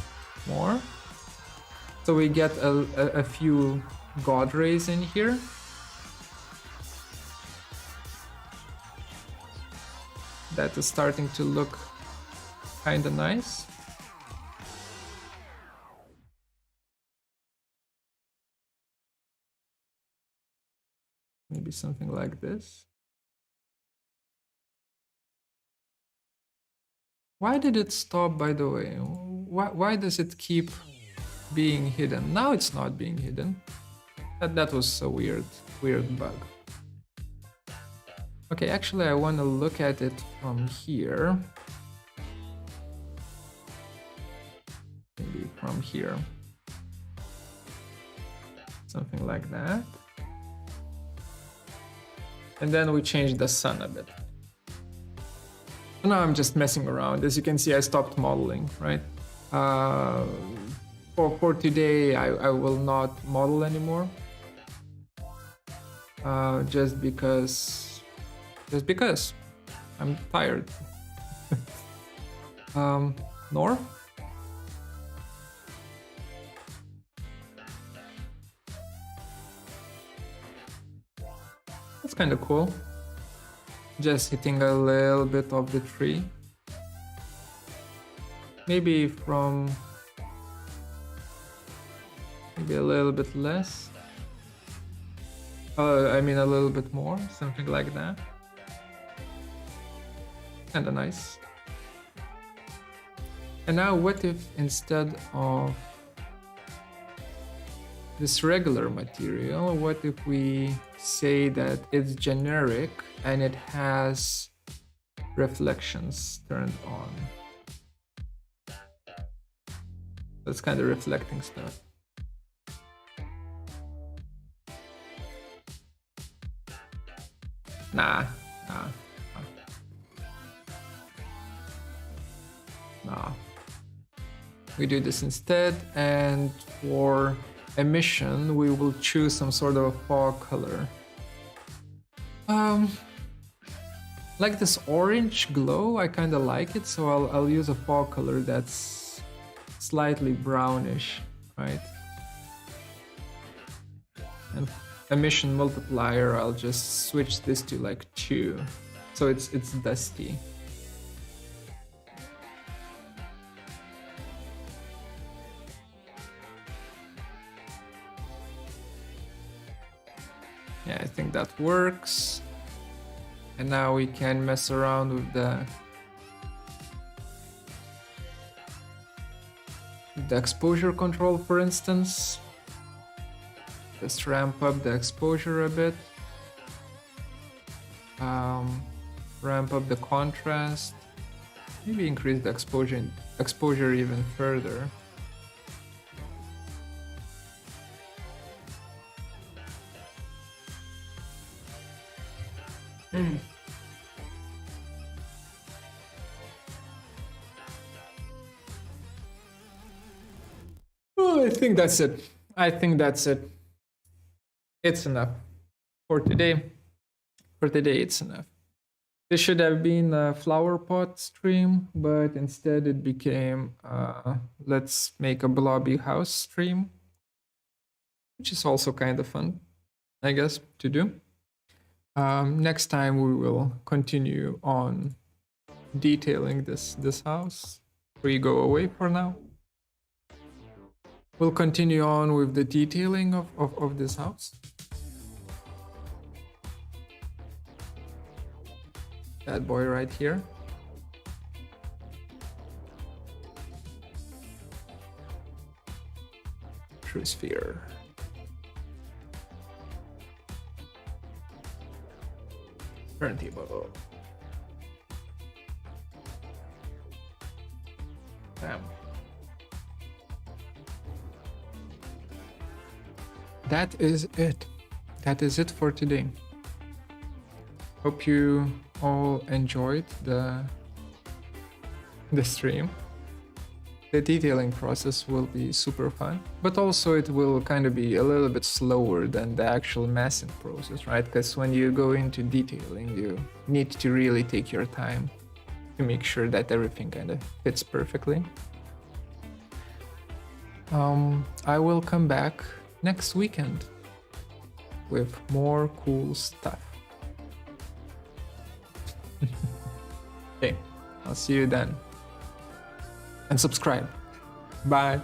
more. So we get a few God rays in here. That is starting to look kind of nice. Maybe something like this. Why did it stop, by the way? Why does it keep being hidden? Now it's not being hidden. That was a weird bug. Okay, actually I want to look at it from here. Maybe from here. Something like that. And then we change the sun a bit. Now I'm just messing around. As you can see, I stopped modeling, right? For today, I will not model anymore. Just because I'm tired. North? That's kind of cool. Just hitting a little bit of the tree. Maybe a little bit less. I mean a little bit more, something like that. Kinda nice. And now what if instead of this regular material, what if we say that it's generic and it has reflections turned on? That's kind of reflecting stuff. Nah. We do this instead, and for emission, we will choose some sort of a fog color. Like this orange glow, I kind of like it, so I'll use a fog color that's slightly brownish, right? And emission multiplier, I'll just switch this to like 2, so it's dusty. Yeah, I think that works. And now we can mess around with the exposure control, for instance. Just ramp up the exposure a bit. Ramp up the contrast. Maybe increase the exposure even further. Oh, I think that's it. It's enough for today. For today, it's enough. This should have been a flower pot stream, but instead it became let's make a blobby house stream, which is also kind of fun, I guess, to do. Next time we will continue on detailing this house. We go away for now. We'll continue on with the detailing of this house. That boy right here. True sphere. Turntable. Damn. That is it. That is it for today. Hope you all enjoyed the stream. The detailing process will be super fun, but also it will kind of be a little bit slower than the actual massing process, right? Because when you go into detailing, you need to really take your time to make sure that everything kind of fits perfectly. I will come back next weekend with more cool stuff. Okay, I'll see you then. And subscribe. Bye.